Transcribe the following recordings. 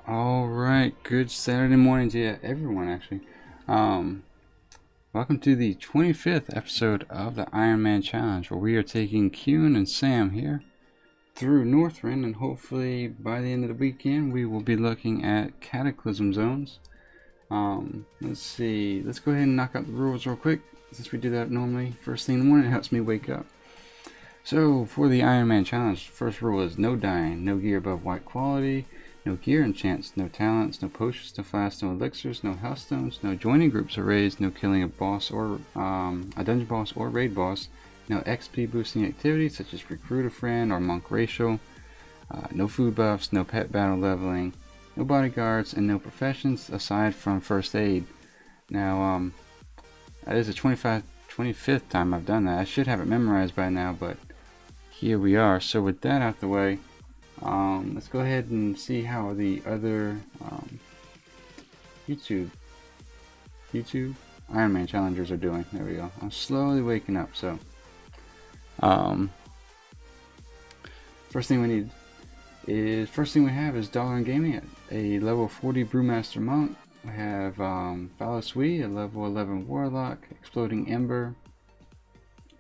All right, good Saturday morning to you, everyone. Actually, welcome to the 25th episode of the Ironman challenge, where we are taking Qyune and Sam here through Northrend, and hopefully by the end of the weekend we will be looking at Cataclysm zones. Let's see. Let's go ahead and knock out the rules real quick, since we do that normally first thing in the morning. It helps me wake up. So for the Ironman challenge, first rule is no dying, no gear above white quality. No gear enchants, no talents, no potions, no flasks, no elixirs, no healthstones, no joining groups or raids, no killing a boss or a dungeon boss or raid boss, no XP boosting activities such as recruit a friend or monk racial, no food buffs, no pet battle leveling, no bodyguards, and no professions aside from first aid. Now, that is the 25th time I've done that. I should have it memorized by now, but here we are. So with that out the way, let's go ahead and see how the other YouTube Ironman challengers are doing. There we go. I'm slowly waking up. So first thing we have is Dollar and Gaming at a level 40 Brewmaster Monk. We have Fallow Sui, a level 11 Warlock, Exploding Ember,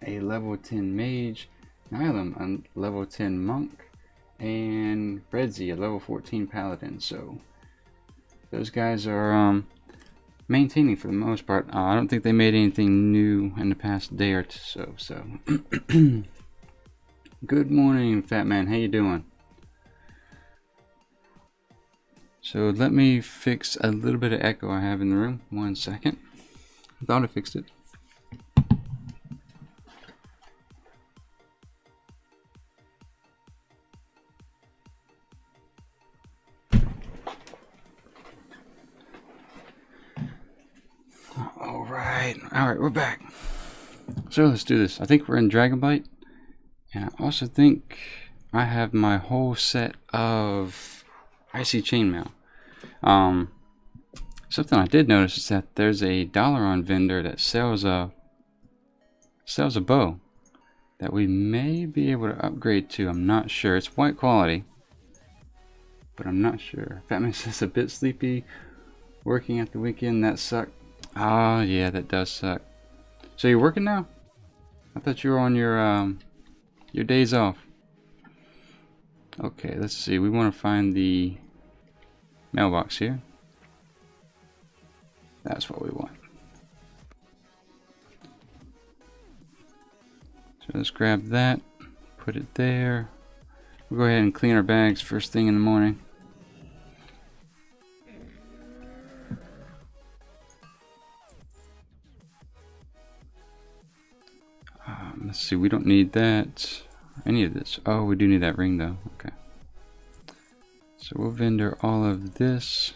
a level 10 Mage, Nylum, a level 10 Monk, and Redzi, a level 14 Paladin. So those guys are maintaining for the most part. I don't think they made anything new in the past day or so. Good morning, Fat Man. How you doing? So let me fix a little bit of echo I have in the room. 1 second. I thought I fixed it. Alright, we're back. So let's do this. I think we're in Dragonblight, and I also think I have my whole set of Icy Chainmail. Something I did notice is that there's a Dalaran vendor that sells a bow that we may be able to upgrade to. I'm not sure. It's white quality, but I'm not sure. Fat Man says a bit sleepy. Working at the weekend, that sucked. Oh yeah, that does suck. So you're working now? I thought you were on your days off. Okay, let's see. We want to find the mailbox here. That's what we want. So let's grab that, put it there. We'll go ahead and clean our bags first thing in the morning. Let's see, we don't need that, any of this. Oh, we do need that ring though. Okay. So we'll vendor all of this.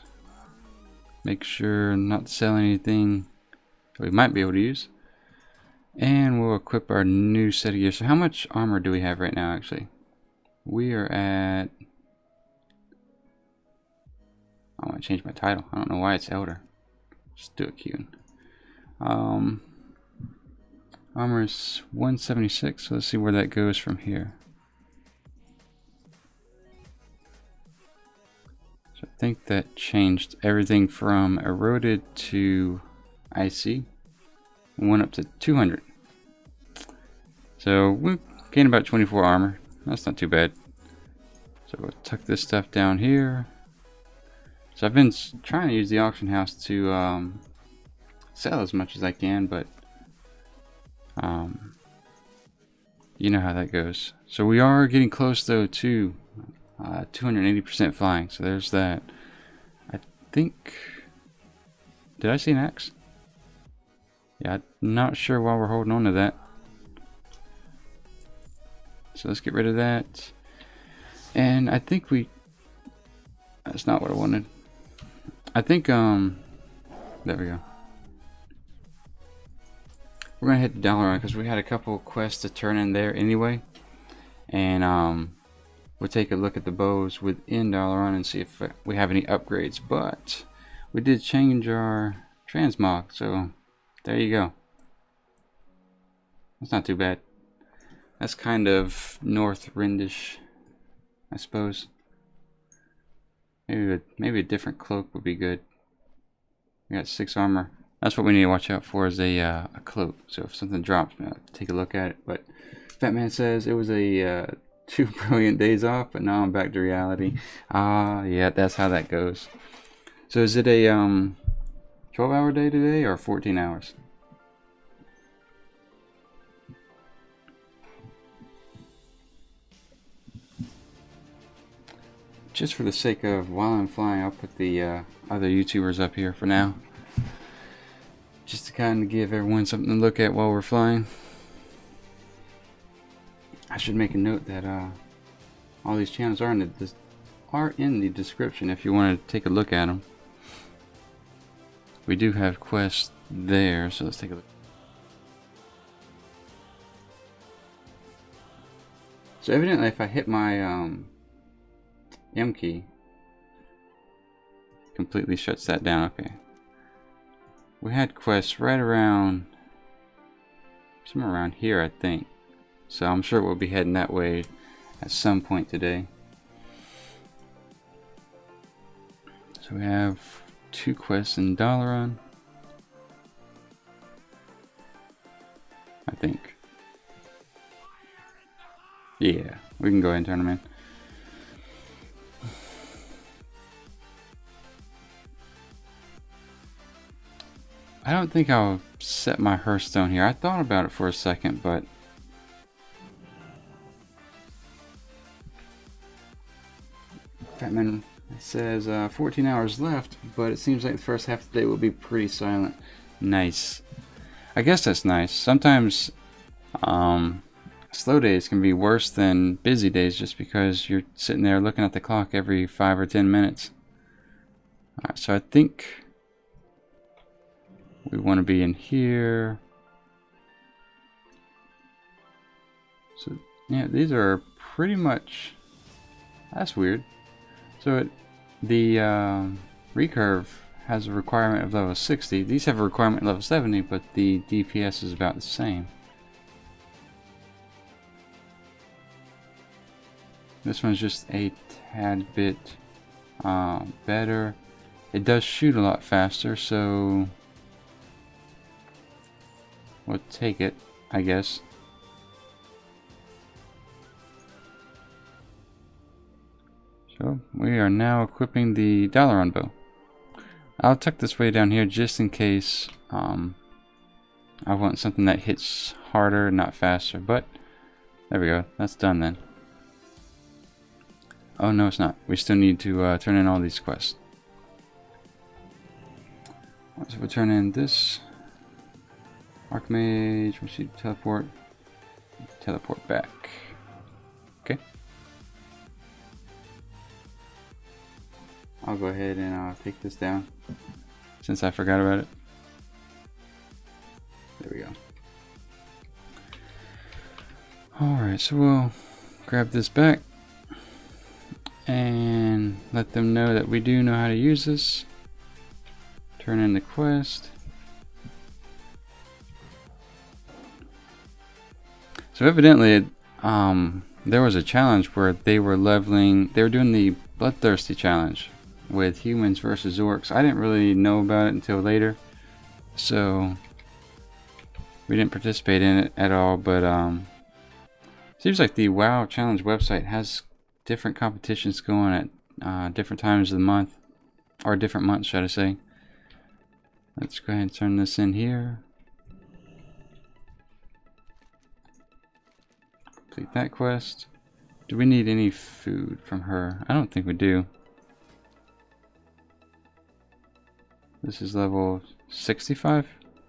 Make sure not to sell anything that we might be able to use. And we'll equip our new set of gear. So how much armor do we have right now, actually? We are at... I want to change my title. I don't know why it's Elder. Just do it, Qyune. Armor is 176, so let's see where that goes from here. So I think that changed everything from eroded to icy. Went up to 200. So we gained about 24 armor. That's not too bad. So we'll tuck this stuff down here. So I've been trying to use the auction house to sell as much as I can, but you know how that goes. So we are getting close though to 280% flying. So there's that. I think, did I see an axe? Yeah, I'm not sure why we're holding on to that. So let's get rid of that. And I think that's not what I wanted. I think there we go. We're gonna hit the Dalaran because we had a couple quests to turn in there anyway, and we'll take a look at the bows within Dalaran and see if we have any upgrades. But we did change our transmog, so there you go. That's not too bad. That's kind of Northrendish, I suppose. Maybe a different cloak would be good. We got 6 armor. That's what we need to watch out for, is a cloak. So if something drops, I'll take a look at it. But Fat Man says it was a 2 brilliant days off, but now I'm back to reality. Yeah, that's how that goes. So is it a 12-hour day today or 14 hours? Just for the sake of while I'm flying, I'll put the other YouTubers up here for now. Just to kind of give everyone something to look at while we're flying. I should make a note that all these channels are in the description if you want to take a look at them. We do have quests there, so let's take a look. So evidently if I hit my M key, completely shuts that down. Okay. We had quests right around, somewhere around here I think. So I'm sure we'll be heading that way at some point today. So we have 2 quests in Dalaran, I think. Yeah, we can go ahead and turn them in. I don't think I'll set my Hearthstone here. I thought about it for a second, but Fatman says 14 hours left, but it seems like the first half of the day will be pretty silent. Nice. I guess that's nice. Sometimes slow days can be worse than busy days just because you're sitting there looking at the clock every 5 or 10 minutes. Alright, so I think we want to be in here. So yeah, these are pretty much, that's weird. So the recurve has a requirement of level 60. These have a requirement of level 70, but the DPS is about the same. This one's just a tad bit better. It does shoot a lot faster, so we'll take it, I guess. So we are now equipping the Dalaran bow. I'll tuck this way down here just in case I want something that hits harder, not faster. But there we go. That's done then. Oh no, it's not. We still need to turn in all these quests. So we'll turn in this Archmage. We should teleport back. Okay. I'll go ahead and take this down since I forgot about it. There we go. Alright, so we'll grab this back and let them know that we do know how to use this. Turn in the quest. So evidently there was a challenge where they were doing the Bloodthirsty challenge with humans versus orcs. I didn't really know about it until later, so we didn't participate in it at all. But seems like the WoW challenge website has different competitions going at different times of the month, or different months, should I say. Let's go ahead and turn this in here. Complete that quest. Do we need any food from her? I don't think we do. This is level 65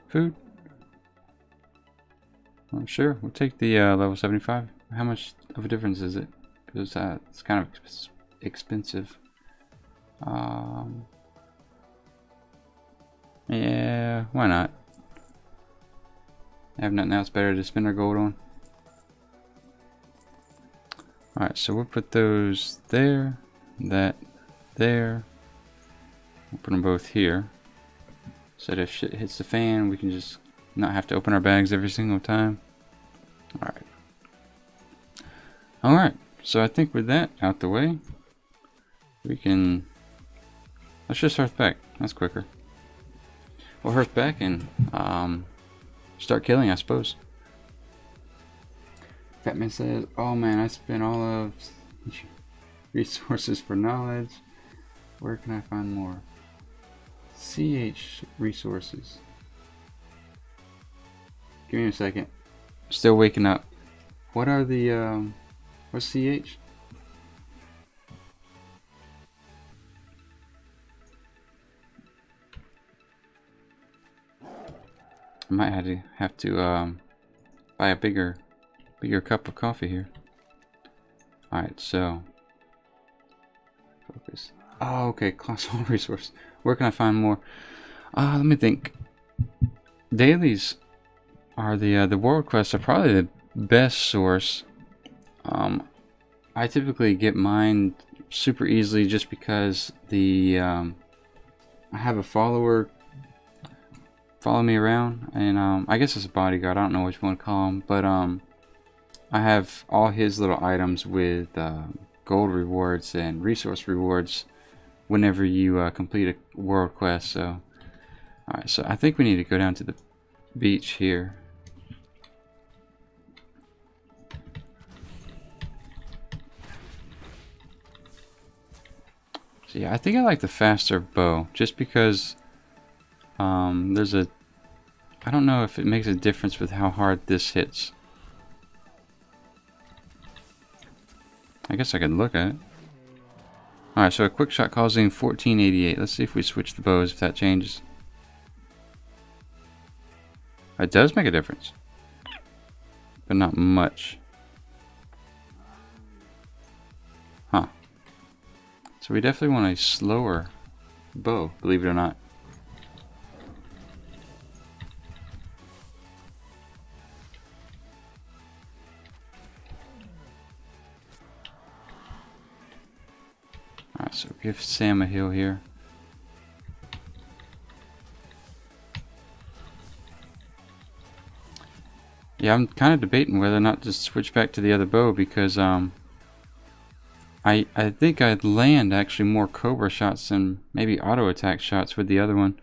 food. I'm sure we'll take the level 75. How much of a difference is it? Because it's kind of expensive. Yeah, why not? I have nothing else better to spend our gold on. Alright, so we'll put those there, that there. We'll put them both here. So that if shit hits the fan, we can just not have to open our bags every single time. Alright. Alright, so I think with that out the way, we can Let's just hearth back. That's quicker. We'll hearth back and start killing, I suppose. Fatman says, "Oh man, I spent all of resources for knowledge. Where can I find more? CH resources. Give me a second. Still waking up. What are the what's CH? I might have to buy a bigger cup of coffee here. Alright, so focus. Oh, okay, class 1 resource. Where can I find more? Let me think. Dailies are the world quests are probably the best source. I typically get mine super easily just because the I have a follower follow me around, and I guess it's a bodyguard. I don't know which one to call him, but I have all his little items with gold rewards and resource rewards whenever you complete a world quest. So, alright, so I think we need to go down to the beach here. So yeah, I think I like the faster bow, just because there's a... I don't know if it makes a difference with how hard this hits. I guess I could look at it. Alright, so a quick shot causing 1488. Let's see if we switch the bows, if that changes. It does make a difference, but not much. Huh. So we definitely want a slower bow, believe it or not. Alright, so give Sam a heal here. Yeah, I'm kind of debating whether or not to switch back to the other bow, because I think I'd land actually more cobra shots than maybe auto attack shots with the other one.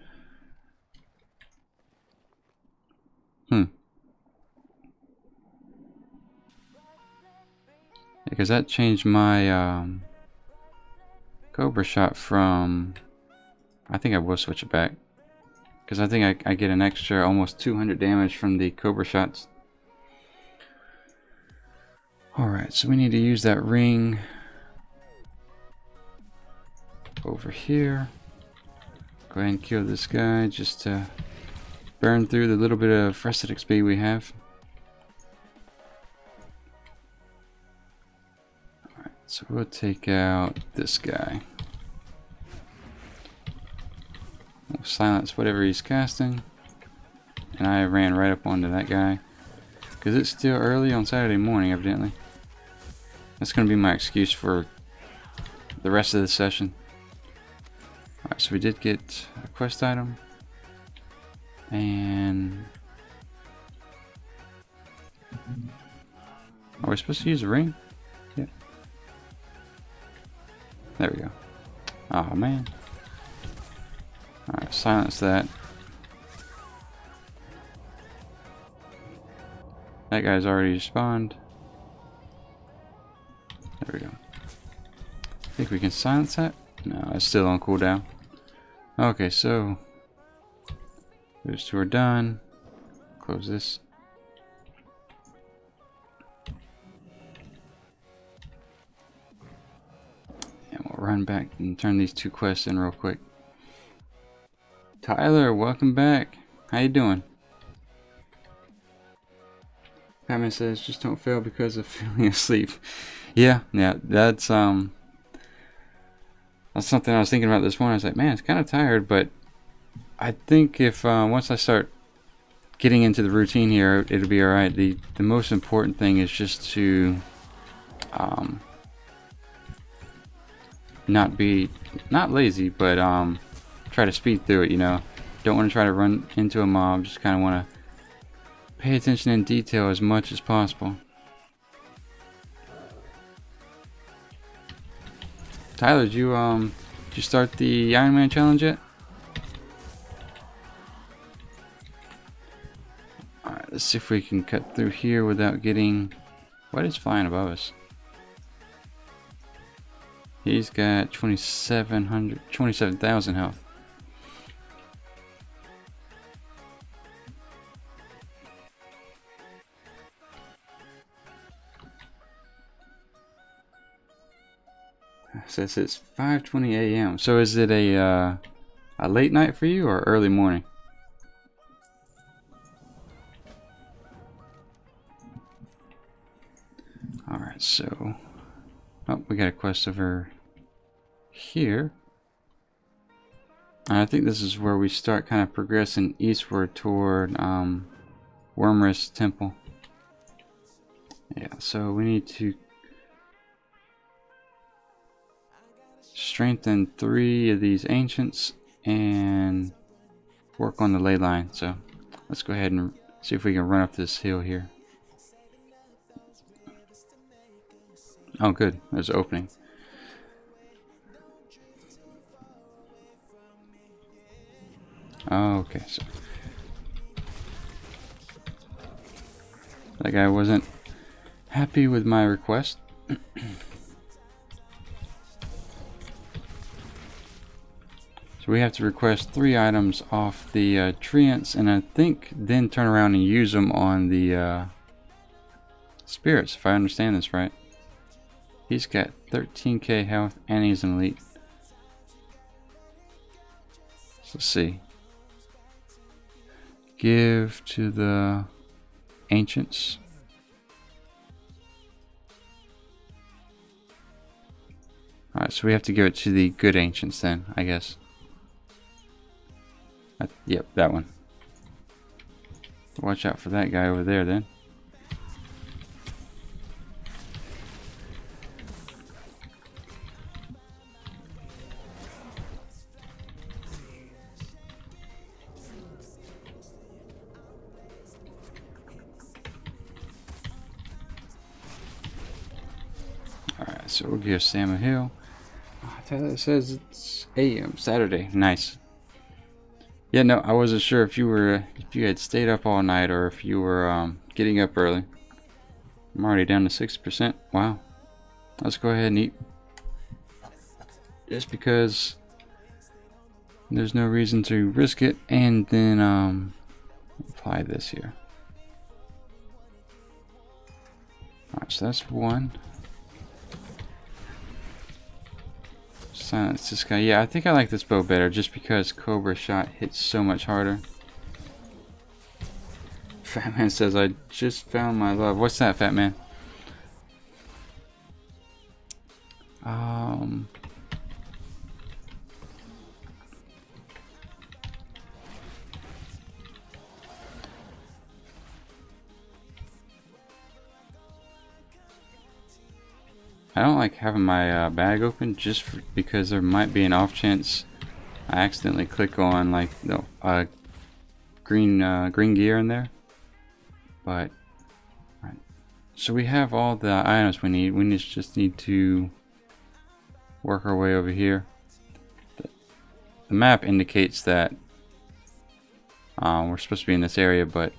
Because that changed my cobra shot from... I think I will switch it back, because I think I get an extra almost 200 damage from the cobra shots. Alright, so we need to use that ring over here. Go ahead and kill this guy just to burn through the little bit of Frested XP we have. Alright, so we'll take out this guy. We'll silence whatever he's casting. And I ran right up onto that guy, because it's still early on Saturday morning, evidently. That's going to be my excuse for the rest of the session. Alright, so we did get a quest item. And... are we supposed to use a ring? Yeah. There we go. Oh man. Alright, silence that. That guy's already spawned. There we go. Think we can silence that? No, it's still on cooldown. Okay, so those two are done. Close this. And we'll run back and turn these two quests in real quick. Tyler, welcome back. How you doing? Batman says, just don't fail because of feeling asleep. Yeah, that's something I was thinking about this morning. I was like, man, it's kind of tired, but I think if once I start getting into the routine here, it'll be alright. The most important thing is just to not lazy, but try to speed through it, you know. Don't want to try to run into a mob, just kind of want to pay attention in detail as much as possible. Tyler, did you you start the Ironman challenge yet? Alright, let's see if we can cut through here without getting... What is flying above us? He's got 27,000 health. It says it's 5:20 a.m. So is it a late night for you or early morning? Alright, so... Oh, we got a quest over here. I think this is where we start kind of progressing eastward toward Wormrest Temple. Yeah, so we need to strengthen 3 of these ancients and work on the ley line. So let's go ahead and see if we can run up this hill here. Oh good, there's an opening. Oh, okay, so that guy wasn't happy with my request. So we have to request 3 items off the treants, and I think then turn around and use them on the spirits, if I understand this right. He's got 13k health and he's an elite. So let's see. Give to the ancients. Alright, so we have to give it to the good ancients then, I guess. Yep, that one. Watch out for that guy over there then. Alright, so we'll give Sam a heal. It says it's AM Saturday. Nice. Yeah, no, I wasn't sure if you had stayed up all night or if you were getting up early. I'm already down to 6%. Wow. Let's go ahead and eat. Just because there's no reason to risk it, and then apply this here. Alright, so that's 1. Silence this guy. Yeah, I think I like this bow better just because Cobra shot hits so much harder. Fat Man says, I just found my love. What's that, Fat Man? I don't like having my bag open just because there might be an off chance I accidentally click on like green gear in there. But right. So we have all the items we need. We just need to work our way over here. The map indicates that we're supposed to be in this area, but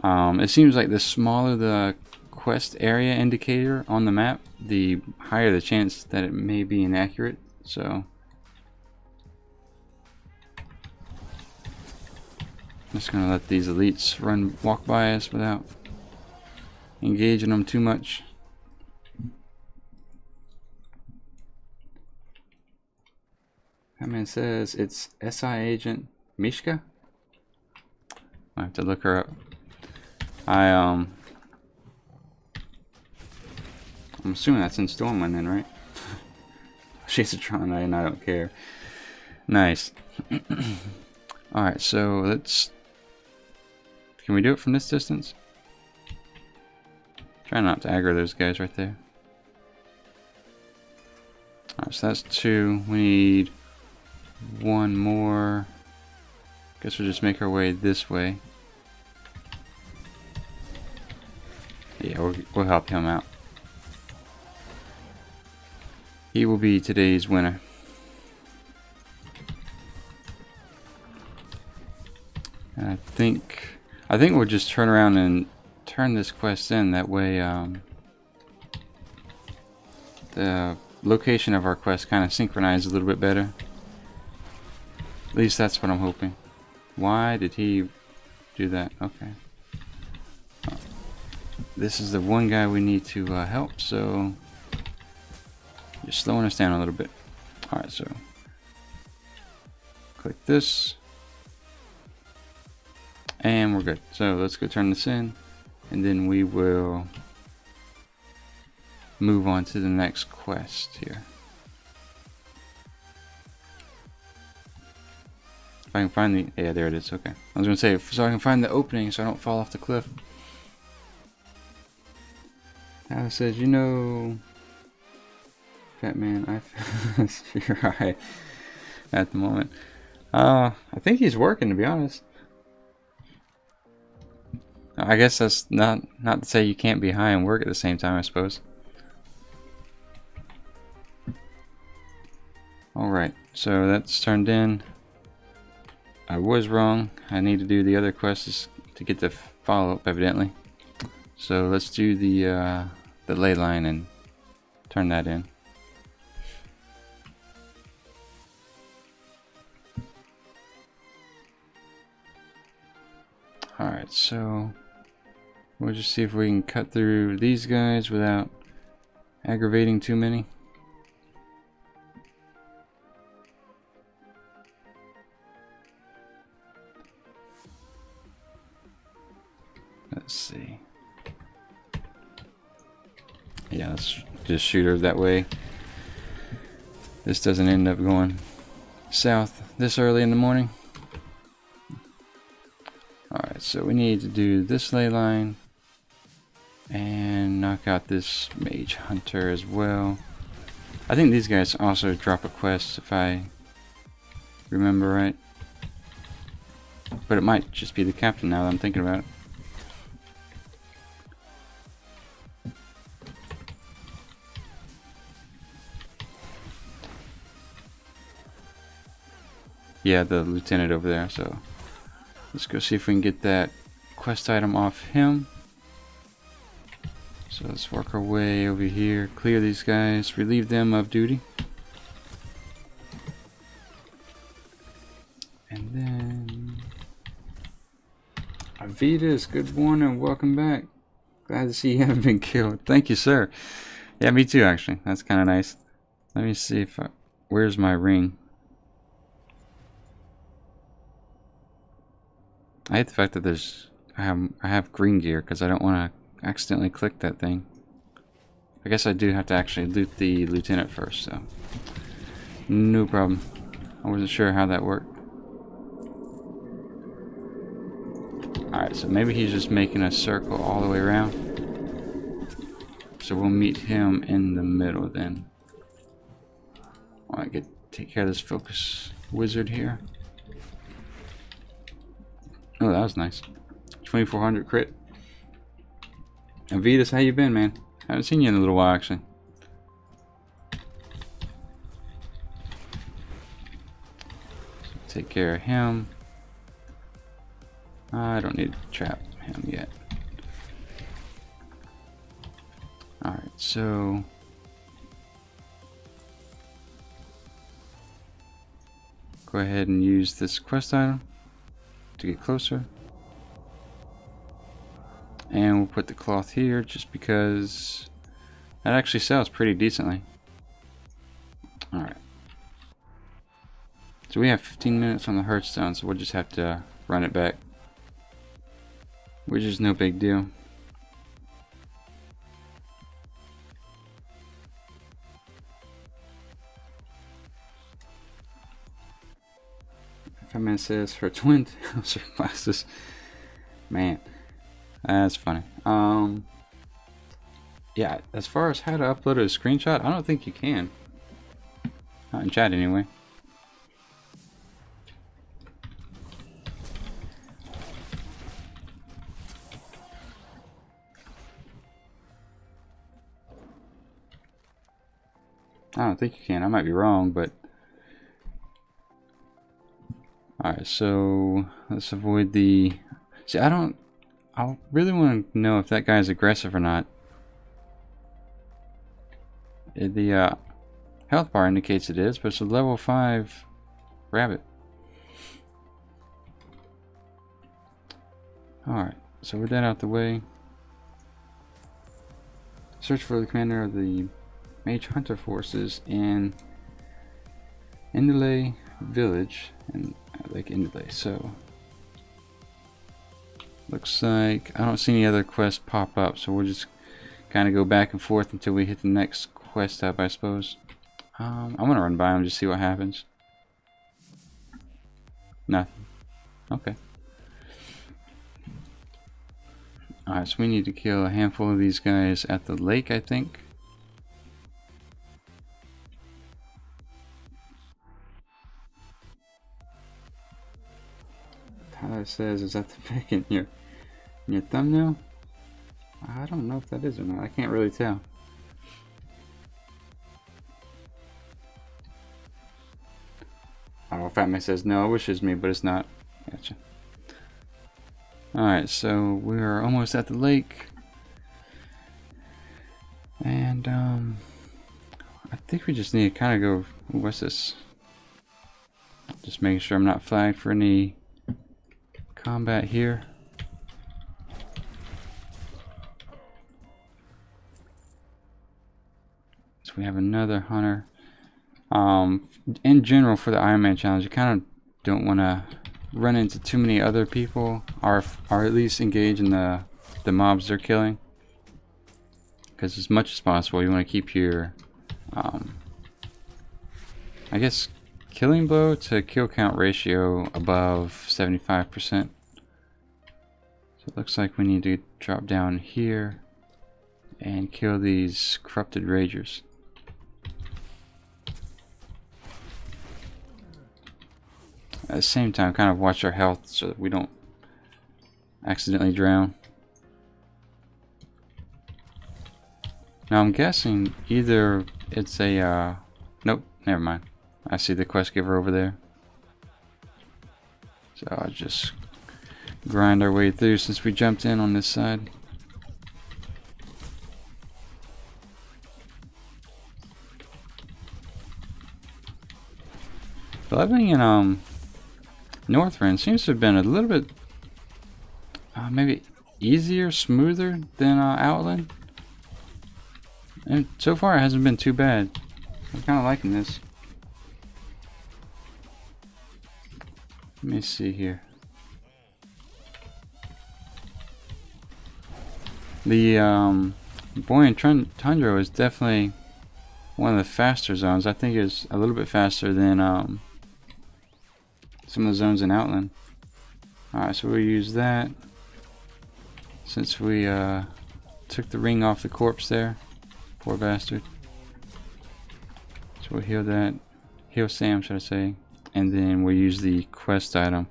it seems like the smaller the quest area indicator on the map, the higher the chance that it may be inaccurate. So I'm just gonna let these elites walk by us without engaging them too much. That man says it's SI agent Mishka. I have to look her up. I'm assuming that's in Stormwind then, right? She's a Tron and I don't care. Nice. Alright, so let's... Can we do it from this distance? Try not to aggro those guys right there. Alright, so that's 2. We need 1 more. Guess we'll just make our way this way. Yeah, we'll help him out. He will be today's winner. And I think we'll just turn around and turn this quest in. That way, the location of our quest kind of synchronizes a little bit better. At least that's what I'm hoping. Why did he do that? Okay. This is the one guy we need to help, so you're slowing us down a little bit. Alright, so click this. And we're good. So let's go turn this in, and then we will move on to the next quest here. If I can find the... yeah, there it is. Okay. I was going to say, so I can find the opening so I don't fall off the cliff. Alice says, you know... Fat man, you're right at the moment. I think he's working, to be honest. I guess that's not to say you can't be high and work at the same time, I suppose. Alright, so that's turned in. I was wrong. I need to do the other quests to get the follow-up, evidently. So let's do the ley line and turn that in. Alright, so we'll just see if we can cut through these guys without aggravating too many. Let's see. Yeah, let's just shoot her that way. This doesn't end up going south this early in the morning. Alright, so we need to do this ley line and knock out this mage hunter as well. I think these guys also drop a quest if I remember right. But it might just be the captain now that I'm thinking about it. Yeah, the lieutenant over there, so let's go see if we can get that quest item off him. So let's work our way over here, clear these guys, relieve them of duty. And then Avitas, good morning, welcome back. Glad to see you haven't been killed. Thank you, sir. Yeah, me too, actually. That's kind of nice. Let me see if where's my ring? I hate the fact that there's I have green gear because I don't want to accidentally click that thing. I guess I do have to actually loot the lieutenant first, so no problem. I wasn't sure how that worked. Alright, so maybe he's just making a circle all the way around. So we'll meet him in the middle then. Alright, take care of this focus wizard here. Oh, that was nice. 2400 crit. And Vitas, how you been, man? I haven't seen you in a little while, actually. So take care of him. I don't need to trap him yet. Alright, so... go ahead and use this quest item to get closer, and we'll put the cloth here just because that actually sells pretty decently. Alright, so we have 15 minutes on the Hearthstone, so we'll just have to run it back, which is no big deal. Man says her twin tails are glasses. Man, that's funny. Yeah, as far as how to upload a screenshot, I don't think you can. Not in chat anyway. I don't think you can. I might be wrong, but Alright, so let's avoid the... See, I really want to know if that guy's aggressive or not. The health bar indicates it is, but it's a level 5 rabbit. Alright, so with that out the way, search for the commander of the Mage Hunter forces in Indale village and Lake Indale. So looks like I don't see any other quests pop up, so we'll just kind of go back and forth until we hit the next quest up, I suppose. I'm gonna run by them just see what happens. Nothing. Okay. Alright, so we need to kill a handful of these guys at the lake, I think. Tyler says, is that the pic in your thumbnail? I don't know if that is or not. I can't really tell. Oh, Fatman says, no, I wish it was me, but it's not. Gotcha. Alright, so we are almost at the lake. And, I think we just need to kind of go... What's this? Just making sure I'm not flagged for any combat here. So we have another hunter. In general, for the Ironman challenge, you kind of don't want to run into too many other people, or at least engage in the mobs they're killing, because as much as possible you want to keep your I guess killing blow to kill count ratio above 75%. So it looks like we need to drop down here and kill these corrupted ragers. At the same time, kind of watch our health so that we don't accidentally drown. Now I'm guessing either it's a nope, never mind. I see the quest giver over there. So I'll just grind our way through since we jumped in on this side. The living in Northrend seems to have been a little bit maybe easier, smoother than Outland. And so far it hasn't been too bad. I'm kind of liking this. Let me see here. The Buoyant Tundra is definitely one of the faster zones. I think it's a little bit faster than some of the zones in Outland. Alright, so we'll use that since we took the ring off the corpse there. Poor bastard. So we'll heal that. Heal Sam, should I say. And then we'll use the quest item.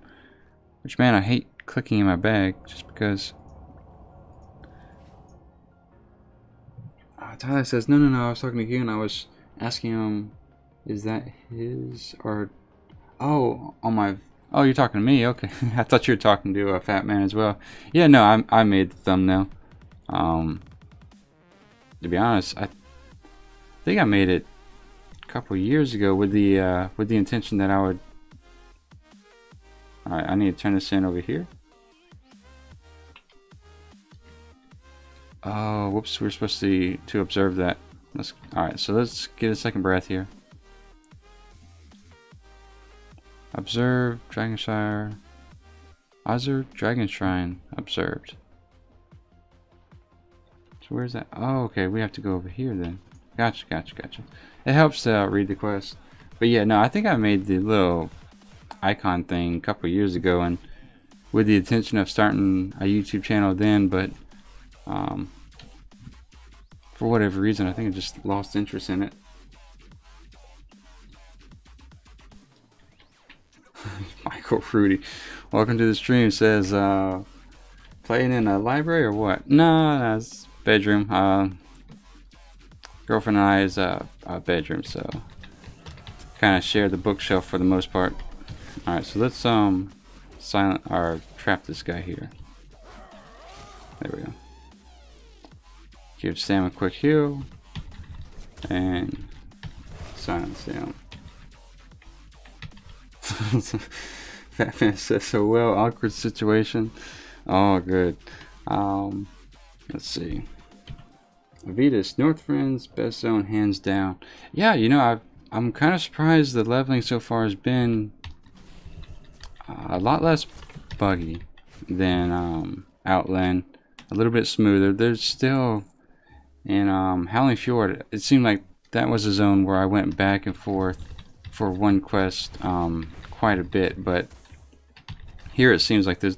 Which, man, I hate clicking in my bag just because. Tyler says, no, I was talking to you and I was asking him, is that his or... Oh, on my... Oh, you're talking to me? Okay. I thought you were talking to a fat man as well. Yeah, no, I made the thumbnail. To be honest, I think I made it a couple years ago with the intention that I would... Alright, I need to turn this in over here. Oh, whoops, we're supposed to observe that. Alright, so let's get a second breath here. Observe, Dragonshire. Azur, Dragon Shrine, observed. So where's that? Oh, okay, we have to go over here then. Gotcha. It helps to read the quest. But yeah, no, I think I made the little icon thing a couple years ago, and with the intention of starting a YouTube channel then, but for whatever reason, I think I just lost interest in it. Michael Fruity, welcome to the stream. Says, playing in a library or what? No, it's bedroom. Girlfriend and I is a bedroom, so kind of share the bookshelf for the most part. Alright, so let's silent or trap this guy here. There we go. Give Sam a quick heal and silence him. Fat Man says so well. Awkward situation. Oh, good. Let's see. Avitas, Northrend's best zone, hands down. Yeah, you know, I'm kind of surprised the leveling so far has been a lot less buggy than Outland. A little bit smoother. There's still in Howling Fjord. It seemed like that was a zone where I went back and forth for one quest quite a bit, but here it seems like there's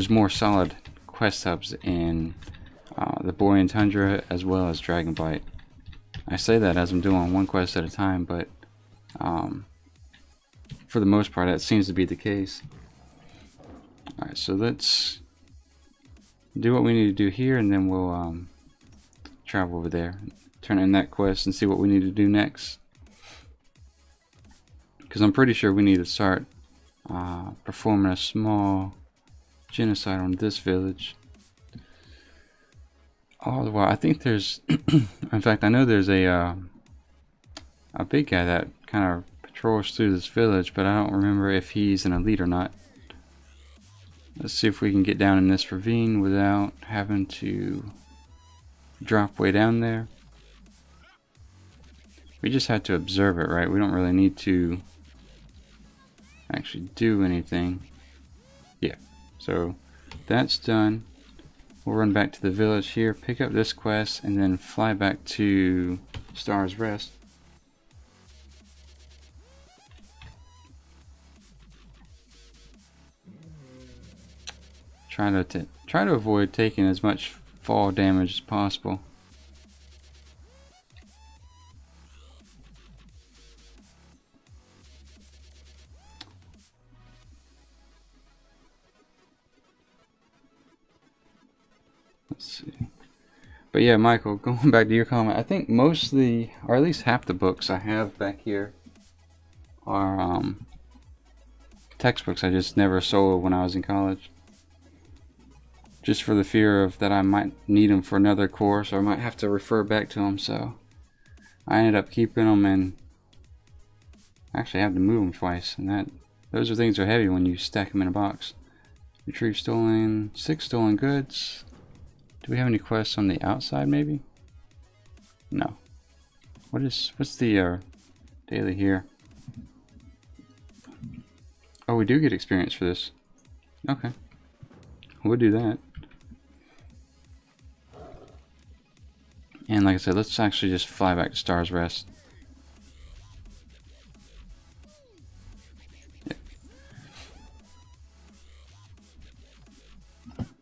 more solid quest hubs in the Borean Tundra as well as Dragonblight. I say that as I'm doing one quest at a time, but for the most part that seems to be the case. Alright, so let's do what we need to do here, and then we'll travel over there, turn in that quest, and see what we need to do next. Because I'm pretty sure we need to start performing a small genocide on this village. Oh, well, I think there's, in fact, I know there's a big guy that kind of patrols through this village, but I don't remember if he's an elite or not. Let's see if we can get down in this ravine without having to drop way down there. We just have to observe it, right? We don't really need to actually do anything. Yeah, so that's done. We'll run back to the village here, pick up this quest, and then fly back to Star's Rest. Try to avoid taking as much fall damage as possible. Let's see. But yeah, Michael, going back to your comment, I think mostly, or at least half the books I have back here are textbooks I just never sold when I was in college. Just for the fear of that I might need them for another course, or I might have to refer back to them, so I ended up keeping them, and actually had to move them twice, and those are things that are heavy when you stack them in a box. Retrieve stolen, 6 stolen goods. Do we have any quests on the outside, maybe? No. What's the daily here? Oh, we do get experience for this. Okay. We'll do that. And like I said, let's actually just fly back to Star's Rest. Yep.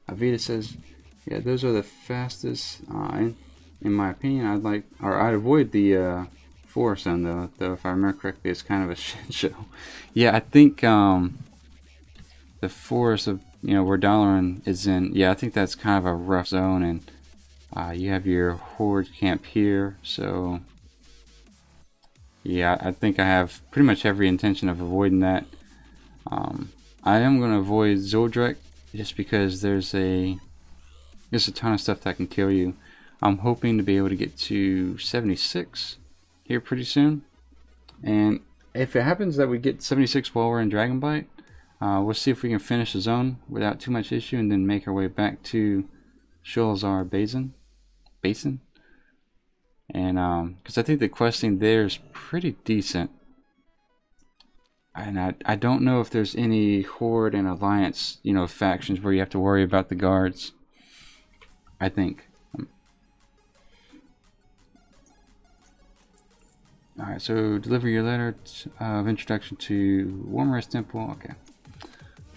Avita says, yeah, those are the fastest, in my opinion. I'd avoid the forest zone though if I remember correctly, it's kind of a shit show. Yeah, I think the forest of, you know, where Dalaran is in, yeah, I think that's kind of a rough zone, and you have your horde camp here, so yeah, I think I have pretty much every intention of avoiding that. I am going to avoid Zoldrek just because there's a ton of stuff that can kill you. I'm hoping to be able to get to 76 here pretty soon, and if it happens that we get 76 while we're in Dragonblight, we'll see if we can finish the zone without too much issue, and then make our way back to Sholazar Basin. And because I think the questing there is pretty decent, and I don't know if there's any Horde and Alliance, you know, factions where you have to worry about the guards. I think. Alright, so deliver your letter of introduction to Warmrest Temple. Okay.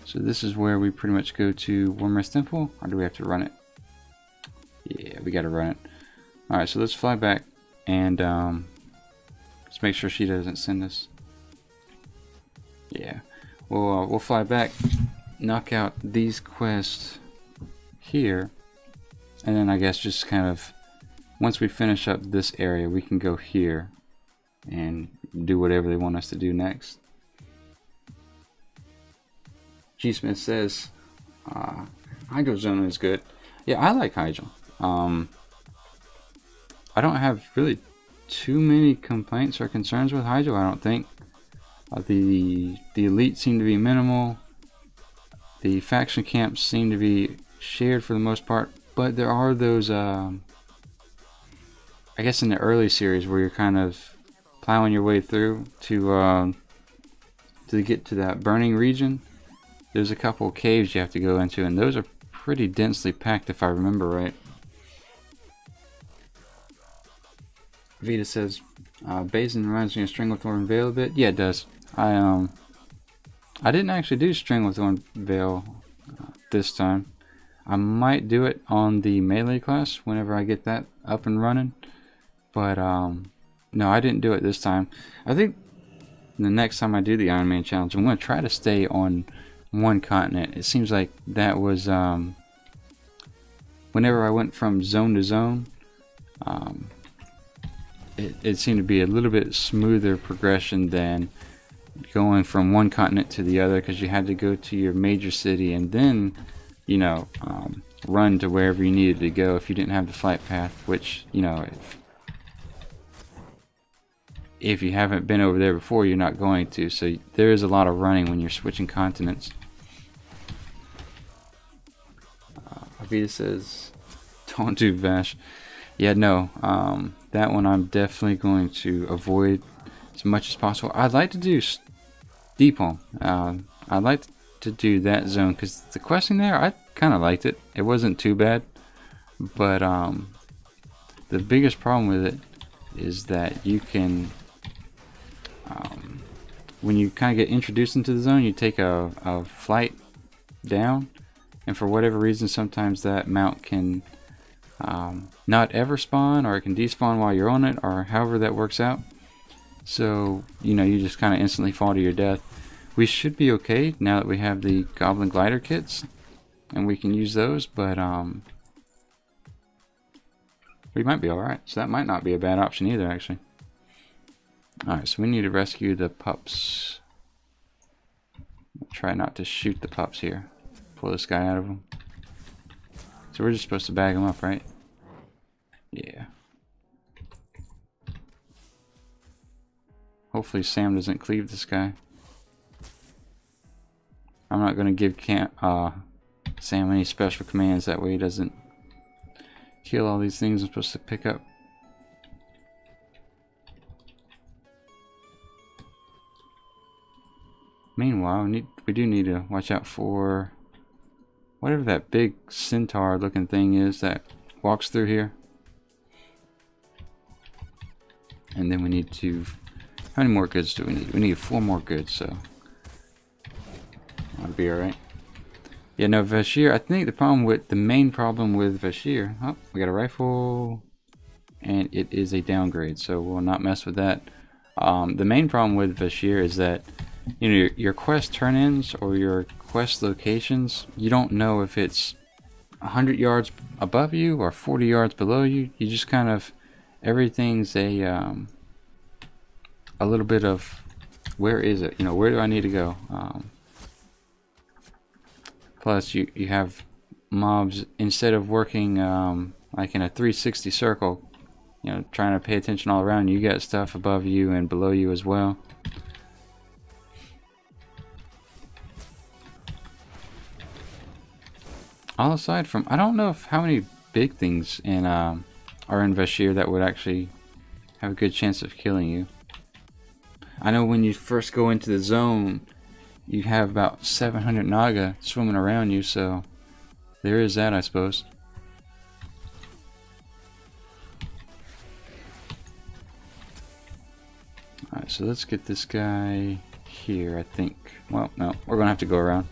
So this is where we pretty much go to Warmrest Temple, or do we have to run it? Yeah, we gotta run it. Alright, so let's fly back and let's make sure she doesn't send us. Yeah, we'll fly back, knock out these quests here, and then I guess just kind of, once we finish up this area, we can go here and do whatever they want us to do next. G Smith says Hydro Zone is good. Yeah, I like Hydro. I don't have really too many complaints or concerns with Hydro, I don't think. The elite seem to be minimal. The faction camps seem to be shared for the most part, but there are those, I guess in the early series where you're kind of plowing your way through to get to that burning region. There's a couple of caves you have to go into, and those are pretty densely packed if I remember right. Vita says, Basin reminds me of Stranglethorn Vale a bit. Yeah, it does. I didn't actually do Stranglethorn Vale this time. I might do it on the melee class whenever I get that up and running. But, no, I didn't do it this time. I think the next time I do the Ironman challenge, I'm going to try to stay on one continent. It seems like that was, whenever I went from zone to zone, it seemed to be a little bit smoother progression than going from one continent to the other, because you had to go to your major city and then, you know, run to wherever you needed to go if you didn't have the flight path, which, you know, if you haven't been over there before, you're not going to. So there is a lot of running when you're switching continents. Avita says, don't do Vash. Yeah, no, that one I'm definitely going to avoid as much as possible. I'd like to do Deep Home. I'd like to do that zone because the questing there, I kind of liked it. It wasn't too bad, but the biggest problem with it is that you can, when you kind of get introduced into the zone, you take a flight down, and for whatever reason, sometimes that mount can not ever spawn, or it can despawn while you're on it, or however that works out. So, you know, you just kind of instantly fall to your death. We should be okay now that we have the Goblin Glider kits, and we can use those, but we might be alright. So that might not be a bad option either, actually. Alright, so we need to rescue the pups. Try not to shoot the pups here. Pull this guy out of them. So we're just supposed to bag them up, right? Yeah. Hopefully Sam doesn't cleave this guy. I'm not going to give Sam any special commands, that way he doesn't kill all these things I'm supposed to pick up. Meanwhile, we do need to watch out for whatever that big centaur looking thing is that walks through here. And then we need to, how many more goods do we need? We need 4 more goods, so that'll be alright. Yeah, no, Vashir, I think the main problem with Vashir, oh, we got a rifle, and it is a downgrade, so we'll not mess with that. The main problem with Vashir is that, you know, your quest turn-ins or your quest locations, you don't know if it's 100 yards above you or 40 yards below you. You just kind of, everything's a little bit of, where is it? You know, where do I need to go? Plus, you have mobs, instead of working like in a 360 circle, you know, trying to pay attention all around, you got stuff above you and below you as well. All aside from, I don't know how many big things in are in Vashir that would actually have a good chance of killing you. I know when you first go into the zone, you have about 700 Naga swimming around you, so there is that, I suppose. Alright, so let's get this guy here, I think. Well, no, we're gonna have to go around.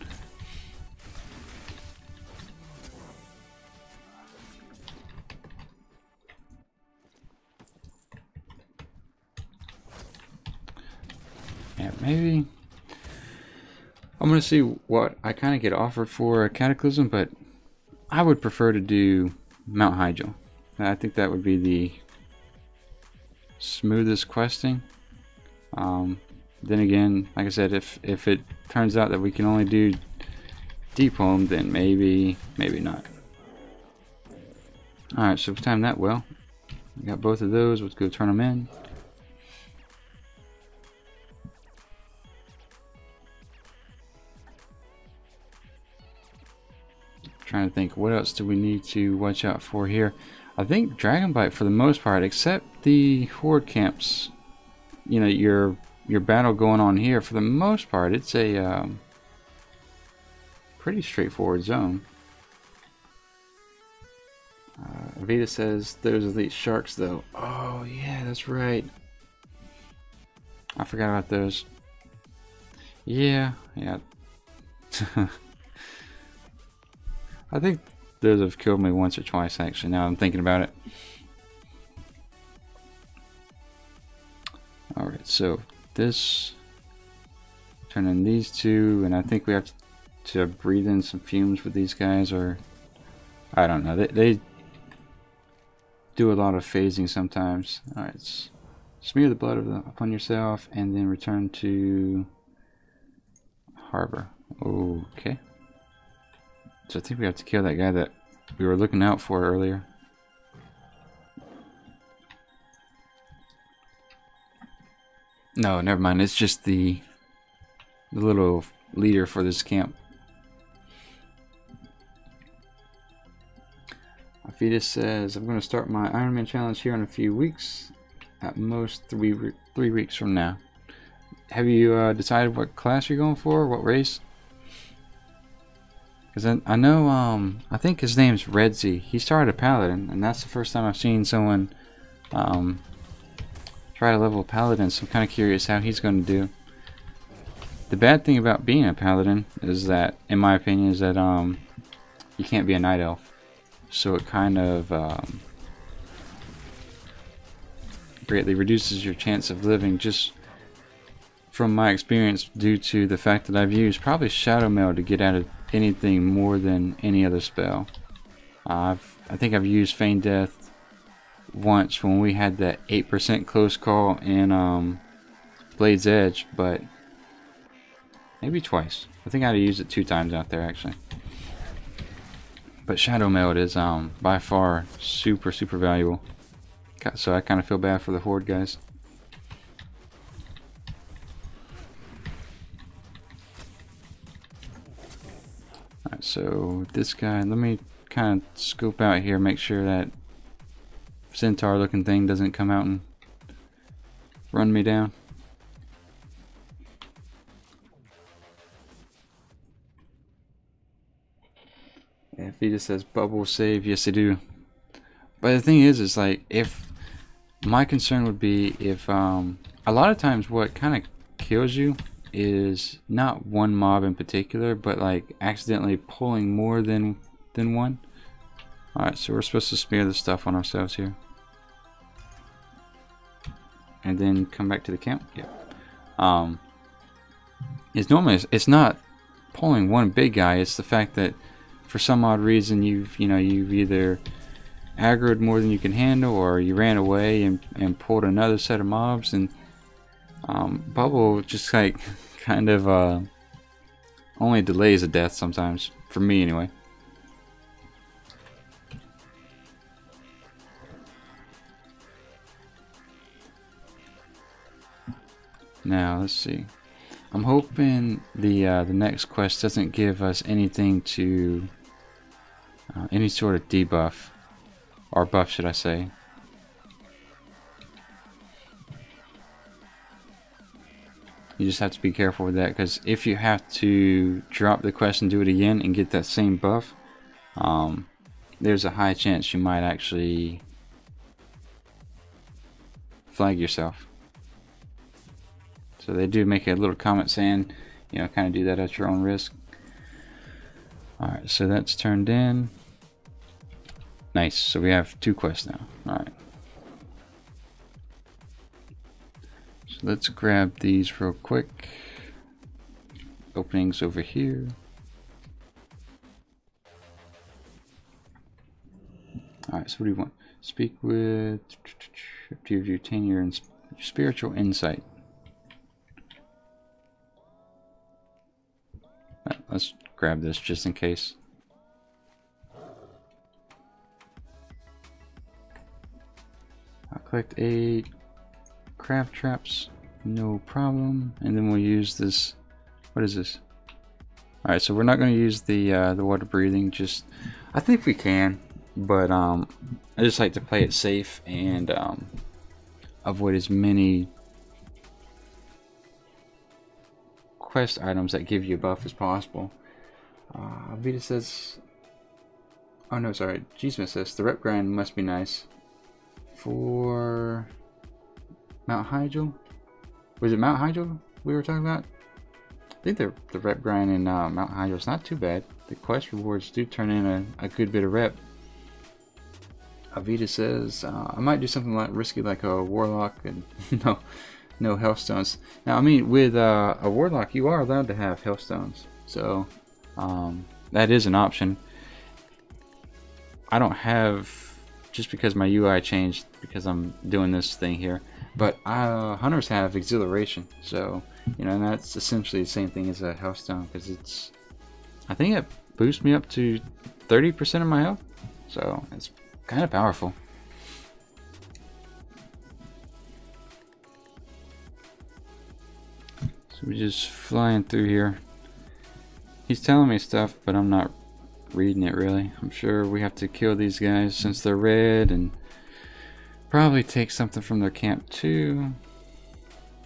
Yeah, maybe I'm gonna see what I kind of get offered for a Cataclysm, but I would prefer to do Mount Hyjal. I think that would be the smoothest questing. Then again, like I said, if it turns out that we can only do deep home, then maybe not. Alright, so we timed that well. We got both of those. Let's go turn them in. Trying to think, what else do we need to watch out for here? I think Dragon Bite for the most part, except the horde camps. You know, your battle going on here, for the most part, it's a pretty straightforward zone. Vita says there's elite sharks though. Oh yeah, that's right. I forgot about those. Yeah. I think those have killed me once or twice actually, now I'm thinking about it. Alright, so this, turn in these two, and I think we have to breathe in some fumes with these guys, or I don't know, they do a lot of phasing sometimes. Alright, smear the blood upon yourself and then return to harbor. Okay. So I think we have to kill that guy that we were looking out for earlier. No, never mind. It's just the little leader for this camp. Fetus says, I'm going to start my Ironman challenge here in a few weeks. At most 3 weeks from now. Have you decided what class you're going for? What race? Because I know, I think his name's Redzy. He started a paladin, and that's the first time I've seen someone try to level a paladin, so I'm kind of curious how he's going to do. The bad thing about being a paladin is that, in my opinion, is that you can't be a night elf. So it kind of greatly reduces your chance of living, just from my experience, due to the fact that I've used probably Shadow Mail to get out of anything more than any other spell. I think I've used Feign Death once when we had that 8% close call in Blade's Edge, but maybe twice. I think I had to use it 2 times out there actually. But Shadow Mail is by far super valuable. So I kind of feel bad for the horde guys. Alright, so this guy, let me kind of scope out here, make sure that centaur looking thing doesn't come out and run me down. Yeah, Vita says bubble save. Yes, they do. But the thing is like, if my concern would be if a lot of times what kind of kills you is not one mob in particular, but like accidentally pulling more than one. Alright, so we're supposed to smear the stuff on ourselves here. And then come back to the camp. Yeah. It's normally, it's not pulling one big guy, it's the fact that for some odd reason you've either aggroed more than you can handle, or you ran away and pulled another set of mobs, and bubble just like kind of only delays a death sometimes, for me anyway. Now let's see. I'm hoping the next quest doesn't give us anything to any sort of debuff, or buff should I say. You just have to be careful with that, because if you have to drop the quest and do it again and get that same buff, there's a high chance you might actually flag yourself. So they do make a little comment saying, you know, kind of do that at your own risk. Alright, so that's turned in. Nice, so we have 2 quests now. Alright. So let's grab these real quick. Openings over here. Alright, so what do you want? Speak with... to retain your spiritual insight. Let's grab this just in case. I'll collect 8 crab traps, no problem. And then we'll use this. What is this? Alright, so we're not going to use the water breathing. Just, I think we can, but I just like to play it safe and avoid as many quest items that give you a buff as possible. Vita says, oh no, sorry, G-Smith says the rep grind must be nice for Mount Hydro. Was it Mount Hydro we were talking about? I think the rep grind in Mount Hydro is not too bad. The quest rewards do turn in a good bit of rep. Avita says, I might do something like risky like a warlock and no healthstones. Now, I mean, with a warlock, you are allowed to have healthstones, so that is an option. I don't have, just because my UI changed because I'm doing this thing here, but hunters have exhilaration, so you know, and that's essentially the same thing as a healthstone, because it's, I think it boosts me up to 30% of my health, so it's kind of powerful. So we're just flying through here. He's telling me stuff, but I'm not reading it really. I'm sure we have to kill these guys since they're red, and probably take something from their camp too.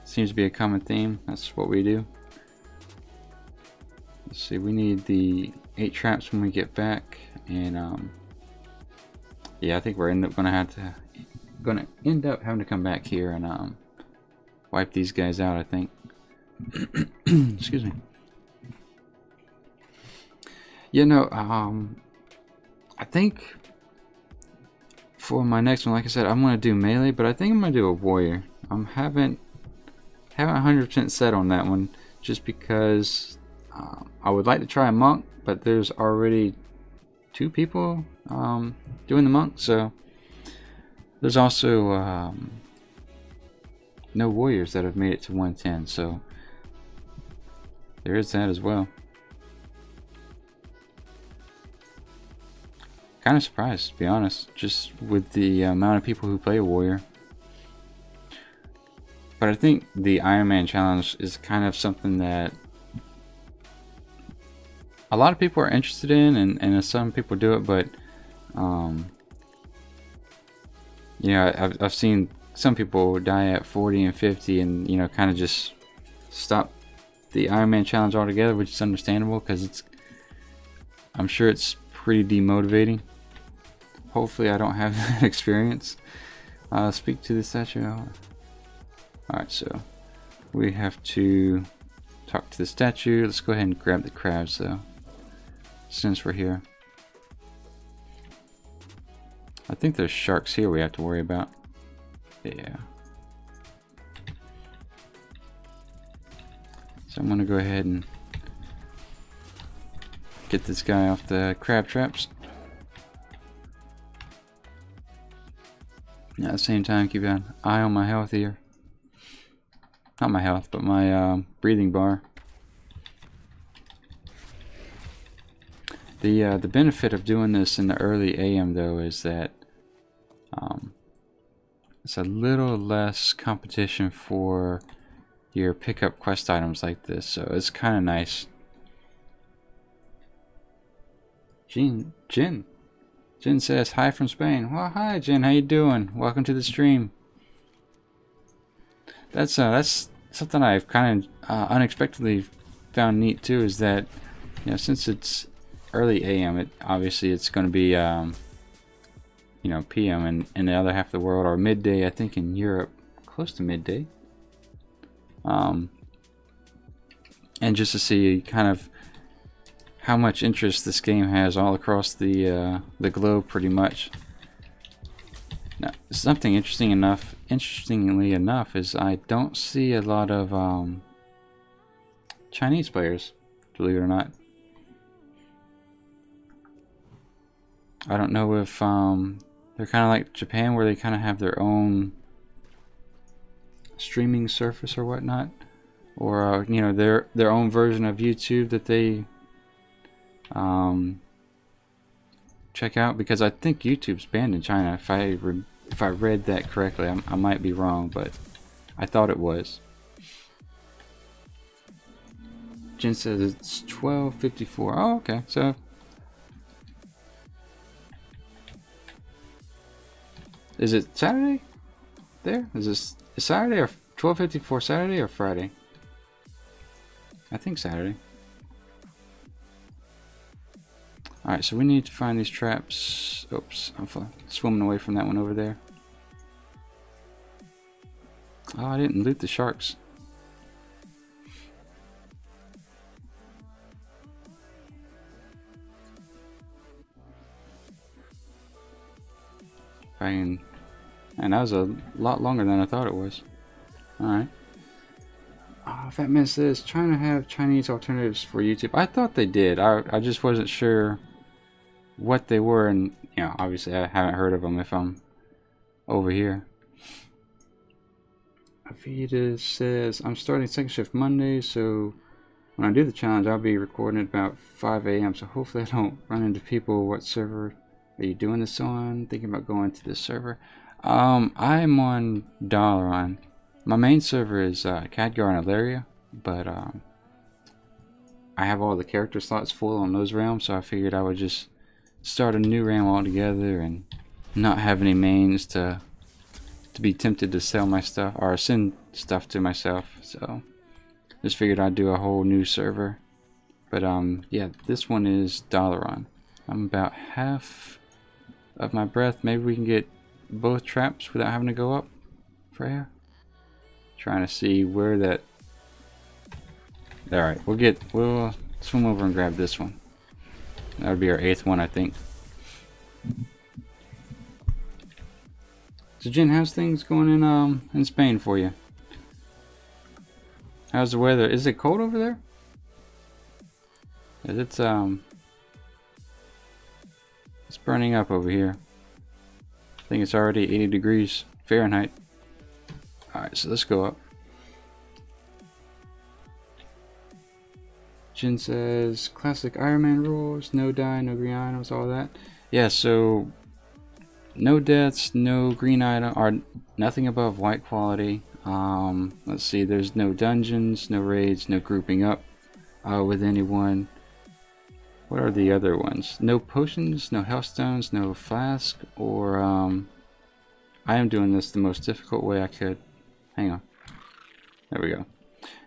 Seems to be a common theme. That's what we do. Let's see, we need the 8 traps when we get back, and yeah, I think we're gonna end up having to come back here and wipe these guys out, I think. Excuse me. You know, I think for my next one, like I said, I'm gonna do melee, but I think I'm gonna do a warrior. Haven't 100% set on that one, just because I would like to try a monk, but there's already 2 people doing the monk, so there's also no warriors that have made it to 110, so there is that as well. Kind of surprised, to be honest, just with the amount of people who play a warrior. But I think the Ironman challenge is kind of something that a lot of people are interested in, and some people do it, but you know, I've seen some people die at 40 and 50 and, you know, kind of just stop the Ironman challenge altogether, which is understandable because I'm sure it's pretty demotivating. Hopefully I don't have that experience. Speak to the statue. Alright, so we have to talk to the statue. Let's go ahead and grab the crabs though, since we're here. I think there's sharks here we have to worry about. Yeah. So I'm gonna go ahead and get this guy off the crab traps. At the same time, keep an eye on my health here. Not my health, but my breathing bar. The benefit of doing this in the early AM though is that it's a little less competition for your pickup quest items like this, so it's kind of nice. Jen says hi from Spain. Well, hi Jen, how you doing? Welcome to the stream. That's something I've kind of unexpectedly found neat too, is that, you know, since it's early AM, obviously it's going to be you know, PM in the other half of the world, or midday, I think in Europe, close to midday. And just to see kind of how much interest this game has all across the globe, pretty much. Now, something interestingly enough, is I don't see a lot of Chinese players, believe it or not. I don't know if they're kind of like Japan, where they kind of have their own streaming service or whatnot, or you know, their own version of YouTube that they check out, because I think YouTube's banned in China. If I read that correctly, I might be wrong, but I thought it was. Jen says it's 12:54. Oh, okay. So is it Saturday? There? Is this Saturday or 12:54 Saturday or Friday? I think Saturday. Alright, so we need to find these traps. Oops, I'm swimming away from that one over there. Oh, I didn't loot the sharks. And that was a lot longer than I thought it was. Alright. Oh, Fat Man says, trying to have Chinese alternatives for YouTube. I thought they did. I just wasn't sure what they were, and you know, obviously I haven't heard of them if I'm over here. Avita says, I'm starting second shift Monday, so when I do the challenge, I'll be recording at about 5 a.m. So hopefully I don't run into people. What server are you doing this on? Thinking about going to this server. I'm on Dalaran. My main server is Khadgar and Ilaria, but I have all the character slots full on those realms, so I figured I would just start a new realm altogether and not have any mains to be tempted to sell my stuff or send stuff to myself. So just figured I'd do a whole new server. But yeah, this one is Dalaran. I'm about half of my breath. Maybe we can get both traps without having to go up, Freya. Trying to see where that. Alright, we'll swim over and grab this one. That would be our 8th one, I think. So Jen, how's things going in Spain for you? How's the weather? Is it cold over there? It's burning up over here. I think it's already 80 degrees Fahrenheit. Alright, so let's go up. Jin says, classic Ironman rules, no die, no green items, all that. Yeah, so no deaths, no green item, or nothing above white quality. Let's see, there's no dungeons, no raids, no grouping up with anyone. What are the other ones? No potions, no healthstones, no flask, or I am doing this the most difficult way I could. Hang on. There we go.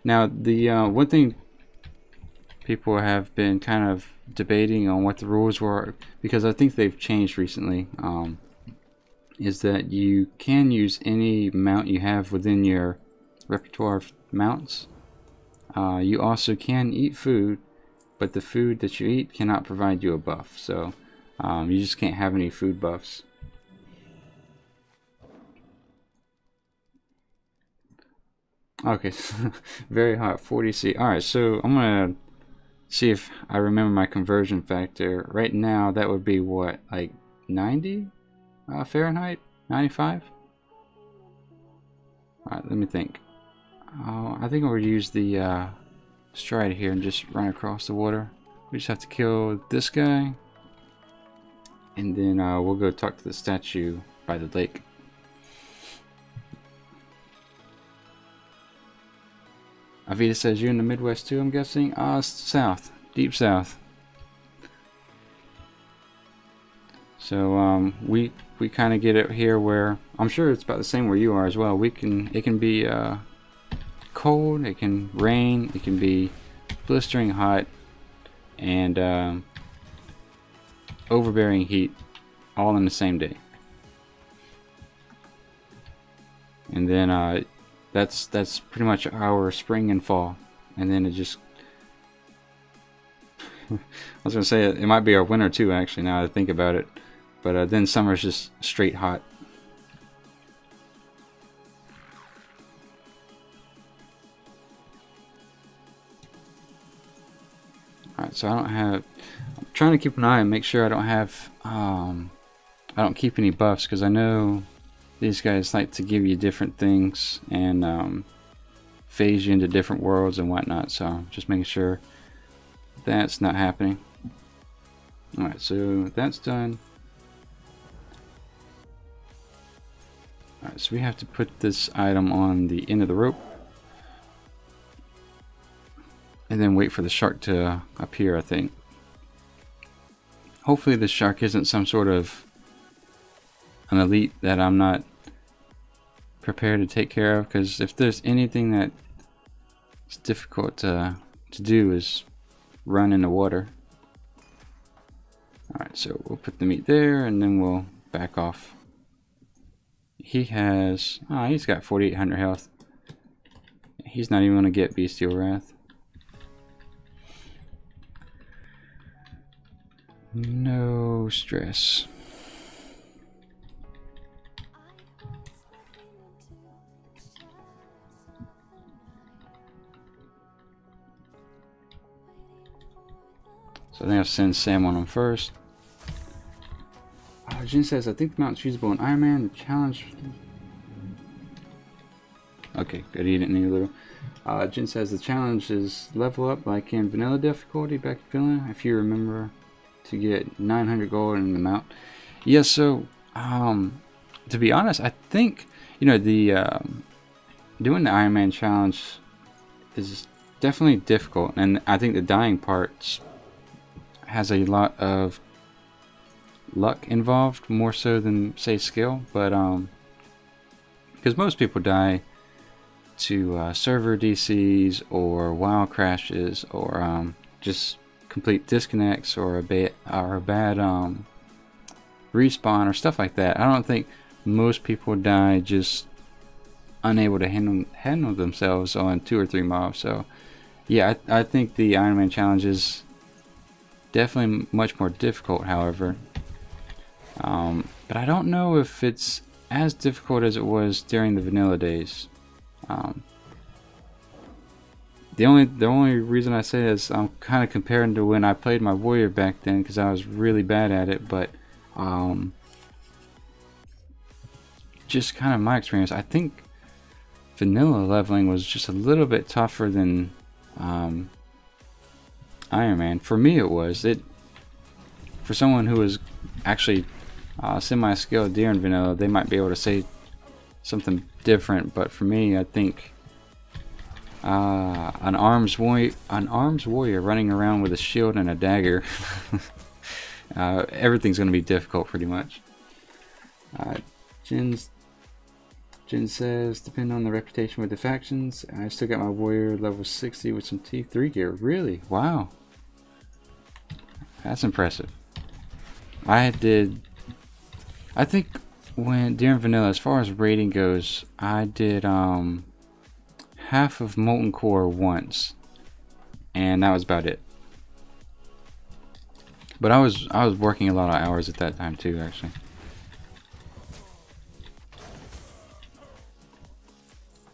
Now, the one thing people have been kind of debating on what the rules were, because I think they've changed recently, is that you can use any mount you have within your repertoire of mounts. You also can eat food, but the food that you eat cannot provide you a buff. So you just can't have any food buffs. Okay, very hot, 40 C. Alright, so I'm gonna see if I remember my conversion factor. Right now, that would be what, like 90 Fahrenheit? 95? Alright, let me think. I think I'm gonna use the stride here and just run across the water. We just have to kill this guy, and then we'll go talk to the statue by the lake. Avita says, you're in the Midwest too, I'm guessing? South. Deep South. So, we kind of get it here where, I'm sure it's about the same where you are as well. It can be, cold, it can rain, it can be blistering hot, and, overbearing heat, all in the same day. And then, that's pretty much our spring and fall, and then it just I was gonna say it might be our winter too, actually, now that I think about it, but then summer's just straight hot. Alright, so I'm trying to keep an eye and make sure I don't have I don't keep any buffs, because I know these guys like to give you different things and phase you into different worlds and whatnot, so just making sure that's not happening. Alright, so that's done. Alright, so we have to put this item on the end of the rope. And then wait for the shark to appear, I think. Hopefully the shark isn't some sort of an elite that I'm not prepared to take care of, because if there's anything that is difficult to do is run in the water. Alright, so we'll put the meat there and then we'll back off. He has, oh, he's got 4,800 health. He's not even going to get Bestial Wrath. No stress. So I think I'll send Sam on him first. Qyune says, I think the mount's usable in Ironman. The challenge. Okay, good. He didn't need a little. Qyune says the challenge is level up like in vanilla difficulty back in Finland. If you remember, to get 900 gold in the mount. Yeah. So, to be honest, I think the doing the Ironman challenge is definitely difficult, and I think the dying part has a lot of luck involved, more so than say skill. But because most people die to server DCs or WoW crashes or just complete disconnects or a bad respawn or stuff like that. I don't think most people die just unable to handle themselves on 2 or 3 mobs. So yeah, I think the Ironman challenge is definitely much more difficult, however. But I don't know if it's as difficult as it was during the vanilla days. The only reason I say this, I'm kind of comparing to when I played my warrior back then, because I was really bad at it. But just kind of my experience, I think vanilla leveling was just a little bit tougher than Ironman. For me, it was. For someone who was actually semi-skilled during vanilla, they might be able to say something different. But for me, I think an arms warrior running around with a shield and a dagger, everything's going to be difficult pretty much. Jin says, depending on the reputation with the factions, I still got my warrior level 60 with some T3 gear. Really? Wow. That's impressive. I think during vanilla, as far as rating goes, I did half of Molten Core once, and that was about it. But I was working a lot of hours at that time too, actually.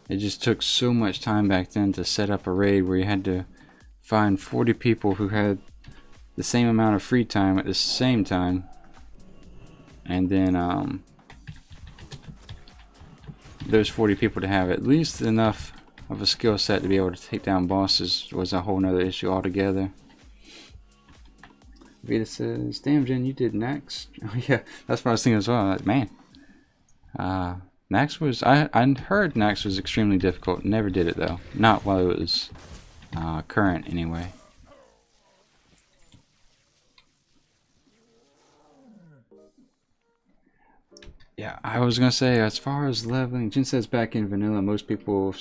It just took so much time back then to set up a raid where you had to find 40 people who had the same amount of free time at the same time, and then those 40 people to have at least enough of a skill set to be able to take down bosses was a whole nother issue altogether. Vita says, damn Jen, you did Nax. Oh yeah, that's what I was thinking as well. Like, man, Nax was, I heard Nax was extremely difficult. Never did it though. Not while it was current anyway. Yeah, I was gonna say, as far as leveling, Jin says back in vanilla, most people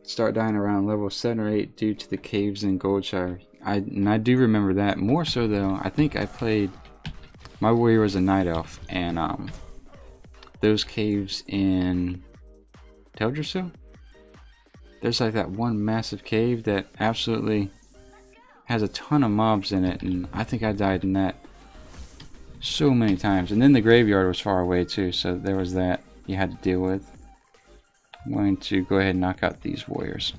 start dying around level 7 or 8 due to the caves in Goldshire. And I do remember that. More so though, I think I played, my warrior was a night elf, and those caves in Teldrassil, there's like that one massive cave that absolutely has a ton of mobs in it, and I think I died in that so many times. And then the graveyard was far away too, so there was that you had to deal with. I'm going to go ahead and knock out these warriors,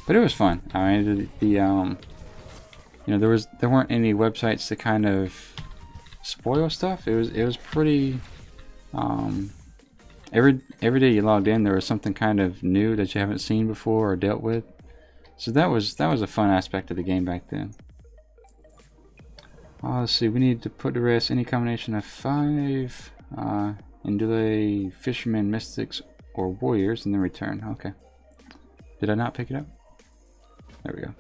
but it was fun. I mean, you know, there weren't any websites to kind of spoil stuff. It was pretty every day you logged in, there was something kind of new that you haven't seen before or dealt with. So that was a fun aspect of the game back then. Let's see, we need to put to rest any combination of 5 and delay fishermen, mystics, or warriors, and then return. Okay. Did I not pick it up? There we go.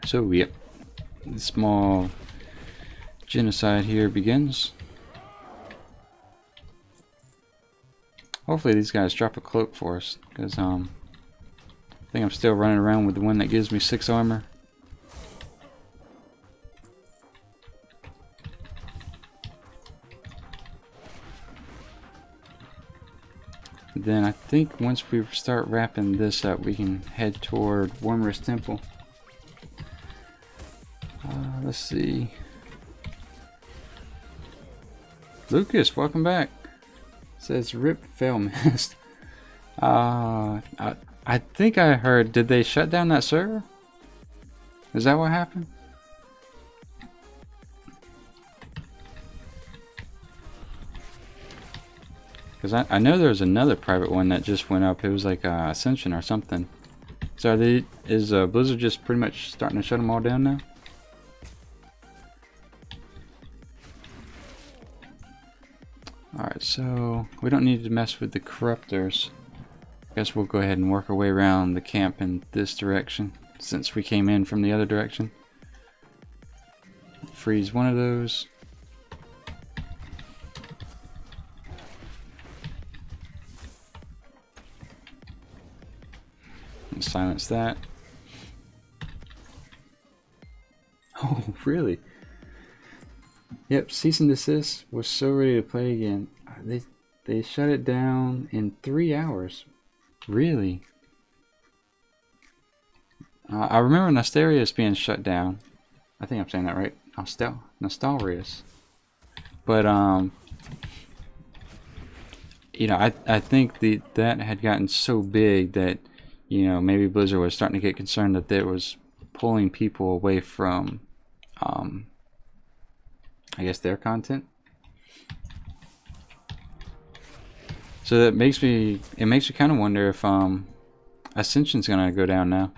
So, yep. The small genocide here begins. Hopefully these guys drop a cloak for us, because I think I'm still running around with the one that gives me 6 armor. Then I think once we start wrapping this up, we can head toward Wormrest Temple. Let's see. Lucas, welcome back. Says Rip Failmist. I think I heard, did they shut down that server? Is that what happened? Because I know there's another private one that just went up. It was like Ascension or something. So is Blizzard just pretty much starting to shut them all down now? Alright, so we don't need to mess with the corruptors. I guess we'll go ahead and work our way around the camp in this direction, since we came in from the other direction. Freeze one of those. And silence that. Oh, really? Yep, cease and desist was so ready to play again. They shut it down in 3 hours. Really? I remember Nostarius being shut down. I think I'm saying that right. Nostarius. But you know, I think that had gotten so big that, you know, maybe Blizzard was starting to get concerned that it was pulling people away from I guess their content. So that makes me kind of wonder if Ascension's gonna go down now.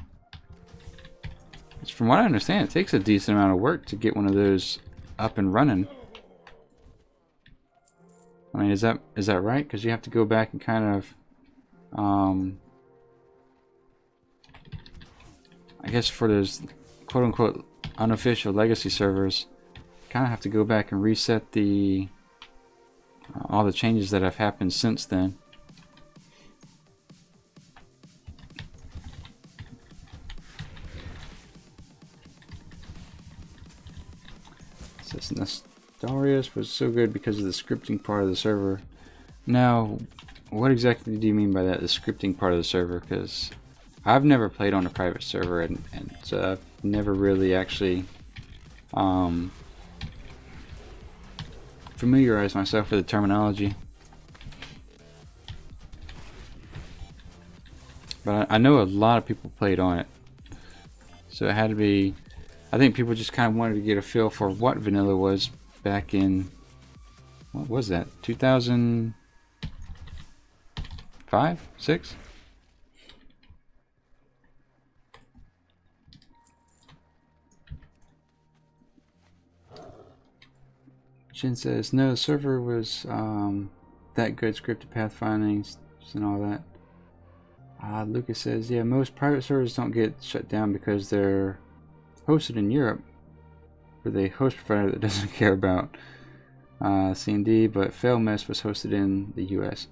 From what I understand, it takes a decent amount of work to get one of those up and running. I mean, is that right? Because you have to go back and kind of I guess for those quote-unquote unofficial legacy servers, kind of have to go back and reset the all the changes that have happened since then. Says Nostarius was so good because of the scripting part of the server. Now, what exactly do you mean by that, the scripting part of the server? Because I've never played on a private server, and so I've never really actually familiarized myself with the terminology. But I know a lot of people played on it, so it had to be, I think people just kind of wanted to get a feel for what vanilla was back in, what was that, 2005, 6? Jin says, no, the server was that good, scripted pathfindings and all that. Lucas says, yeah, most private servers don't get shut down because they're hosted in Europe with a host provider that doesn't care about C&D, but Failmist was hosted in the US.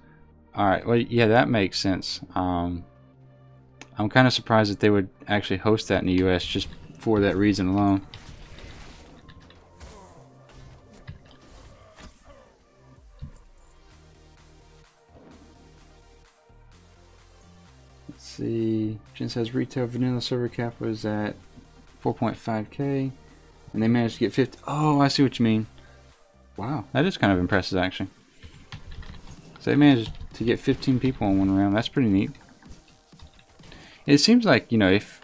Alright, well, yeah, that makes sense. I'm kind of surprised that they would actually host that in the US just for that reason alone. See, Jen says retail vanilla server cap was at 4.5k and they managed to get 50. Oh, I see what you mean. Wow, that is kind of impressive actually. So they managed to get 15 people in one round. That's pretty neat. It seems like, you know, if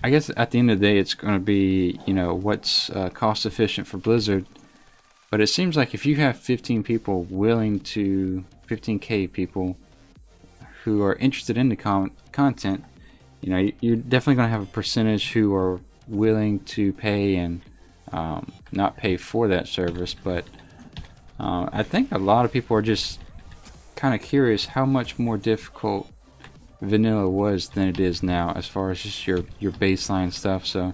I guess at the end of the day it's going to be, you know, what's cost efficient for Blizzard, but it seems like if you have 15 people willing to 15k people who are interested in the content, you know, you're definitely going to have a percentage who are willing to pay and not pay for that service, but I think a lot of people are just kind of curious how much more difficult vanilla was than it is now, as far as just your baseline stuff. So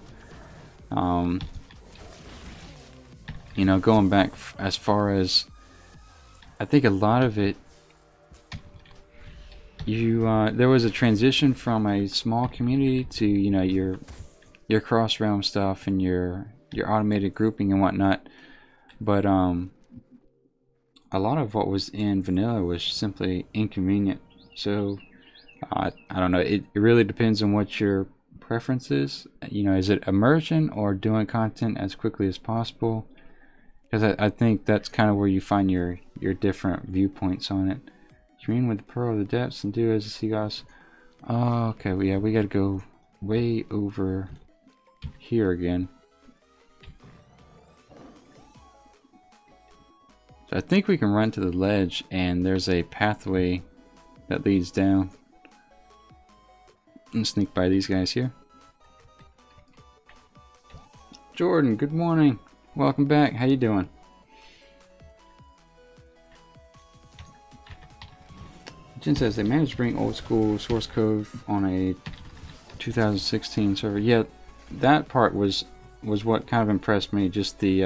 you know, going back as far as, I think a lot of it, there was a transition from a small community to, you know, your cross realm stuff and your automated grouping and whatnot. But a lot of what was in vanilla was simply inconvenient. So I don't know, it really depends on what your preference is. You know, is it immersion or doing content as quickly as possible? Because I think that's kind of where you find your different viewpoints on it. Qyune with the Pearl of the Depths and do as the seagulls. Oh, okay, well, yeah, we gotta go way over here again. So I think we can run to the ledge and there's a pathway that leads down. And sneak by these guys here. Jordan, good morning. Welcome back. How you doing? Jen says they managed to bring old school source code on a 2016 server. Yeah, that part was what kind of impressed me. Just the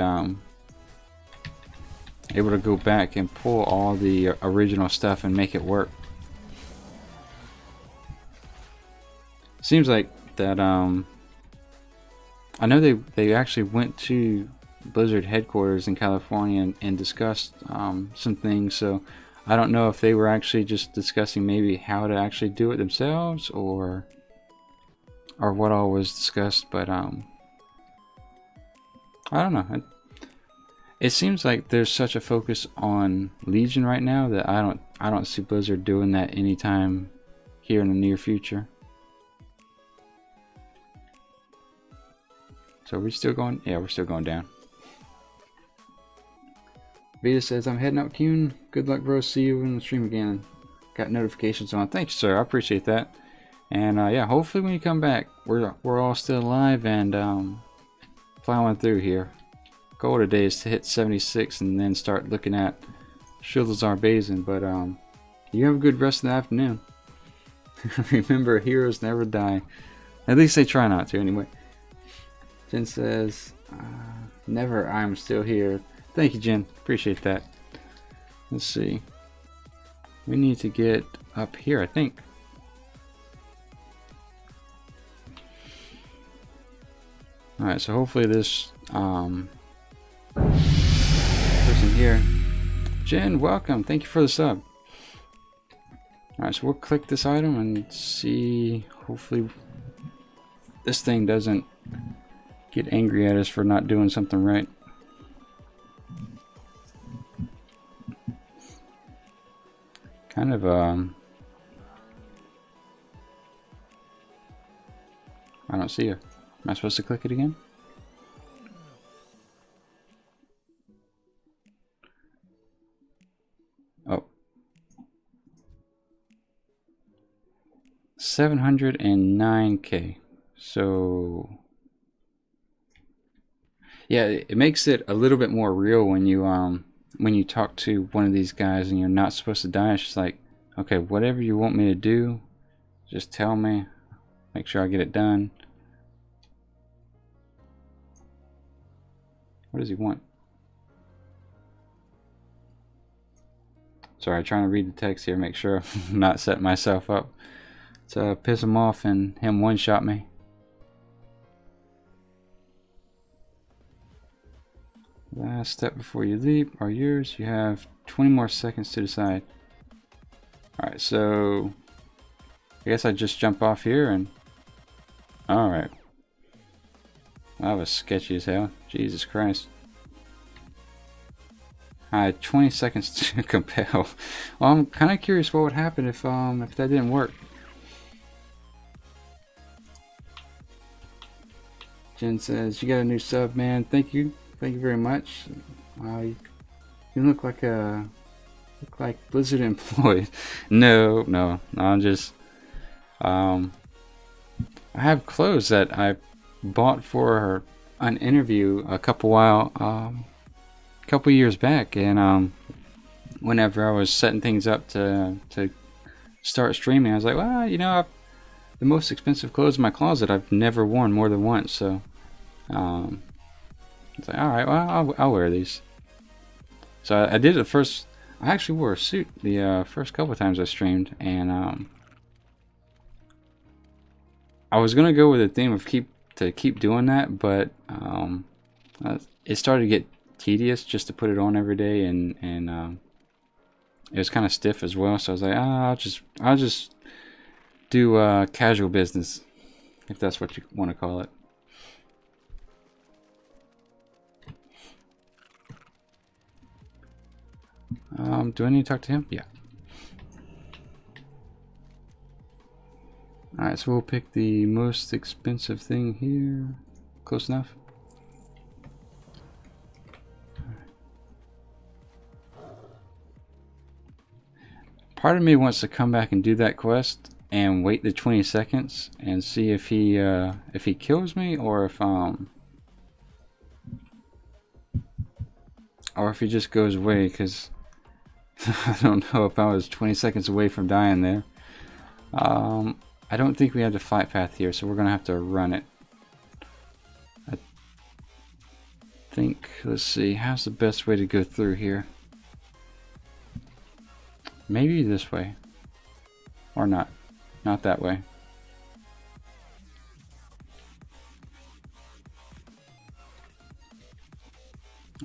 able to go back and pull all the original stuff and make it work. Seems like that. I know they actually went to Blizzard headquarters in California and discussed some things. So I don't know if they were actually just discussing maybe how to actually do it themselves, or what all was discussed. But I don't know. It seems like there's such a focus on Legion right now that I don't see Blizzard doing that anytime here in the near future. So we're still going? Yeah, we're still going down. Vita says, I'm heading out, Qyune. Good luck, bro. See you in the stream again. Got notifications on. Thanks, sir. I appreciate that. And yeah, hopefully when you come back, we're all still alive and plowing through here. Goal today is to hit 76 and then start looking at Shilazar Basin. But you have a good rest of the afternoon. Remember, heroes never die. At least they try not to, anyway. Jen says, never, I'm still here. Thank you, Jen. Appreciate that. Let's see. We need to get up here, I think. Alright, so hopefully this person here. Jen, welcome. Thank you for the sub. Alright, so we'll click this item and see. Hopefully this thing doesn't get angry at us for not doing something right. Kind of I don't see her. Am I supposed to click it again? Oh. 709K. So yeah, it makes it a little bit more real when you talk to one of these guys and you're not supposed to die. It's just like, okay, whatever you want me to do, just tell me. Make sure I get it done. What does he want? Sorry, I'm trying to read the text here, make sure I'm not setting myself up to piss him off and him one-shot me. Last step before you leap are yours. You have 20 more seconds to decide. Alright, so I guess I just jump off here and... Alright. That was sketchy as hell. Jesus Christ. I had 20 seconds to compel. Well, I'm kind of curious what would happen if that didn't work. Jen says, you got a new sub, man. Thank you. Thank you very much. You look like Blizzard employee. No, I'm just I have clothes that I bought for an interview a couple years back, and whenever I was setting things up to start streaming, I was like, well, you know, the most expensive clothes in my closet I've never worn more than once, so it's like, all right, well, I'll wear these. So I did it first. I actually wore a suit the first couple of times I streamed, and I was gonna go with the theme of keep doing that, but it started to get tedious just to put it on every day, and it was kind of stiff as well. So I was like, I'll just do casual business, if that's what you want to call it. Do I need to talk to him? Yeah. Alright, so we'll pick the most expensive thing here. Close enough? Part of me wants to come back and do that quest and wait the 20 seconds and see if he kills me, or if he just goes away, because I don't know if I was 20 seconds away from dying there. I don't think we have the flight path here, so we're gonna have to run it. I think, let's see, how's the best way to go through here? Maybe this way, or not that way.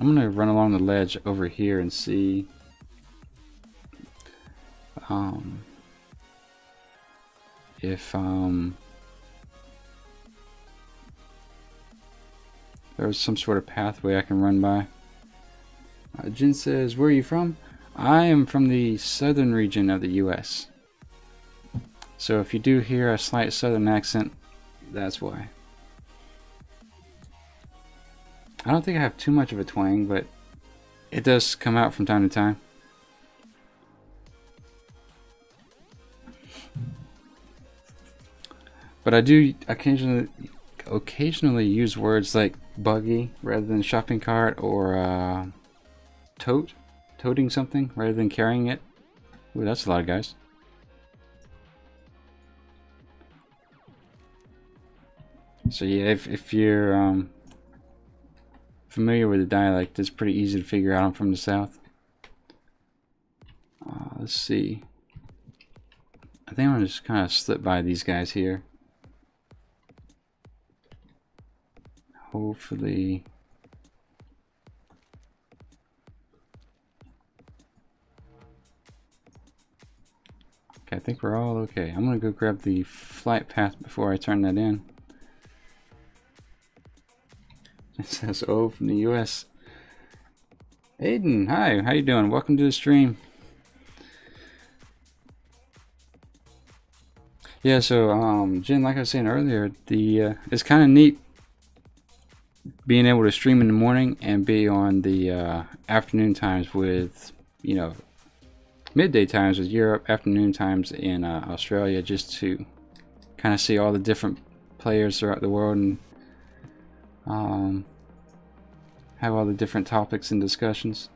I'm gonna run along the ledge over here and see if there's some sort of pathway I can run by. Jin says, where are you from? I am from the southern region of the US. So if you do hear a slight southern accent, that's why. I don't think I have too much of a twang, but it does come out from time to time. But I do occasionally use words like buggy rather than shopping cart, or toting something rather than carrying it. Ooh, that's a lot of guys. So yeah, if you're familiar with the dialect, it's pretty easy to figure out I'm from the south. Let's see. I think I'm gonna just kind of slip by these guys here. Hopefully. Okay, I think we're all okay. I'm gonna go grab the flight path before I turn that in. It says, oh, from the US. Aiden, hi, how you doing? Welcome to the stream. Yeah, so Jen, like I was saying earlier, it's kind of neat being able to stream in the morning and be on the afternoon times with, you know, midday times with Europe, afternoon times in Australia, just to kind of see all the different players throughout the world, and have all the different topics and discussions.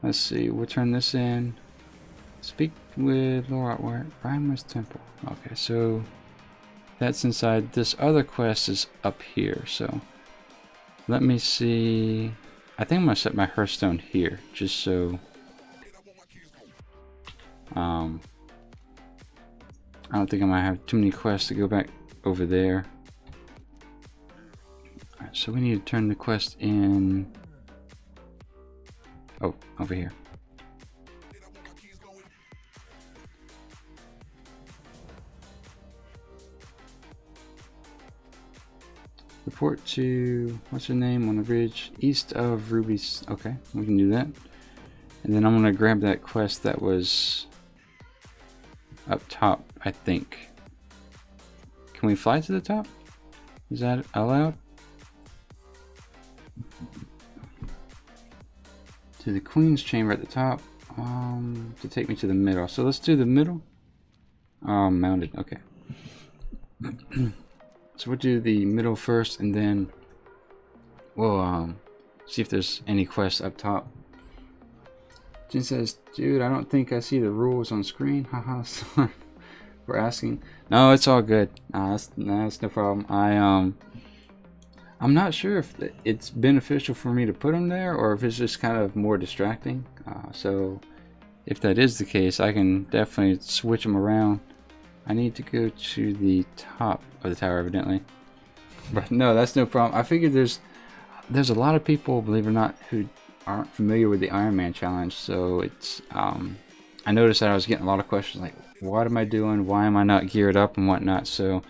Let's see, we'll turn this in. Speak with Laura at Primus Temple. Okay, so that's inside. This other quest is up here, so let me see. I think I'm gonna set my Hearthstone here, just so I don't think I might have too many quests to go back over there. Alright, so we need to turn the quest in. Oh, over here. Report to, what's her name, on the bridge east of Ruby's. Okay, we can do that. And then I'm gonna grab that quest that was up top, I think. Can we fly to the top? Is that allowed? To the Queen's chamber at the top, to take me to the middle. So let's do the middle. Mounted, okay. So we'll do the middle first, and then we'll see if there's any quests up top. Jen says, dude, I don't think I see the rules on screen. Haha, sorry for asking. No, it's all good. That's no problem. I'm not sure if it's beneficial for me to put them there, or if it's just kind of more distracting. So if that is the case, I can definitely switch them around. I need to go to the top of the tower, evidently. But no, that's no problem. I figured there's a lot of people, believe it or not, who aren't familiar with the Ironman challenge. So it's I noticed that I was getting a lot of questions like, what am I doing? Why am I not geared up and whatnot? So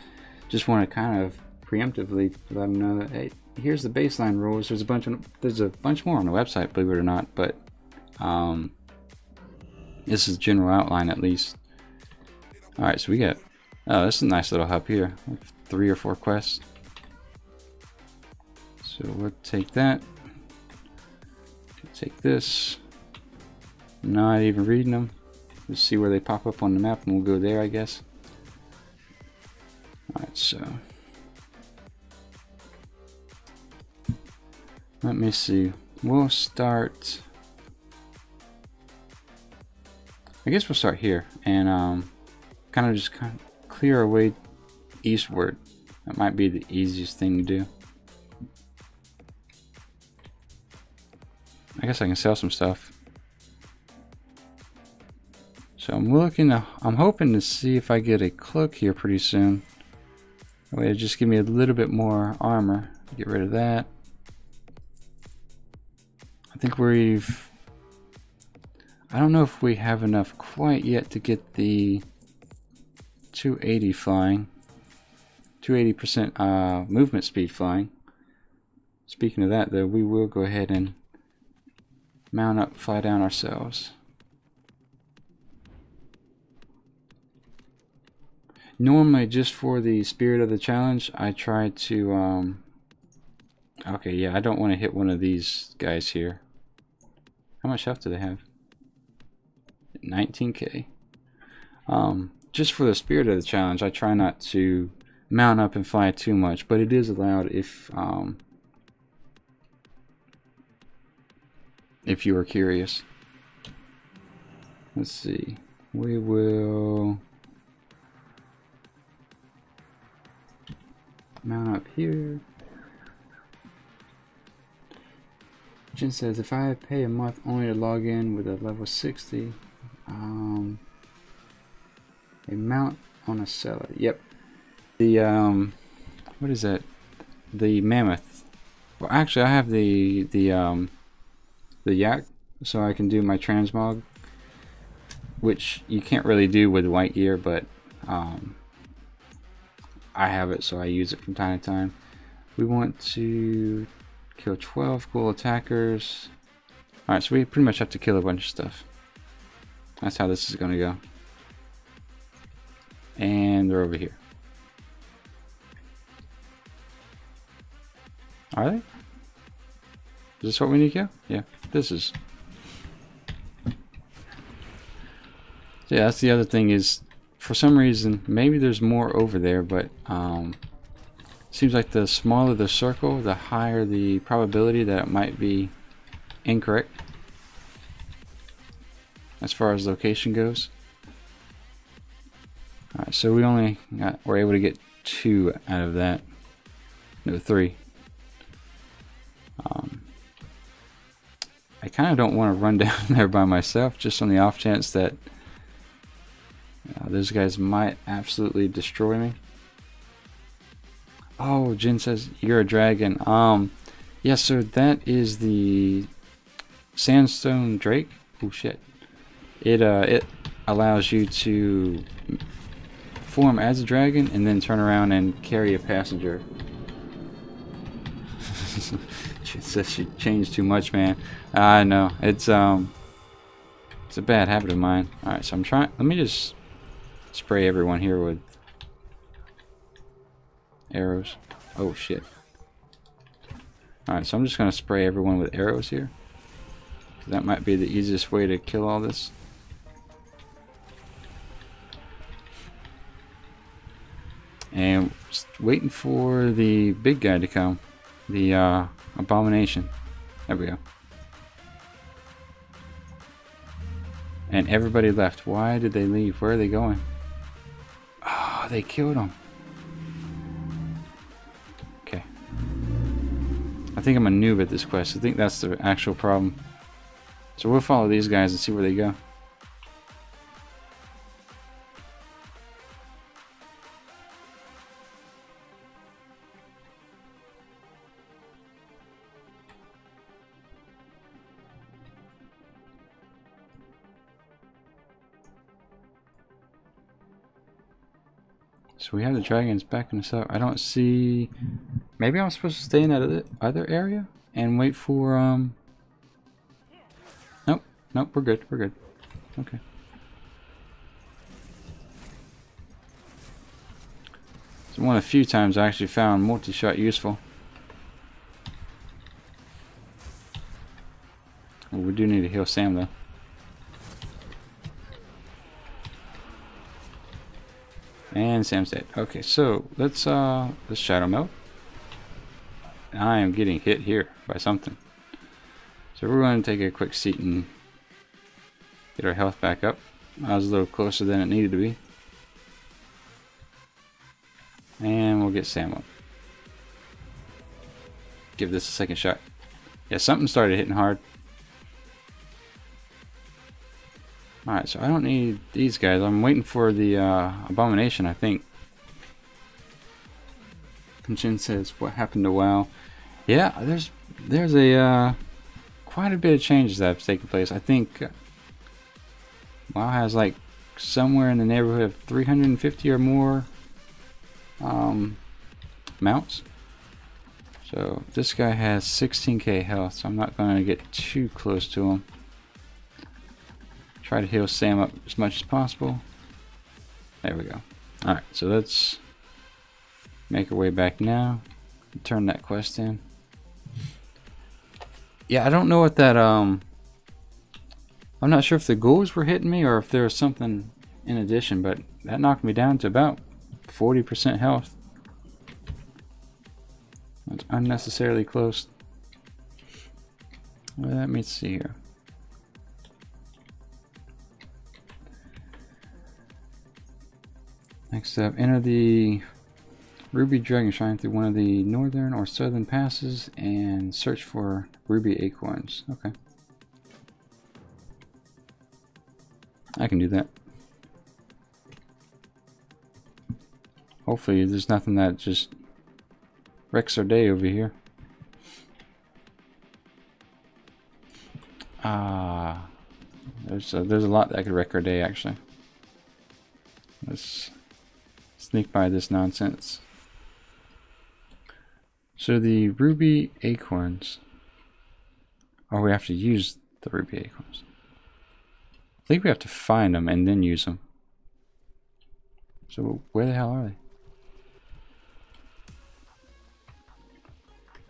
just want to kind of preemptively let them know that, hey, here's the baseline rules. There's a bunch more on the website, believe it or not, but this is general outline at least. All right, so we got, oh, this is a nice little hub here, 3 or 4 quests. So we'll take that. Take this. Not even reading them. Let's see where they pop up on the map, and we'll go there, I guess. All right, so let me see. We'll start. I guess we'll start here and kind of clear our way eastward. That might be the easiest thing to do. I guess I can sell some stuff. So I'm hoping to see if I get a cloak here pretty soon. That way it'll just give me a little bit more armor. Get rid of that. I think I don't know if we have enough quite yet to get the 280 flying. 280% movement speed flying. Speaking of that though, we will go ahead and mount up, fly down ourselves. Normally, just for the spirit of the challenge, I try to okay, yeah, I don't want to hit one of these guys here. How much health do they have? 19k. Just for the spirit of the challenge, I try not to mount up and fly too much, but it is allowed if you are curious. Let's see. We will mount up here. Jen says, if I pay a month only to log in with a level 60, a mount on a seller. Yep. The what is that? The mammoth. Well, actually, I have the yak, so I can do my transmog, which you can't really do with white gear, but I have it, so I use it from time to time. We want to kill 12 cool attackers. Alright, so we pretty much have to kill a bunch of stuff. That's how this is going to go. And they're over here. Are they? Is this what we need to kill? Yeah, this is. So yeah, that's the other thing is, for some reason, maybe there's more over there, but seems like the smaller the circle, the higher the probability that it might be incorrect as far as location goes. Alright, so we're able to get 2 out of that. No, 3. I kind of don't want to run down there by myself, just on the off chance that those guys might absolutely destroy me. Oh, Jen says you're a dragon. Yeah, so that is the sandstone drake. Oh shit! It allows you to form as a dragon and then turn around and carry a passenger. She says she changed too much, man. I know it's a bad habit of mine. All right, so I'm trying. Let me just spray everyone here with arrows. Oh shit. Alright, so I'm just gonna spray everyone with arrows here. That might be the easiest way to kill all this. And waiting for the big guy to come. The abomination. There we go. And everybody left. Why did they leave? Where are they going? Oh, they killed him. Okay. I think I'm a noob at this quest. I think that's the actual problem. So we'll follow these guys and see where they go. So we have the dragons backing us up. I don't see... Maybe I'm supposed to stay in that other area and wait for... Nope. Nope, we're good. We're good. Okay. It's one of the few times I actually found multi-shot useful. Well, we do need to heal Sam though. And Sam's dead. Okay, so let's shadow melt. I am getting hit here by something. So we're going to take a quick seat and get our health back up. I was a little closer than it needed to be. And we'll get Sam up. Give this a second shot. Yeah, something started hitting hard. Alright, so I don't need these guys. I'm waiting for the abomination, I think. Qyune says, what happened to WoW? Yeah, there's a quite a bit of changes that have taken place. I think WoW has like somewhere in the neighborhood of 350 or more mounts. So this guy has 16k health, so I'm not going to get too close to him. Try to heal Sam up as much as possible. There we go. Alright, so let's make our way back now. Turn that quest in. Yeah, I don't know what that, I'm not sure if the ghouls were hitting me or if there was something in addition, but that knocked me down to about 40% health. That's unnecessarily close. Well, let me see here. Next up, enter the Ruby Dragon Shrine through one of the northern or southern passes and search for Ruby Acorns. Okay. I can do that. Hopefully there's nothing that just wrecks our day over here. There's a lot that could wreck our day actually. Let's sneak by this nonsense. So the Ruby Acorns. Oh, we have to use the Ruby Acorns. I think we have to find them and then use them. So where the hell are they?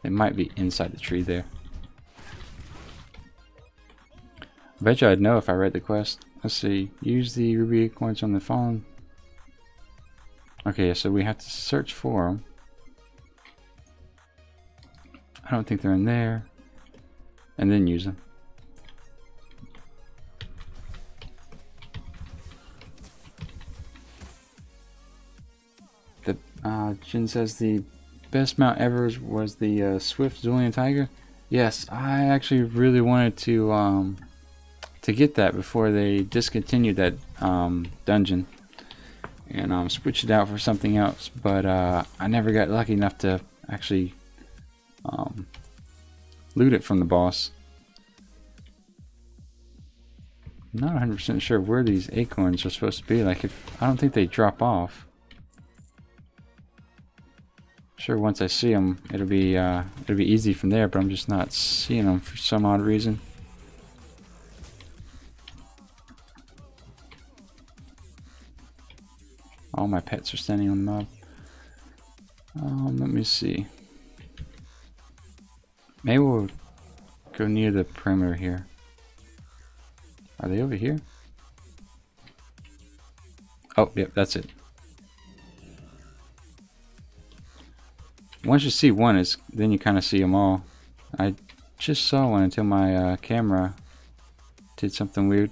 They might be inside the tree there. I bet you I'd know if I read the quest. Let's see. Use the Ruby Acorns on the phone. Okay, so we have to search for them. I don't think they're in there. And then use them. The Jin says the best mount ever was the Swift Zulian Tiger. Yes, I actually really wanted to get that before they discontinued that dungeon and switched it out for something else, but I never got lucky enough to actually loot it from the boss. I'm not 100% sure where these acorns are supposed to be. Like, I don't think they drop off. Sure, once I see them, it'll be easy from there, but I'm just not seeing them for some odd reason. All my pets are standing on the mob. Let me see. Maybe we'll go near the perimeter here. Are they over here? Oh, yep, that's it. once you see one, then you kind of see them all. I just saw one until my camera did something weird.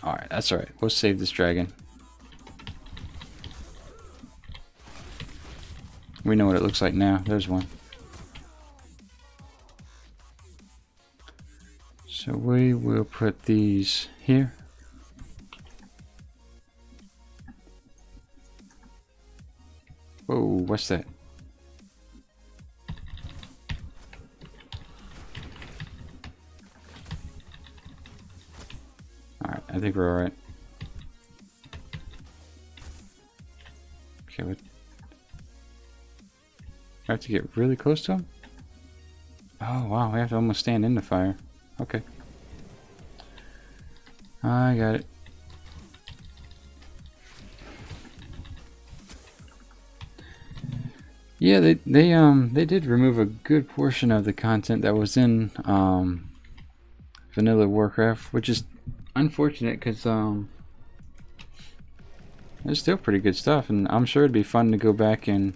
Alright, that's alright. We'll save this dragon. We know what it looks like now. There's one. So we will put these here. Whoa, what's that? Alright, I think we're alright. Okay, we have to get really close to him? Oh wow, we have to almost stand in the fire. Okay. I got it. Yeah, they did remove a good portion of the content that was in vanilla Warcraft, which is unfortunate because there's still pretty good stuff, and I'm sure it'd be fun to go back and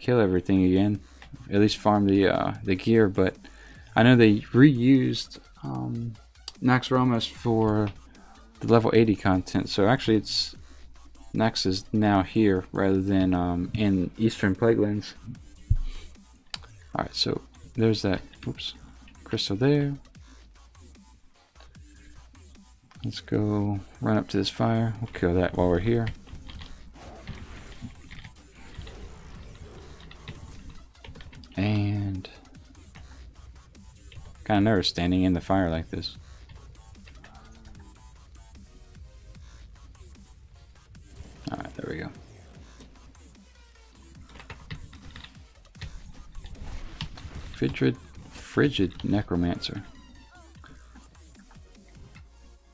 kill everything again, at least farm the gear. But I know they reused Naxxramas for the level 80 content, so actually it's Nax is now here rather than in Eastern Plaguelands. Alright, so there's that, oops, crystal there. Let's go run up to this fire. We'll kill that while we're here. And kind of nervous standing in the fire like this. Alright, there we go. Frigid Necromancer.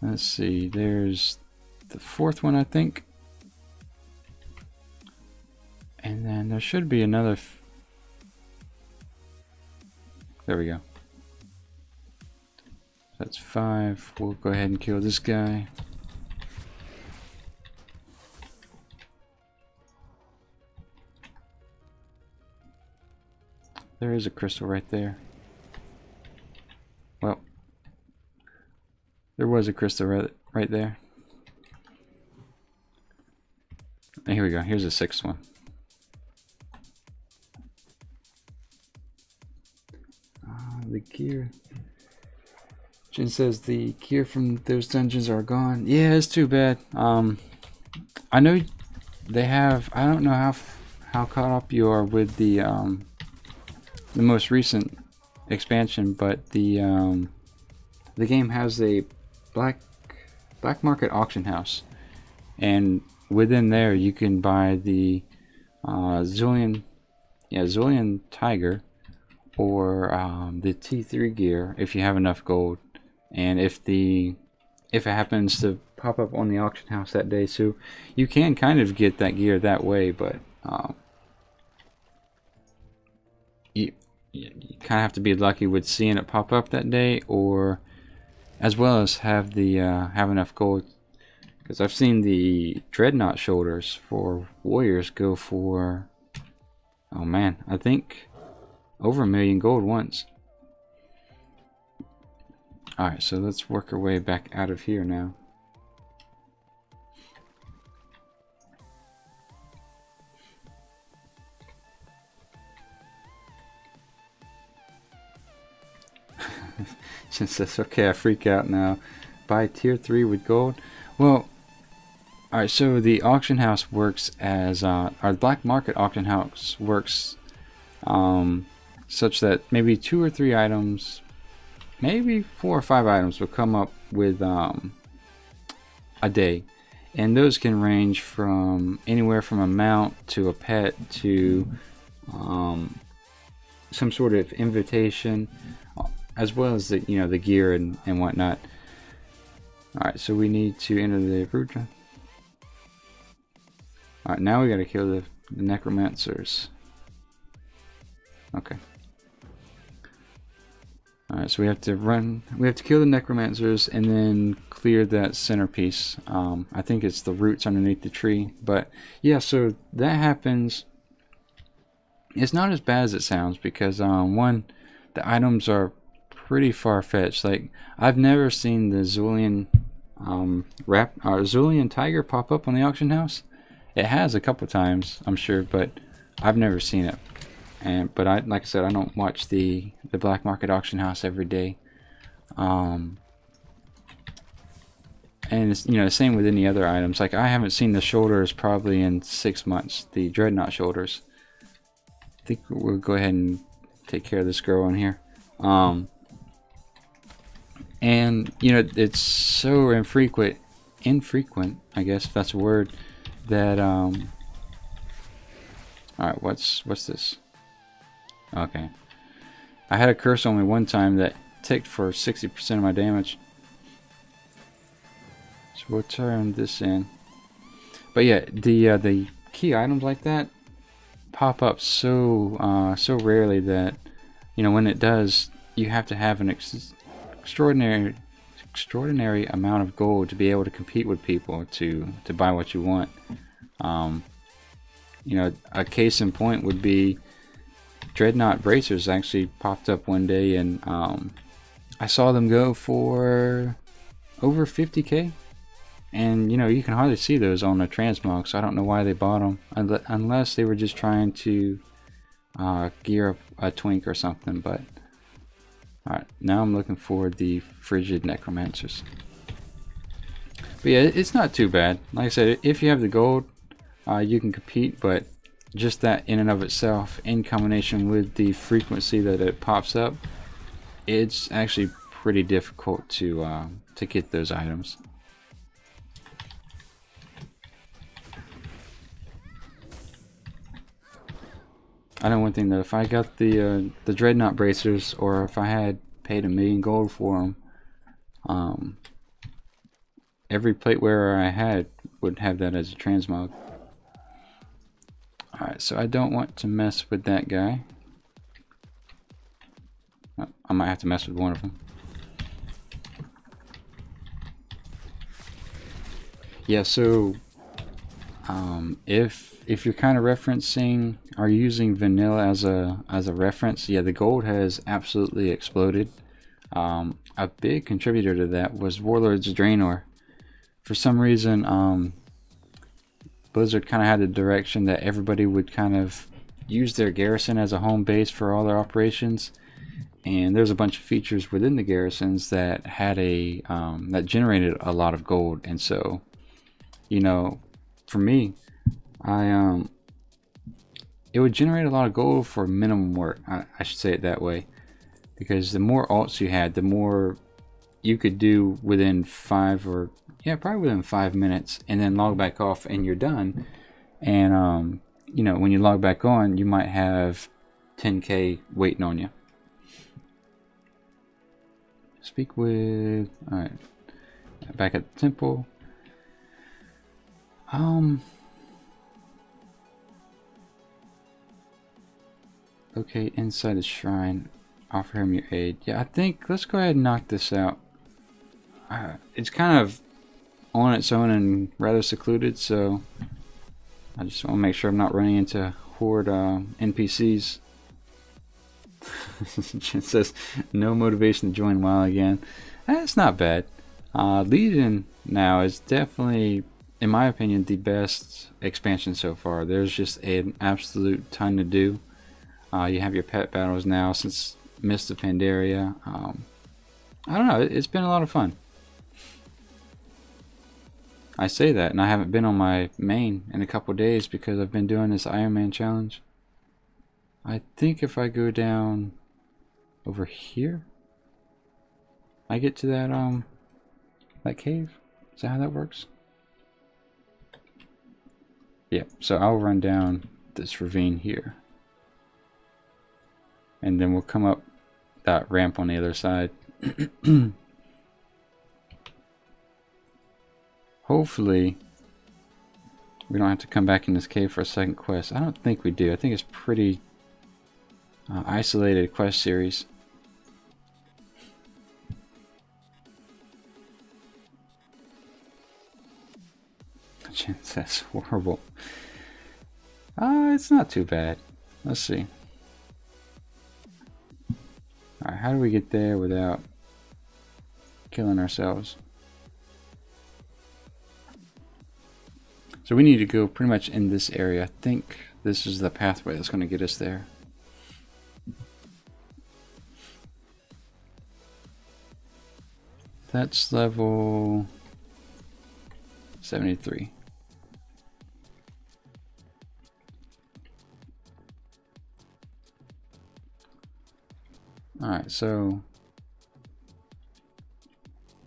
Let's see, there's the fourth one, I think. And then there should be another. There we go. That's 5. We'll go ahead and kill this guy. There is a crystal right there. Well, there was a crystal right there. And here we go. Here's the 6th one. The gear. Jin says the gear from those dungeons are gone. Yeah, it's too bad. I know they have. I don't know how caught up you are with the most recent expansion, but the game has a black market auction house, and within there you can buy the Zulian Tiger or the T3 gear if you have enough gold, and if it happens to pop up on the auction house that day, so you can kind of get that gear that way, but you kind of have to be lucky with seeing it pop up that day, or as well as have the have enough gold, because I've seen the dreadnought shoulders for warriors go for, oh man, I think over 1 million gold once. Alright, so let's work our way back out of here now. Just says, okay, I freak out now. Buy tier 3 with gold. Well, alright, so the auction house works as, our black market auction house works such that maybe 2 or 3 items, maybe 4 or 5 items will come up with a day. And those can range from anywhere from a mount to a pet to some sort of invitation, as well as the the gear and whatnot. Alright, so we need to enter the route. Alright, now we gotta kill the necromancers. Okay. Alright, so we have to kill the necromancers and then clear that centerpiece. I think it's the roots underneath the tree. But yeah, so that happens It's not as bad as it sounds because one, the items are pretty far-fetched. Like, I've never seen the Zulian Zulian tiger pop up on the auction house. It has a couple times, I'm sure, but I've never seen it. But like I said, I don't watch the black market auction house every day. And it's, you know, same with any other items. Like, I haven't seen the shoulders probably in 6 months, the dreadnought shoulders. I think we'll go ahead and take care of this girl in here. And you know, it's so infrequent, I guess if that's a word, that alright, what's this? Okay. I had a curse on me one time that ticked for 60% of my damage. So we'll turn this in. But yeah, the key items like that pop up so so rarely that, you know, when it does, you have to have an extraordinary amount of gold to be able to compete with people to buy what you want. You know, a case in point would be dreadnought bracers actually popped up one day, and I saw them go for over 50k. And you know, you can hardly see those on a transmog, so I don't know why they bought them, unless they were just trying to gear up a twink or something. But alright, now I'm looking for the frigid necromancers. But yeah, it's not too bad. Like I said, if you have the gold, you can compete, but just that in and of itself, in combination with the frequency that it pops up, it's actually pretty difficult to get those items. I know one thing though, if I got the dreadnought bracers, or if I had paid 1,000,000 gold for them, every plate wearer I had would have that as a transmog. Alright, so I don't want to mess with that guy. I might have to mess with one of them. Yeah, so if you're kind of referencing or using vanilla as a reference, yeah, the gold has absolutely exploded. A big contributor to that was Warlords of Draenor. For some reason, Blizzard kind of had the direction that everybody would kind of use their garrison as a home base for all their operations, and there's a bunch of features within the garrisons that had that generated a lot of gold. And so, you know, for me, it would generate a lot of gold for minimum work. I should say it that way, because the more alts you had, the more you could do within probably within 5 minutes, and then log back off and you're done. And you know, when you log back on, you might have 10k waiting on you. Speak with, alright, back at the temple. Okay, inside the shrine, offer him your aid. Yeah, I think let's go ahead and knock this out. It's kind of on its own and rather secluded, so I just want to make sure I'm not running into horde NPCs. It says no motivation to join WoW again. That's not bad. Legion now is definitely, in my opinion, the best expansion so far. There's just an absolute ton to do. You have your pet battles now since Mist of Pandaria. I don't know, it's been a lot of fun. I say that, and I haven't been on my main in a couple days because I've been doing this Ironman challenge. I think if I go down over here, I get to that cave. Is that how that works? Yeah, so I'll run down this ravine here, and then we'll come up that ramp on the other side. Hopefully we don't have to come back in this cave for a second quest. I don't think we do. I think it's pretty isolated quest series. That's horrible. It's not too bad. Let's see. Alright, how do we get there without killing ourselves? So we need to go pretty much in this area. I think this is the pathway that's going to get us there. That's level 73. Alright, so...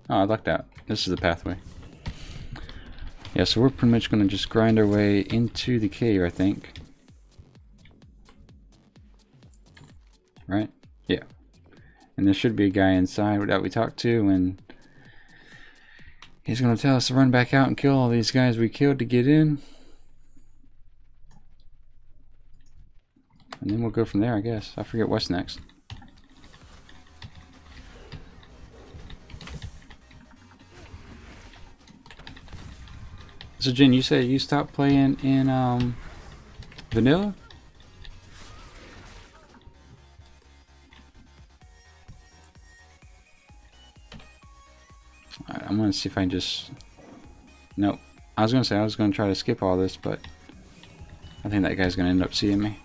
oh, I lucked out. This is the pathway. Yeah, so we're pretty much going to just grind our way into the cave, I think. Right? Yeah. And there should be a guy inside that we talked to, and he's going to tell us to run back out and kill all these guys we killed to get in. And then we'll go from there, I guess. I forget what's next. So Jen, you said you stopped playing in vanilla? Alright, I'm gonna see if I can just... nope. I was gonna say I was gonna try to skip all this, but I think that guy's gonna end up seeing me.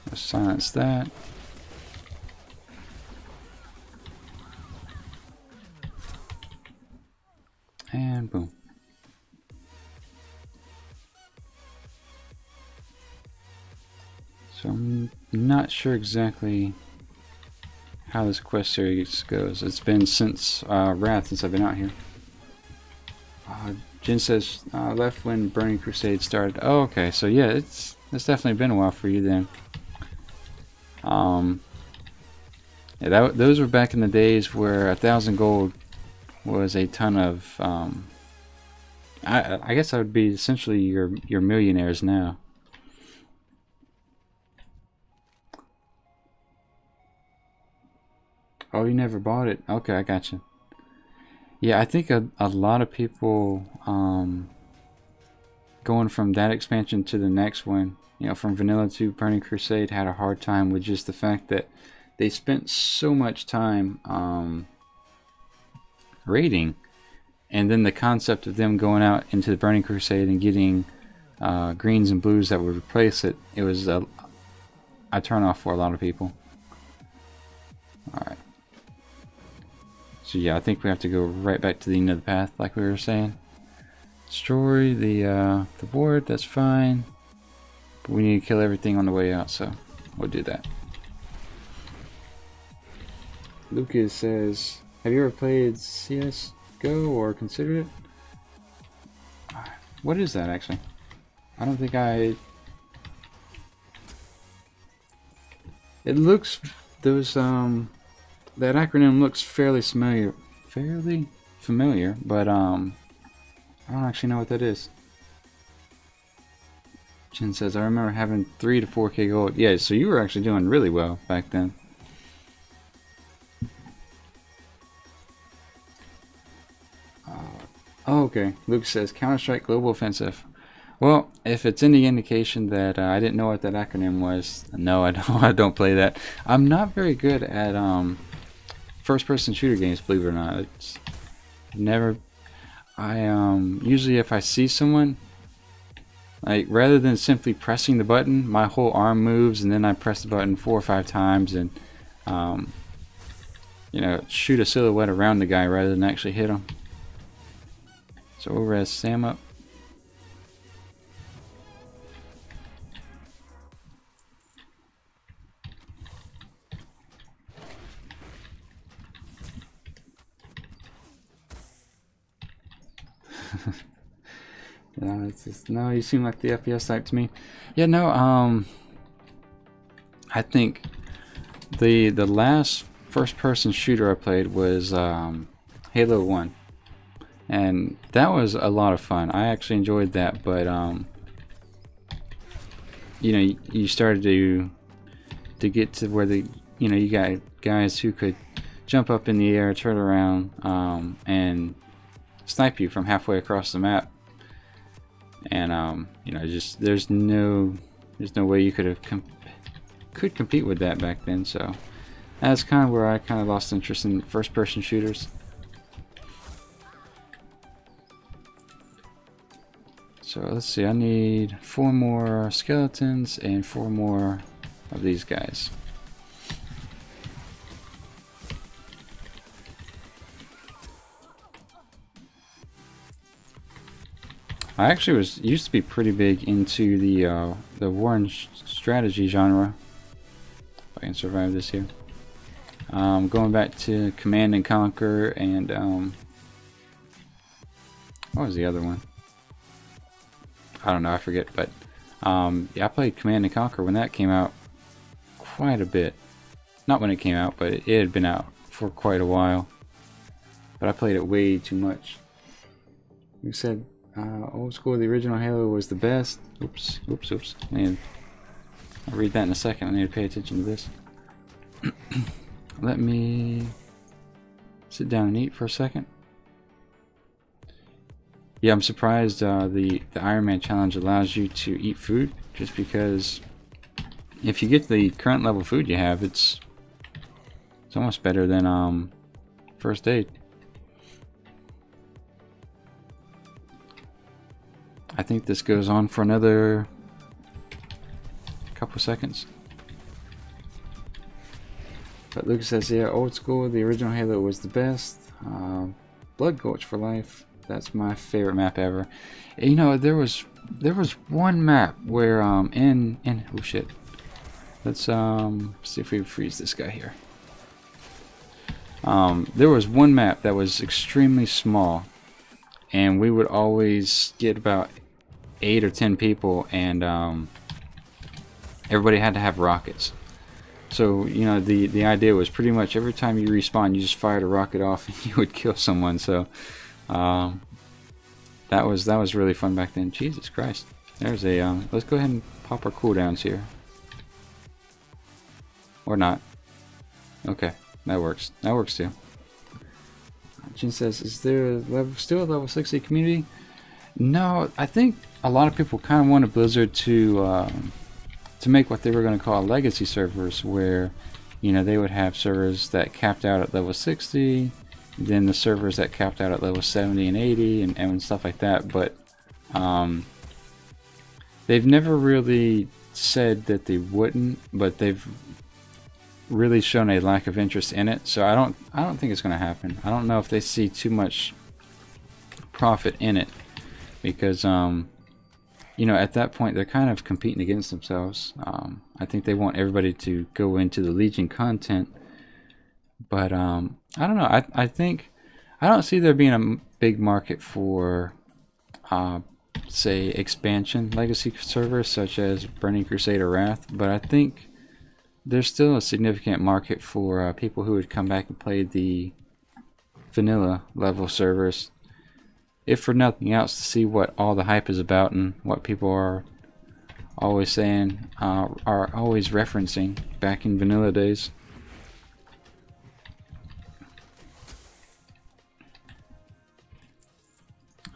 Let's silence that. And boom. So I'm not sure exactly how this quest series goes. It's been since Wrath since I've been out here. Jen says left when Burning Crusade started. Oh, okay. So yeah, it's definitely been a while for you then. Yeah, those were back in the days where 1,000 gold was a ton of. I guess I would be essentially your millionaires now. Oh, you never bought it? Okay, I gotcha. Yeah, I think a lot of people going from that expansion to the next one, you know, from Vanilla to Burning Crusade, had a hard time with just the fact that they spent so much time raiding, and then the concept of them going out into the Burning Crusade and getting greens and blues that would replace it, it was a turn off for a lot of people. Alright. So yeah, I think we have to go right back to the end of the path, like we were saying. Destroy the board, that's fine. But we need to kill everything on the way out, so we'll do that. Lucas says, have you ever played CSGO or considered it? What is that actually? I don't think I... It looks... those, that acronym looks fairly familiar, but I don't actually know what that is. Jen says, I remember having 3 to 4K gold. Yeah, so you were actually doing really well back then. Oh, okay. Luke says, Counter-Strike Global Offensive. Well, if it's any indication that I didn't know what that acronym was, no, I don't play that. I'm not very good at first-person shooter games, believe it or not. It's never... usually if I see someone, like, rather than simply pressing the button, my whole arm moves, and then I press the button 4 or 5 times and, you know, shoot a silhouette around the guy rather than actually hit him. So we'll res Sam up. Yeah, it's just, no, you seem like the FPS type to me. Yeah, no, I think the last first-person shooter I played was Halo 1, and that was a lot of fun. I actually enjoyed that, but you know, you started to get to where you know, you got guys who could jump up in the air, turn around, and snipe you from halfway across the map. And you know, just there's no way you could compete with that back then. So that's kind of where I kind of lost interest in first-person shooters. So let's see, I need 4 more skeletons and 4 more of these guys. I actually used to be pretty big into the war and strategy genre. If I can survive this here. Going back to Command and Conquer and what was the other one? I don't know, I forget, but yeah, I played Command and Conquer when that came out quite a bit. Not when it came out, but it had been out for quite a while. But I played it way too much. You said old school, the original Halo was the best. Oops. I'll read that in a second. I need to pay attention to this. Let me sit down and eat for a second. Yeah, I'm surprised the Ironman challenge allows you to eat food, just because if you get the current level food you have, it's almost better than first aid. I think this goes on for another couple seconds. But Lucas says, yeah, old school, the original Halo was the best. Blood Gulch for life. That's my favorite map ever. You know, there was one map where oh shit. Let's see if we freeze this guy here. There was one map that was extremely small, and we would always get about 8 or 10 people, and everybody had to have rockets. So, you know, the idea was pretty much every time you respawn, you just fired a rocket off and you would kill someone. So that was really fun back then. Jesus Christ. There's a let's go ahead and pop our cooldowns here. Or not. Okay, that works. That works too. Jin says, is there still a level 60 community? No, I think a lot of people kind of wanted Blizzard to make what they were going to call legacy servers, where, you know, they would have servers that capped out at level 60, then the servers that capped out at level 70 and 80 and stuff like that. But they've never really said that they wouldn't, but they've really shown a lack of interest in it. So I don't think it's going to happen. I don't know if they see too much profit in it, because you know, at that point they're kind of competing against themselves. I think they want everybody to go into the Legion content, but I don't know. I think I don't see there being a big market for say expansion legacy servers such as Burning Crusade or Wrath, but I think there's still a significant market for people who would come back and play the vanilla level servers, if for nothing else, to see what all the hype is about and what people are always saying, are always referencing back in vanilla days.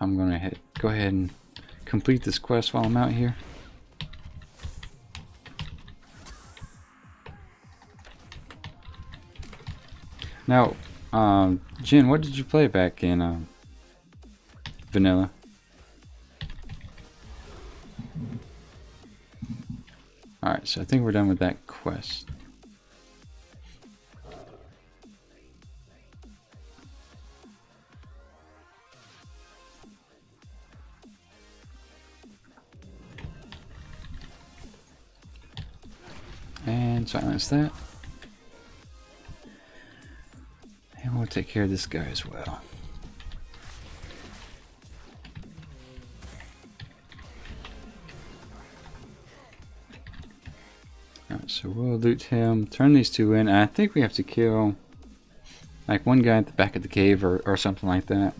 I'm gonna go ahead and complete this quest while I'm out here. Now, Jin, what did you play back in vanilla? Alright, so I think we're done with that quest. And silence that. And we'll take care of this guy as well. Alright, so we'll loot him, turn these two in. I think we have to kill like one guy at the back of the cave or something like that.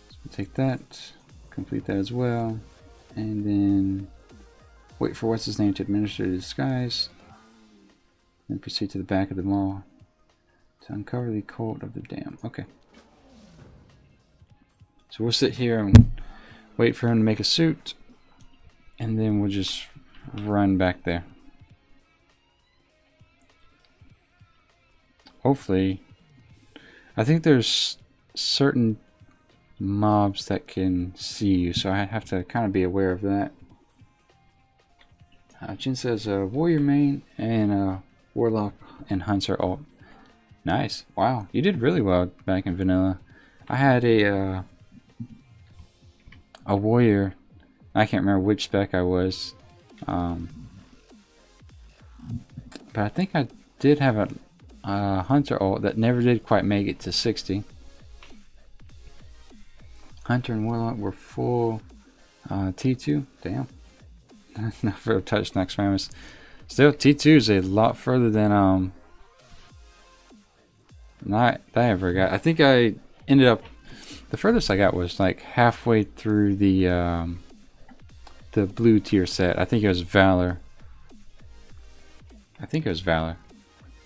So we'll take that, complete that as well, and then wait for what's his name to administer the disguise. Then proceed to the back of the mall to uncover the cult of the dam. Okay. So we'll sit here and wait for him to make a suit, and then we'll just run back there. Hopefully, I think there's certain mobs that can see you, so I have to kind of be aware of that. Qyune says warrior main and warlock and hunter alt. Nice. Wow, you did really well back in vanilla. I had a warrior. I can't remember which spec I was, but I think I did have a hunter alt that never did quite make it to 60. Hunter and warlock were full T2. Damn. Never touched next Mamus. Still, T2 is a lot further than that I ever got. I think I ended up, the furthest I got was like halfway through the blue tier set. I think it was Valor.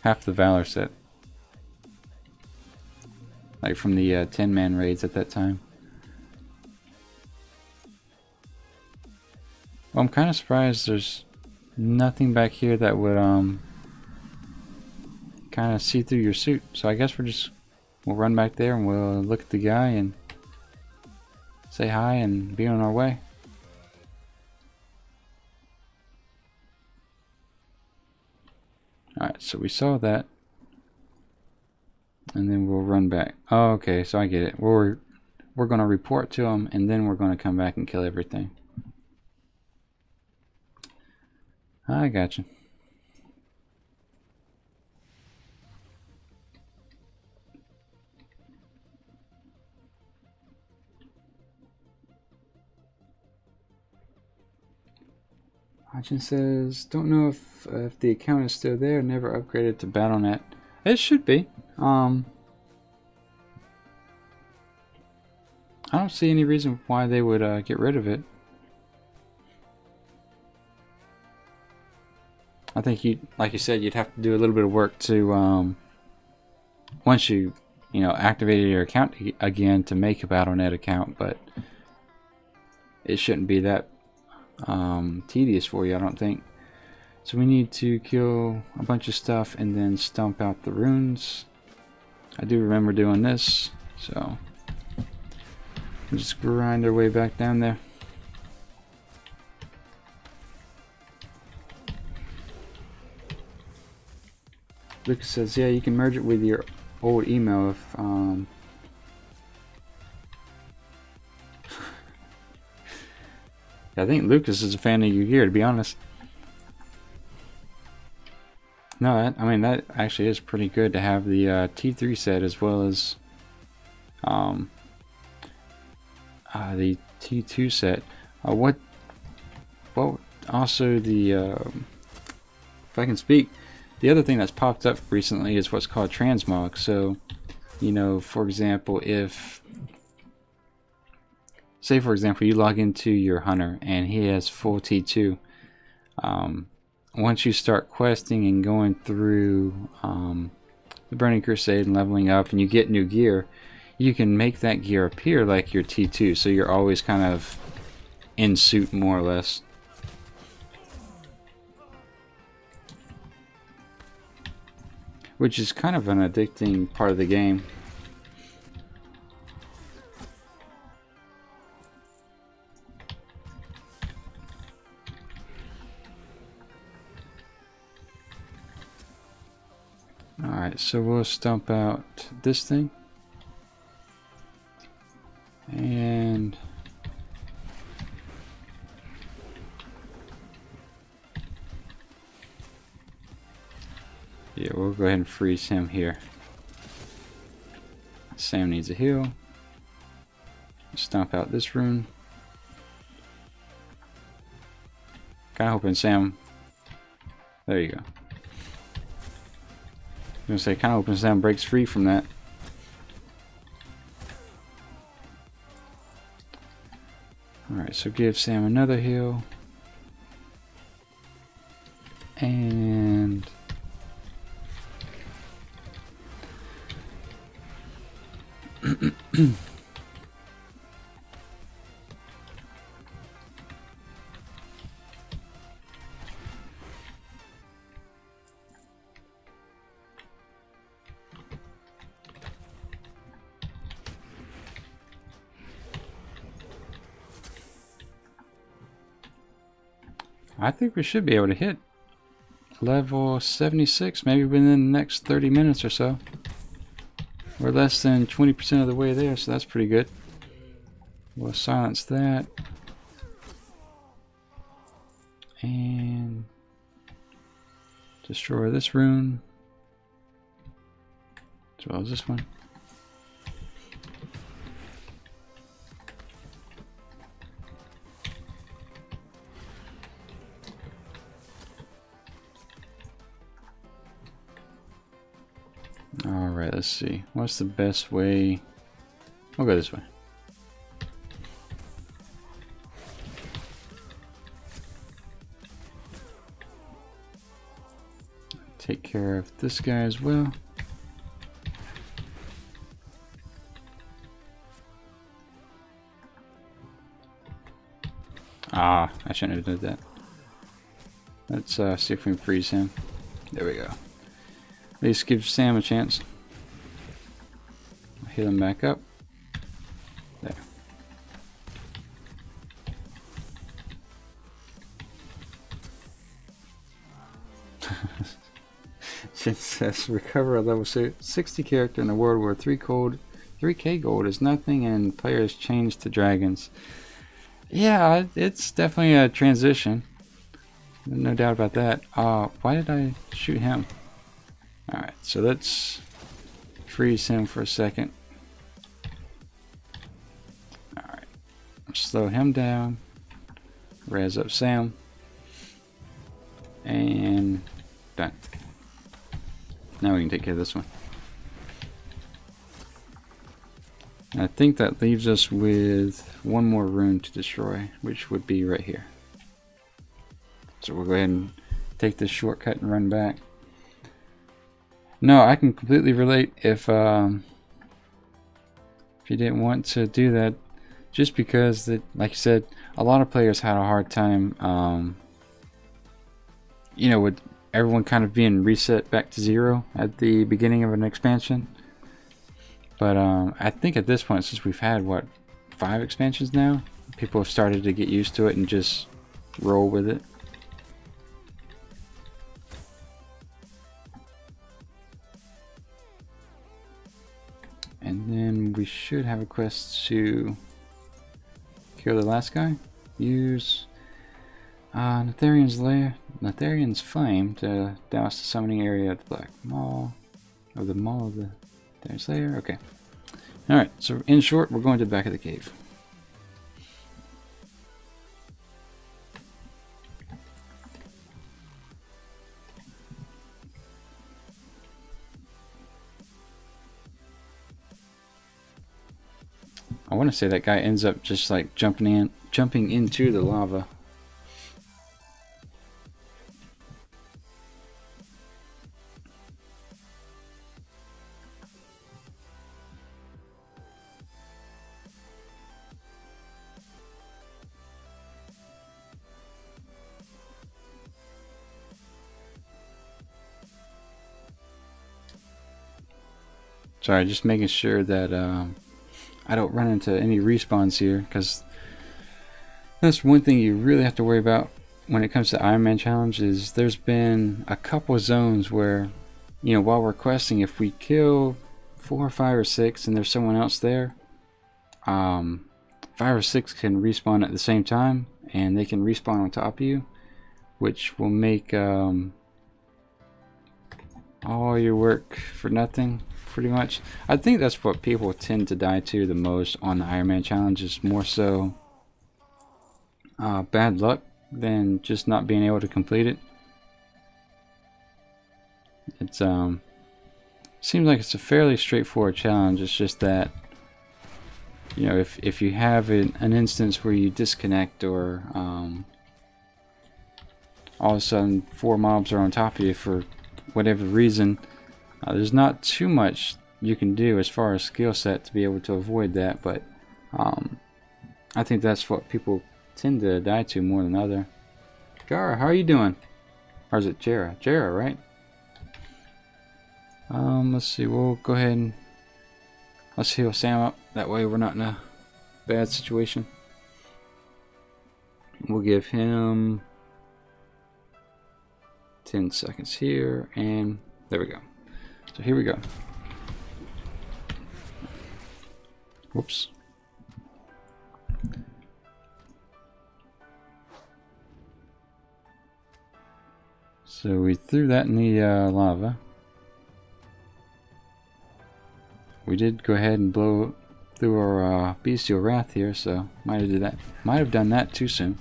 Half the Valor set. Like from the 10-man raids at that time. Well, I'm kind of surprised there's nothing back here that would kind of see through your suit. So I guess we'll run back there and we'll look at the guy and say hi and be on our way. Alright, so we saw that. And then we'll run back. Oh, okay, so I get it. We're going to report to him, and then we're going to come back and kill everything. I gotcha. Qyune says, don't know if the account is still there. Never upgraded to Battle.net. It should be. I don't see any reason why they would get rid of it. I think like you said, you'd have to do a little bit of work to once you activated your account again to make a Battle.net account, but it shouldn't be that tedious for you, I don't think. So we need to kill a bunch of stuff and then stomp out the runes. I do remember doing this, so we'll just grind our way back down there. Lucas says, yeah, you can merge it with your old email if I think Lucas is a fan of your gear, to be honest. No, I mean, that actually is pretty good to have the T3 set as well as the T2 set. What also the if I can speak, the other thing that's popped up recently is what's called transmog. So, for example, say for example you log into your hunter and he has full T2, once you start questing and going through the Burning Crusade and leveling up and you get new gear, you can make that gear appear like your T2, so you're always kind of in suit more or less. Which is kind of an addicting part of the game. Alright, so we'll stomp out this thing. And yeah, we'll go ahead and freeze him here. Sam needs a heal. Stomp out this rune. Kinda hoping Sam... There you go. I was gonna say, kinda hoping Sam breaks free from that. Alright, so give Sam another heal. And I think we should be able to hit level 76 maybe within the next 30 minutes or so. We're less than 20% of the way there, so that's pretty good. We'll silence that. And destroy this rune. As well as this one. Alright, let's see. What's the best way? We'll go this way. Take care of this guy as well. Ah, I shouldn't have done that. Let's see if we can freeze him. There we go. At least give Sam a chance. Heal him back up. There. It says recover a level 60 character in a world where 3K gold is nothing and players change to dragons. Yeah, it's definitely a transition. No doubt about that. Why did I shoot him? Alright, so let's freeze him for a second. Alright, slow him down. Res up Sam. And done. Now we can take care of this one. And I think that leaves us with one more rune to destroy, which would be right here. So we'll go ahead and take this shortcut and run back. No, I can completely relate if you didn't want to do that, just because that, like you said, a lot of players had a hard time, you know, with everyone kind of being reset back to 0 at the beginning of an expansion. But I think at this point, since we've had what, 5 expansions now, people have started to get used to it and just roll with it. And then we should have a quest to kill the last guy. Use Netherian's flame to douse the summoning area of the Black Maw, or the Maw of the Netherian's lair. Okay. Alright, so in short, we're going to the back of the cave. I want to say that guy ends up just like jumping into the lava. Sorry, just making sure that I don't run into any respawns here, because that's one thing you really have to worry about when it comes to Ironman challenge. Is there's been a couple of zones where, you know, while we're questing, if we kill 4 or 5 or 6 and there's someone else there, 5 or 6 can respawn at the same time, and they can respawn on top of you, which will make all your work for nothing, pretty much. I think that's what people tend to die to the most on the Ironman challenge, is more so bad luck than just not being able to complete it. It's seems like it's a fairly straightforward challenge. It's just that, you know, if you have an instance where you disconnect, or all of a sudden 4 mobs are on top of you for whatever reason, there's not too much you can do as far as skill set to be able to avoid that, but I think that's what people tend to die to more than other. Jara, how are you doing? Or is it Jara? Jara, right? Let's see, we'll go ahead and let's heal Sam up. That way we're not in a bad situation. We'll give him 10 seconds here, and there we go. So here we go. Whoops. So we threw that in the lava. We did go ahead and blow through our bestial wrath here, so might have done that too soon.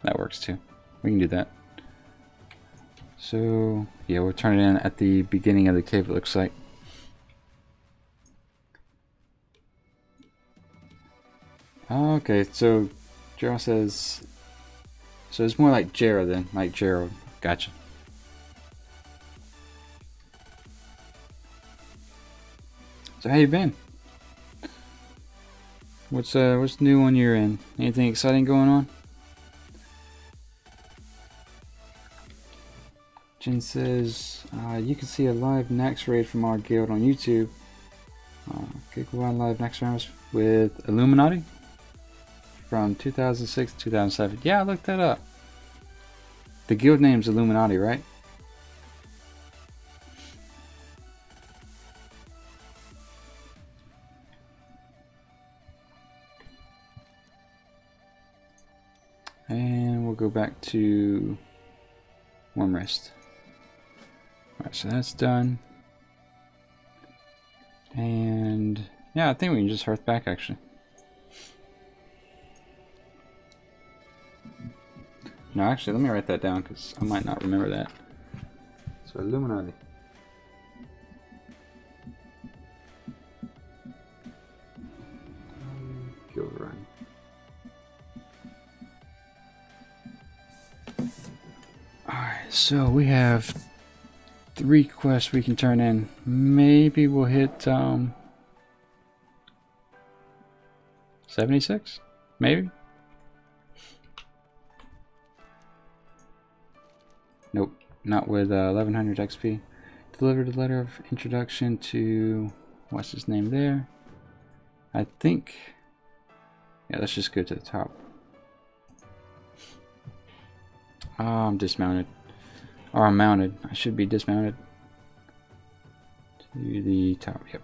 That works too. We can do that. So yeah, we'll turn it in at the beginning of the cave, it looks like. Okay, so Jera says, so it's more like Jera then, like Gerald. Gotcha. So how you been? What's new on your end? Anything exciting going on? Jen says, you can see a live Nax raid from our guild on YouTube. Gigawatt live Nax rounds with Illuminati from 2006 to 2007. Yeah, I looked that up. The guild name's Illuminati, right? And we'll go back to warm rest. Alright, so that's done. And yeah, I think we can just hearth back actually. No, actually, let me write that down because I might not remember that. So, Illuminati. Guild run. Alright, so we have 3 quests we can turn in. Maybe we'll hit 76? Maybe? Nope, not with 1100 XP. Delivered a letter of introduction to, what's his name there? I think, yeah, let's just go to the top. I'm dismounted. Or I'm mounted. I should be dismounted. To the top, yep.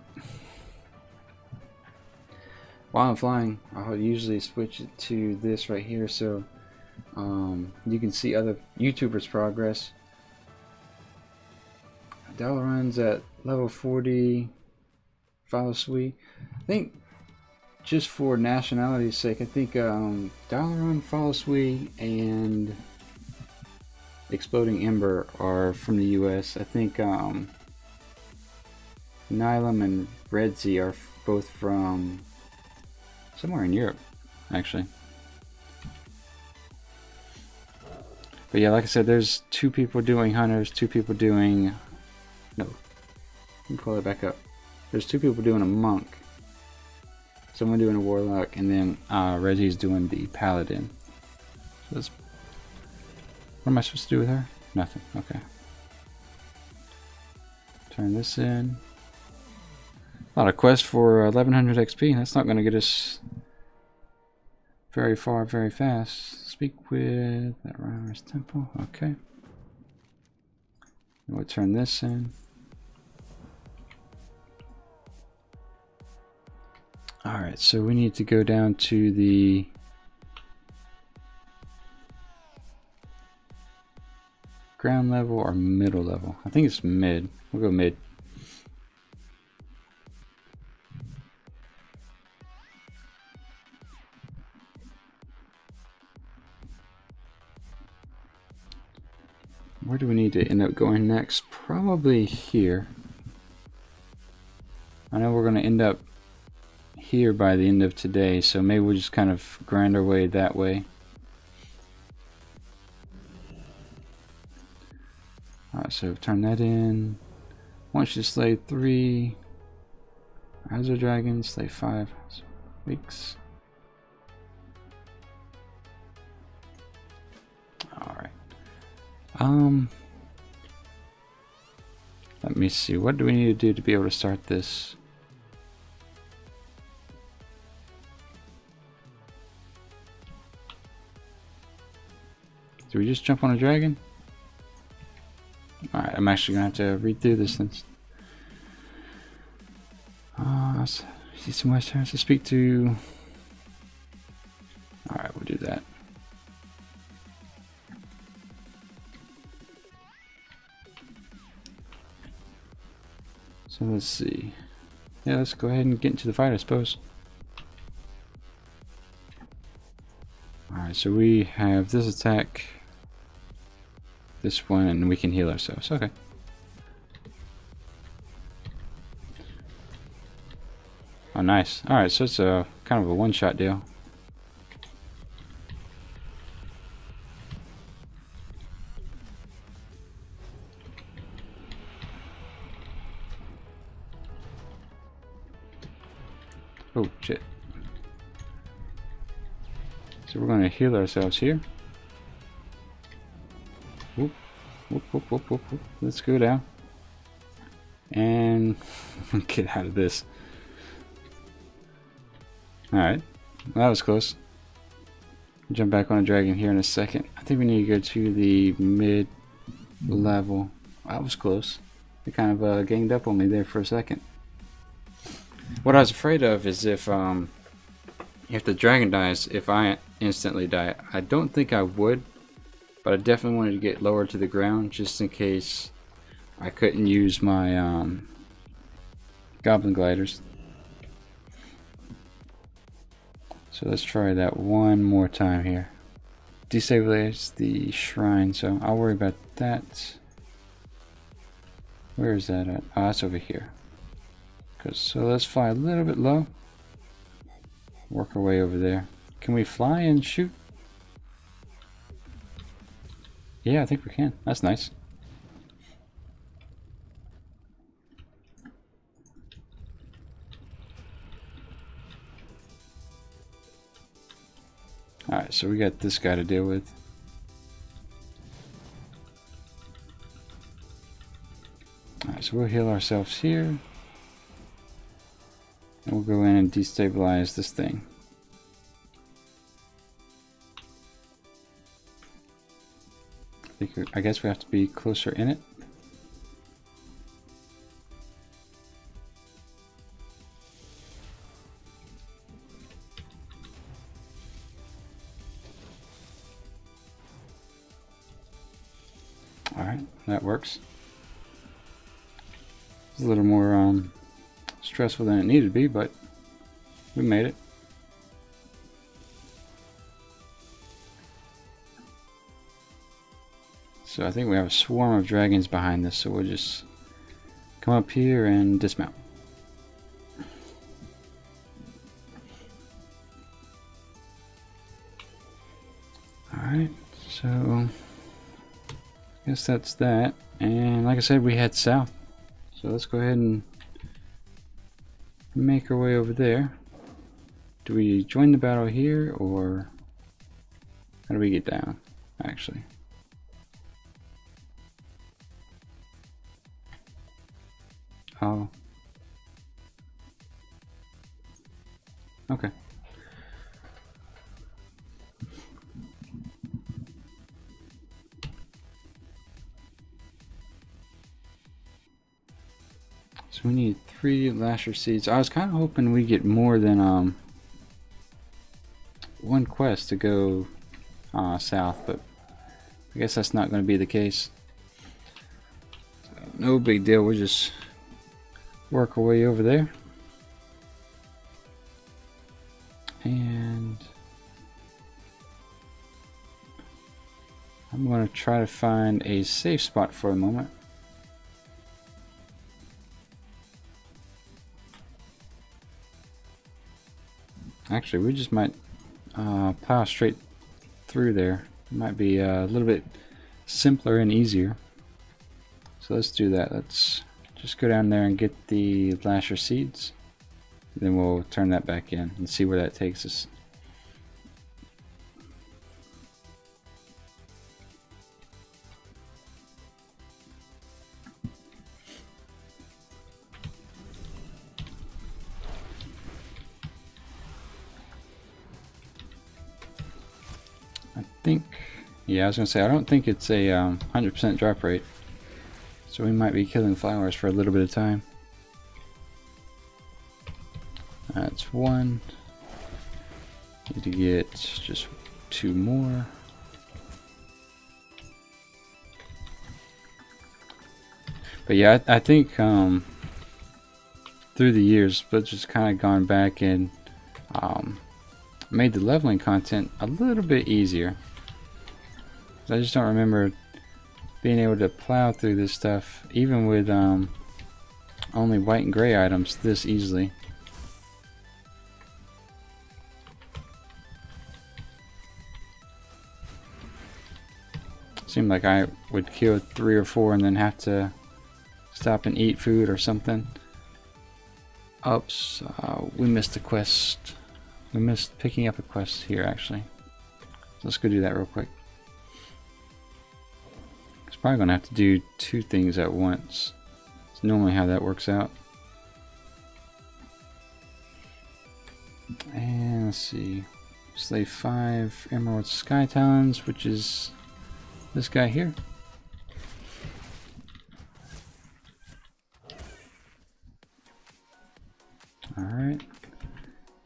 While I'm flying, I'll usually switch it to this right here so you can see other YouTubers' progress. Dalaran's at level 40. Follow Sui. I think just for nationality's sake, I think Dalaran, Follow Sui, and Exploding Ember are from the US. I think Nylum and Redzy are both from somewhere in Europe, actually. But yeah, like I said, there's 2 people doing hunters, 2 people doing... No. Let me pull it back up. There's 2 people doing a monk. Someone doing a warlock, and then Redzy's doing the paladin. So that's... What am I supposed to do with her? Nothing. Okay. Turn this in. A lot of quests for 1100 XP. That's not going to get us very far, very fast. Speak with that Rhymer's Temple. Okay. We'll turn this in. Alright, so we need to go down to the ground level or middle level. I think it's mid. We'll go mid. Where do we need to end up going next? Probably here. I know we're going to end up here by the end of today, so maybe we'll just kind of grind our way that way. Alright, so turn that in. Once you slay 3 Azure Dragons, slay 5 weeks. Alright. Let me see. What do we need to do to be able to start this? Do we just jump on a dragon? Alright, I'm actually going to have to read through this then. See some West Terrace to speak to. Alright, we'll do that. So let's see. Yeah, let's go ahead and get into the fight, I suppose. Alright, so we have this attack, this one, and we can heal ourselves. Okay. Oh, nice. Alright, so it's a kind of a one-shot deal. Oh, shit. So we're going to heal ourselves here. Whoop, whoop, whoop, whoop, whoop, whoop. Let's go down. And get out of this. Alright. Well, that was close. Jump back on a dragon here in a second. I think we need to go to the mid-level. That was close. They kind of ganged up on me there for a second. What I was afraid of is if the dragon dies, if I instantly die. I don't think I would, but I definitely wanted to get lower to the ground just in case I couldn't use my goblin gliders. So let's try that one more time here. Destabilize the shrine, so I'll worry about that. Where is that at? Oh, that's over here. So let's fly a little bit low. Work our way over there. Can we fly and shoot? Yeah, I think we can. That's nice. Alright, so we got this guy to deal with. Alright, so we'll heal ourselves here. And we'll go in and destabilize this thing. I guess we have to be closer in it. Alright, that works. It's a little more stressful than it needed to be, but we made it. So I think we have a swarm of dragons behind this, so we'll just come up here and dismount. Alright, so I guess that's that. And like I said, we head south. So let's go ahead and make our way over there. Do we join the battle here, or how do we get down, actually? Oh. Okay. So we need 3 lasher seeds. I was kind of hoping we get more than one quest to go south, but I guess that's not going to be the case. So, no big deal. We'll just work our way over there. And I'm going to try to find a safe spot for a moment. Actually, we just might plow straight through there. It might be a little bit simpler and easier. So let's do that. Let's just go down there and get the lasher seeds. Then we'll turn that back in and see where that takes us. Yeah, I was gonna say, I don't think it's a 100% drop rate, so we might be killing flowers for a little bit of time. That's one. Need to get just 2 more. But yeah, I think through the years, but just kind of gone back and made the leveling content a little bit easier. I just don't remember being able to plow through this stuff, even with only white and gray items, this easily. Seemed like I would kill 3 or 4 and then have to stop and eat food or something. Oops, we missed a quest. We missed picking up a quest here, actually. Let's go do that real quick. Probably gonna have to do 2 things at once. It's normally how that works out. And let's see, slay 5 emerald sky talons, which is this guy here. All right,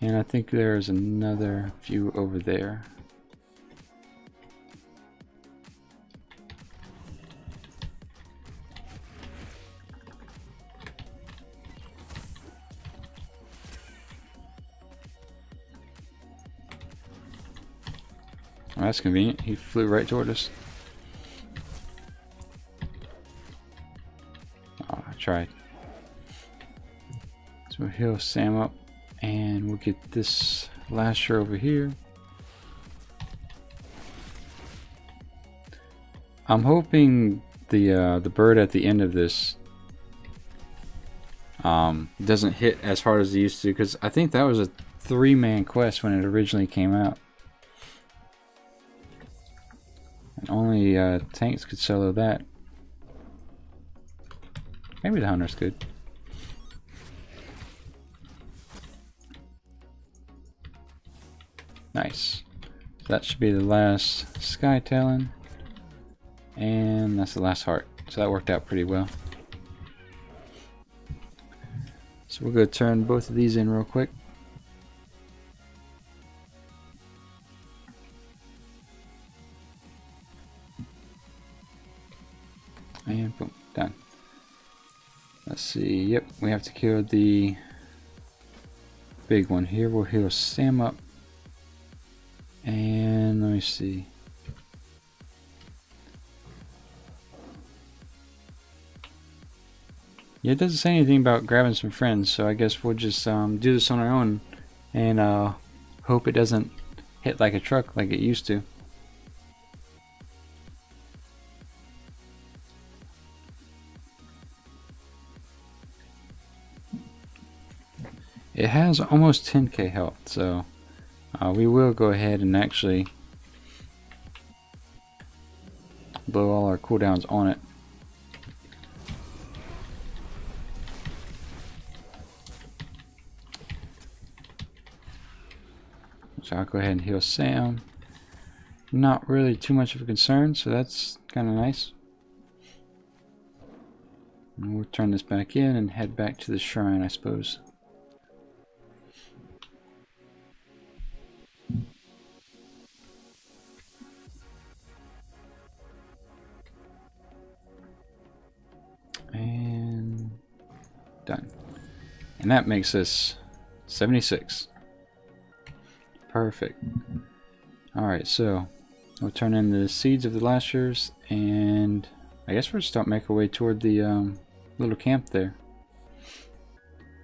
and I think there's another few over there. Oh, that's convenient. He flew right toward us. Oh, I tried. So we'll heal Sam up, and we'll get this lasher over here. I'm hoping the bird at the end of this doesn't hit as hard as it used to, because I think that was a 3-man quest when it originally came out. And only tanks could solo that. Maybe the hunters could. Nice. So that should be the last Sky Talon. And that's the last heart. So that worked out pretty well. So we're going to turn both of these in real quick. And boom, done. Let's see, yep, we have to kill the big one here. We'll heal Sam up. And let me see. Yeah, it doesn't say anything about grabbing some friends, so I guess we'll just do this on our own and hope it doesn't hit like a truck like it used to. It has almost 10k health, so we will go ahead and actually blow all our cooldowns on it. So I'll go ahead and heal Sam. Not really too much of a concern, so that's kind of nice. And we'll turn this back in and head back to the shrine, I suppose. And done. And that makes us 76. Perfect. Alright, so we'll turn in the seeds of the lashers, and I guess we'll start making our way toward the little camp there.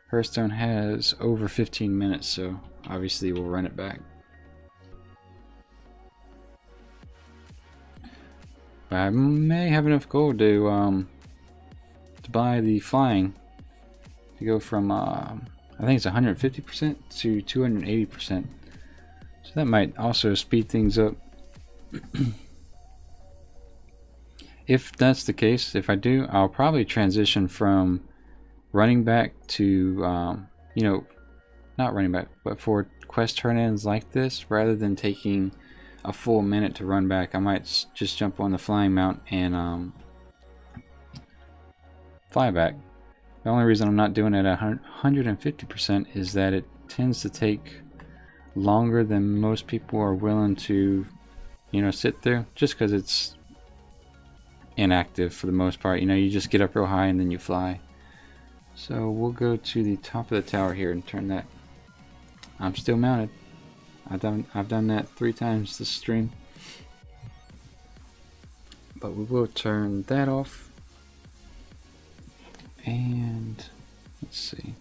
Hearthstone has over 15 minutes, so obviously we'll run it back. But I may have enough gold to increased by the flying to go from I think it's 150% to 280%. So that might also speed things up. If that's the case, if I do, I'll probably transition from running back to, you know, not running back, but for quest turn-ins like this, rather than taking a full minute to run back, I might just jump on the flying mount and fly back. The only reason I'm not doing it at 150% is that it tends to take longer than most people are willing to, you know, sit through, just because it's inactive for the most part. You know, you just get up real high and then you fly. So we'll go to the top of the tower here and turn that. I'm still mounted. I've done that 3 times this stream. But we will turn that off. And let's see.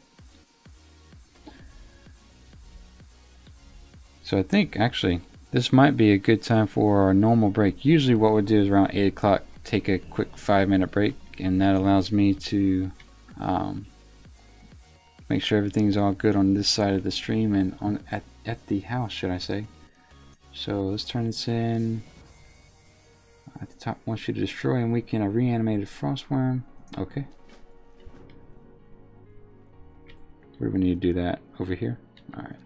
So I think actually this might be a good time for our normal break. Usually what we'll do is around 8 o'clock take a quick 5-minute break, and that allows me to make sure everything's all good on this side of the stream and on at the house, should I say. So let's turn this in. At the top wants you to destroy and weaken a reanimated frostworm. Okay. Where do we need to do that? Over here? Alright.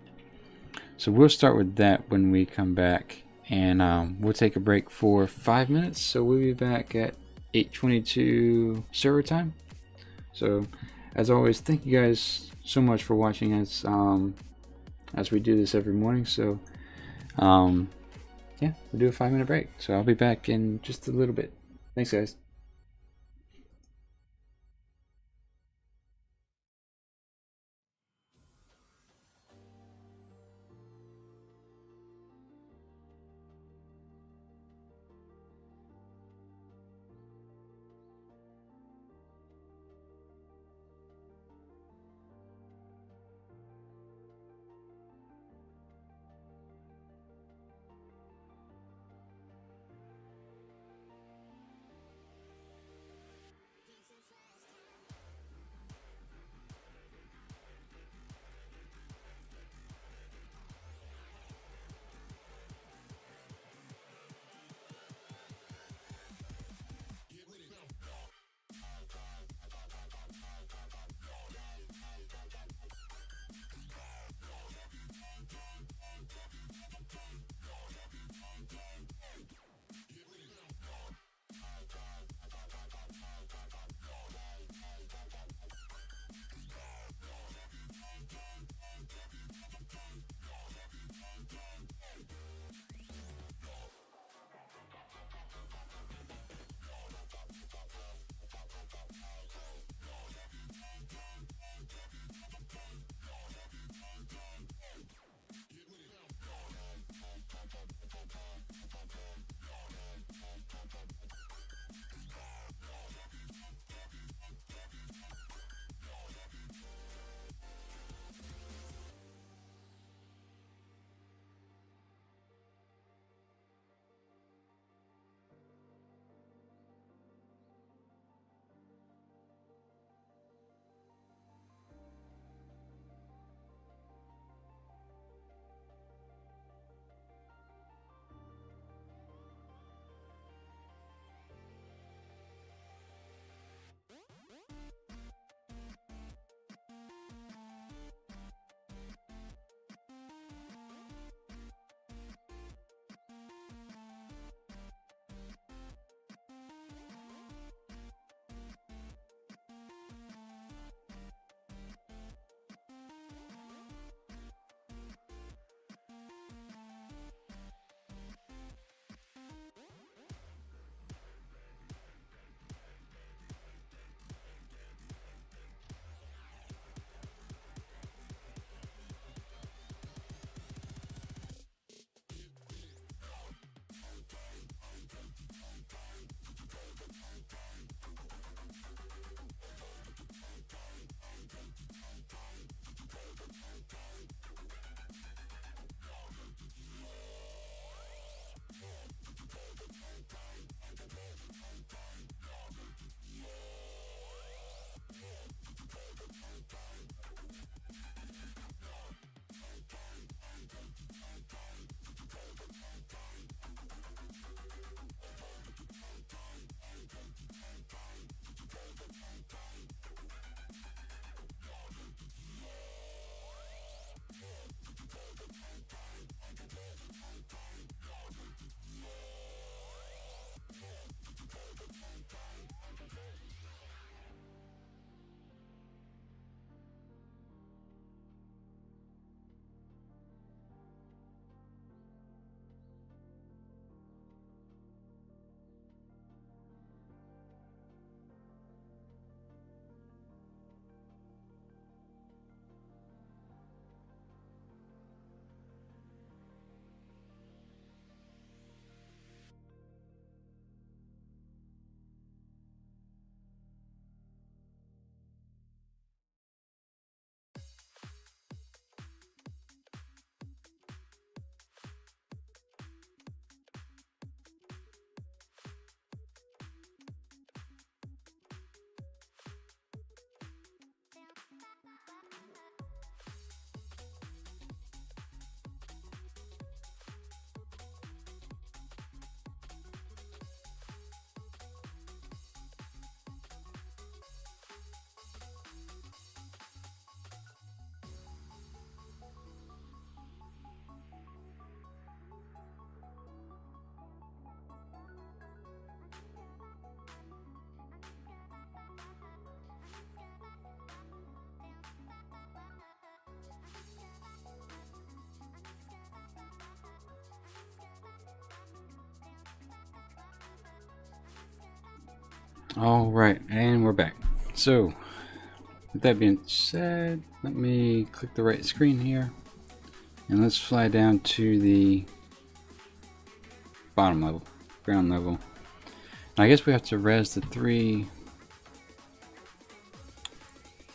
So we'll start with that when we come back, and we'll take a break for 5 minutes. So we'll be back at 8:22 server time. So as always, thank you guys so much for watching as we do this every morning. So yeah, we'll do a 5-minute break. So I'll be back in just a little bit. Thanks, guys. All right, and we're back. So, with that being said, let me click the right screen here, and let's fly down to the bottom level, ground level. And I guess we have to res the 3,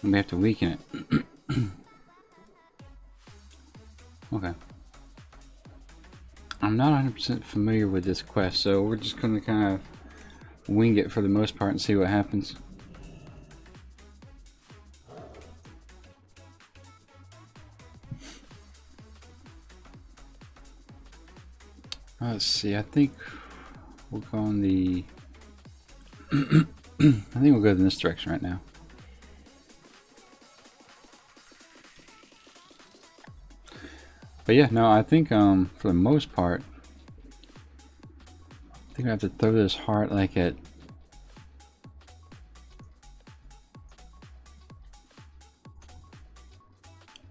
and we have to weaken it. Okay. I'm not 100% familiar with this quest, so we're just going to kind of wing it for the most part and see what happens. Let's see, I think we'll go on the I think we'll go in this direction right now. But yeah, no, I think for the most part, I think I have to throw this heart like at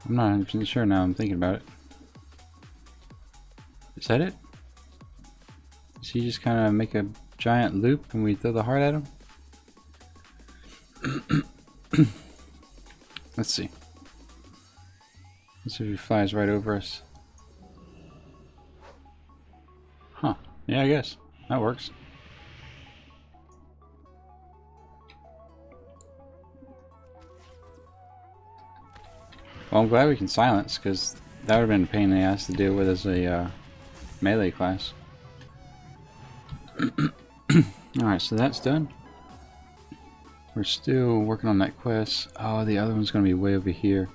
I'm not 100% sure now I'm thinking about it. Is that it? Does he just kind of make a giant loop and we throw the heart at him? Let's see. Let's see if he flies right over us. Huh. Yeah, I guess. That works. Well, I'm glad we can silence, because that would have been a pain in the ass to deal with as a melee class. Alright, so that's done. We're still working on that quest. Oh, the other one's going to be way over here.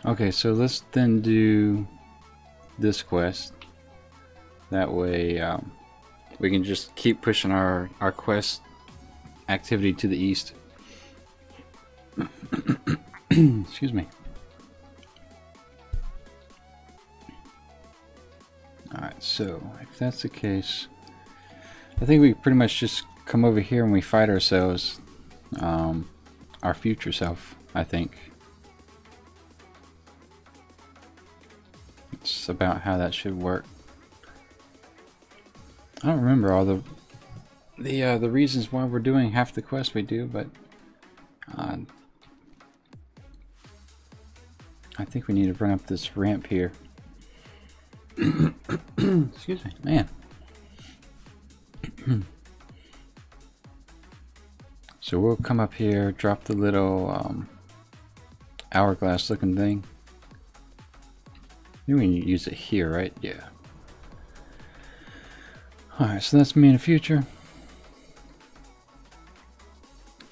Okay, so let's then do this quest. That way we can just keep pushing our quest activity to the east. Excuse me. Alright, so if that's the case, I think we pretty much just come over here and we fight ourselves, our future self, I think. It's about how that should work. I don't remember all the reasons why we're doing half the quest we do, but I think we need to run up this ramp here. Excuse me, man. So we'll come up here, drop the little hourglass looking thing. Maybe we can use it here, right? Yeah. Alright, so that's me in the future.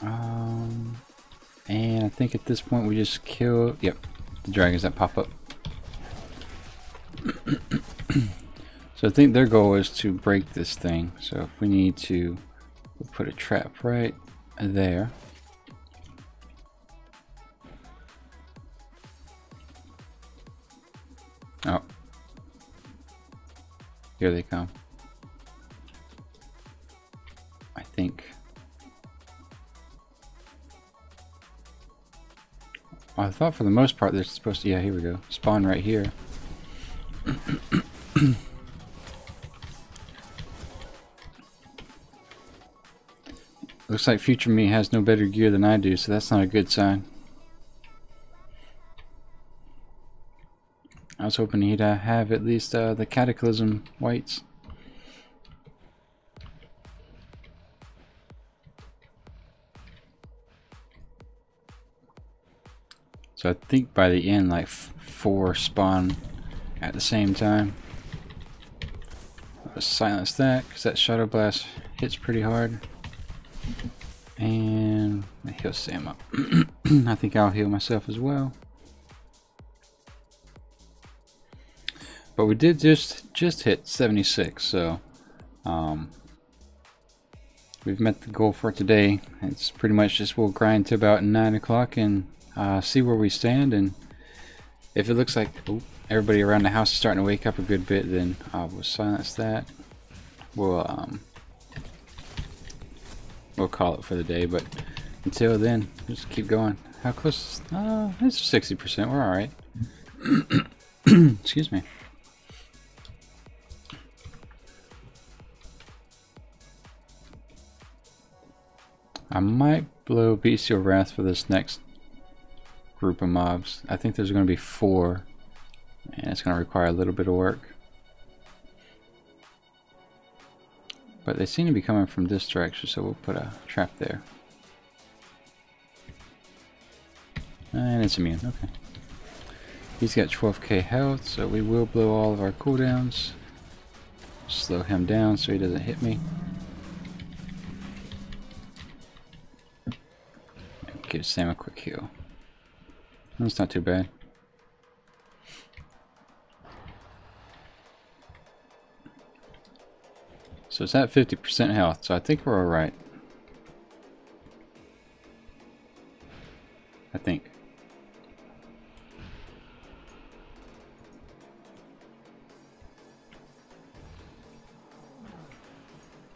And I think at this point we just kill, yep, the dragons that pop up. So I think their goal is to break this thing. So if we need to, we'll put a trap right there. Oh. Here they come. I think. Well, I thought for the most part they're supposed to, yeah, here we go. Spawn right here. Looks like future me has no better gear than I do, so that's not a good sign. I was hoping he'd have at least the Cataclysm whites. So I think by the end, like 4 spawn at the same time. Let's silence that, because that Shadow Blast hits pretty hard. And heal Sam up. I think I'll heal myself as well. But we did just hit 76, so we've met the goal for today. It's pretty much just we'll grind to about 9 o'clock and see where we stand, and if it looks like everybody around the house is starting to wake up a good bit, then we'll silence that. We'll call it for the day, but until then, just keep going. How close? It's 60%. We're all right. Excuse me. I might blow Bestial Wrath for this next group of mobs. I think there's going to be 4, and it's going to require a little bit of work. But they seem to be coming from this direction, so we'll put a trap there. And it's immune, okay. He's got 12k health, so we will blow all of our cooldowns. Slow him down so he doesn't hit me. Give Sam a quick heal. That's not too bad. So it's at 50% health, so I think we're alright. I think.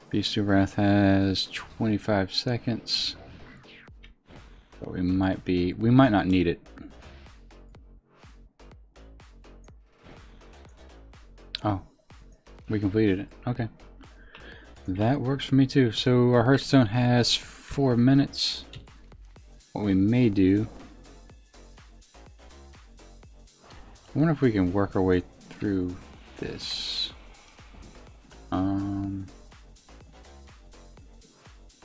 Bestial Wrath has 25 seconds. But we might not need it. Oh, we completed it. Okay. That works for me too. So our Hearthstone has 4 minutes. What we may do, I wonder if we can work our way through this.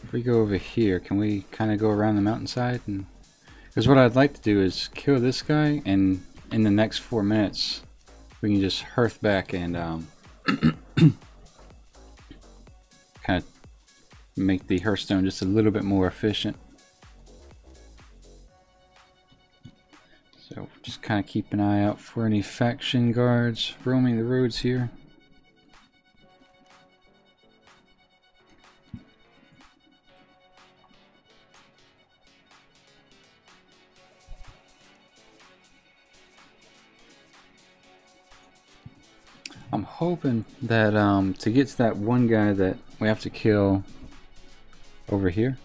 If we go over here, can we kind of go around the mountainside? And because what I'd like to do is kill this guy, and in the next 4 minutes we can just hearth back and kind of make the Hearthstone just a little bit more efficient. So just kind of keep an eye out for any faction guards roaming the roads here. I'm hoping that to get to that one guy that we have to kill over here,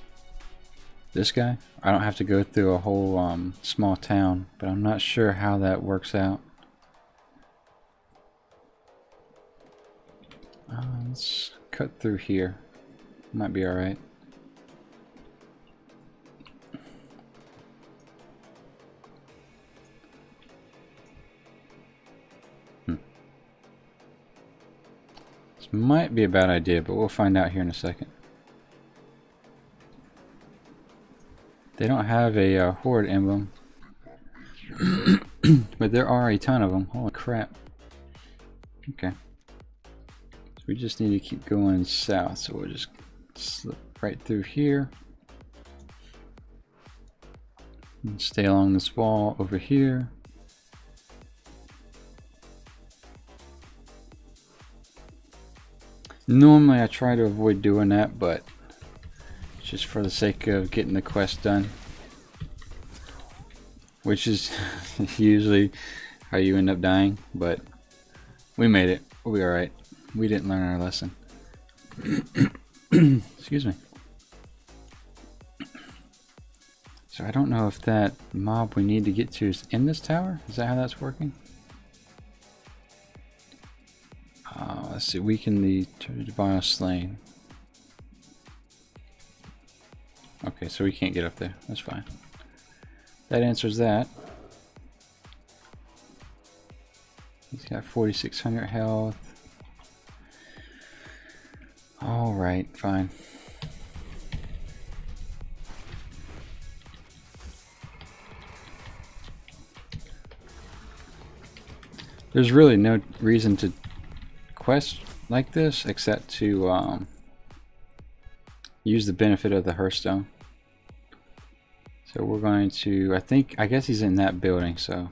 this guy, I don't have to go through a whole small town, but I'm not sure how that works out. Let's cut through here. Might be alright. Might be a bad idea, but we'll find out here in a second. They don't have a horde emblem, but there are a ton of them. Holy crap. Okay. So we just need to keep going south, so we'll just slip right through here. And stay along this wall over here. Normally I try to avoid doing that, but just for the sake of getting the quest done, which is usually how you end up dying, but we made it. We'll be alright. We didn't learn our lesson. Excuse me. So I don't know if that mob we need to get to is in this tower. Is that how that's working? Let's see, weaken the vile slain. Okay, so we can't get up there. That's fine. That answers that. He's got 4,600 health. Alright, fine. There's really no reason to quest like this except to use the benefit of the Hearthstone. So we're going to, I guess he's in that building, so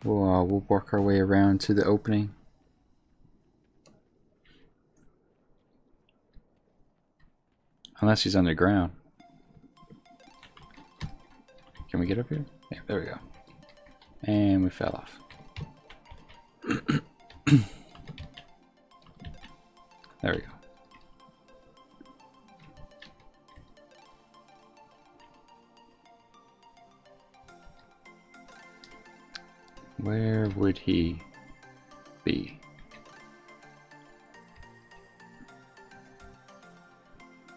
we'll work our way around to the opening. Unless he's underground. Can we get up here? Yeah, there we go. And we fell off. There we go. Where would he be?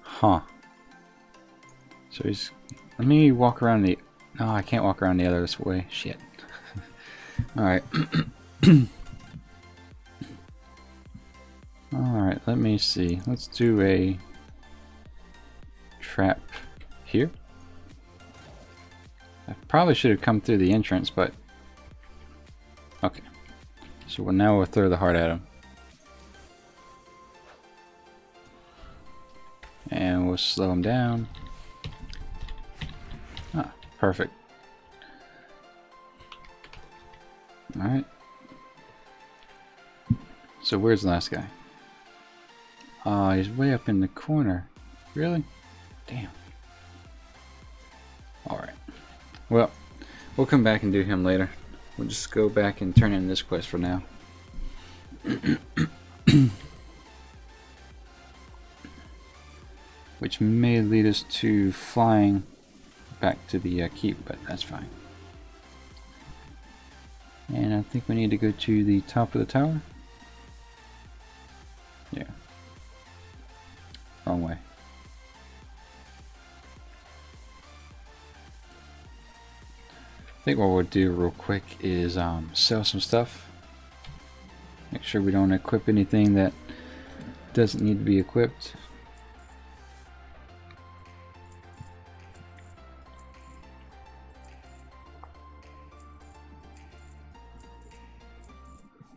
Huh. So he's... Let me walk around the... No, I can't walk around the other way. Shit. Alright. Alright, let me see. Let's do a trap here. I probably should have come through the entrance, but... Okay. So now we'll throw the heart at him. And we'll slow him down. Ah, perfect. Alright. So where's the last guy? He's way up in the corner. Really? Damn. Alright. Well, we'll come back and do him later. We'll just go back and turn in this quest for now. Which may lead us to flying back to the keep, but that's fine. And I think we need to go to the top of the tower. Yeah. Wrong way. I think what we'll do real quick is sell some stuff. Make sure we don't equip anything that doesn't need to be equipped.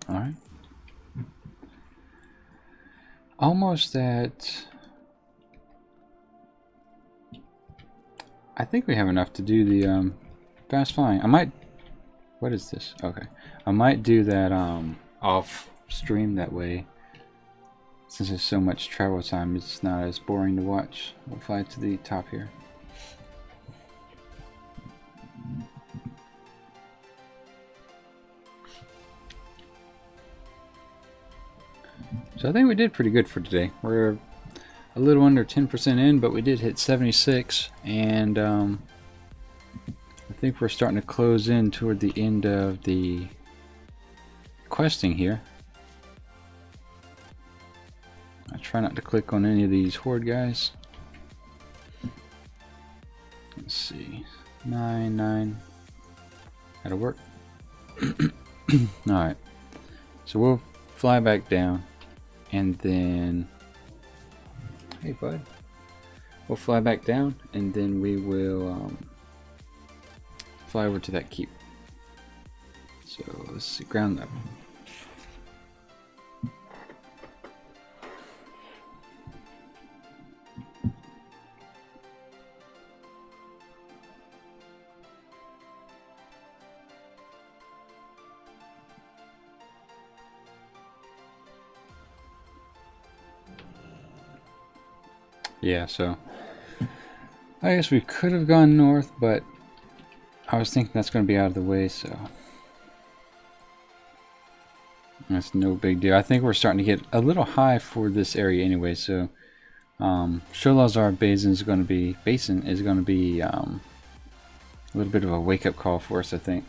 Alright. Almost at... I think we have enough to do the fast flying. I might... What is this? Okay. I might do that off stream, that way. Since there's so much travel time, it's not as boring to watch. We'll fly to the top here. So I think we did pretty good for today. We're a little under 10% in, but we did hit 76, and I think we're starting to close in toward the end of the questing here. I try not to click on any of these horde guys. Let's see, 9. That'll work. Alright, so we'll fly back down, and then, hey bud, we'll fly back down, and then we will fly over to that keep. So let's see, ground level. Yeah, so I guess we could have gone north, but I was thinking that's going to be out of the way, so that's no big deal. I think we're starting to get a little high for this area anyway, so Sholazar Basin is going to be a little bit of a wake-up call for us, I think.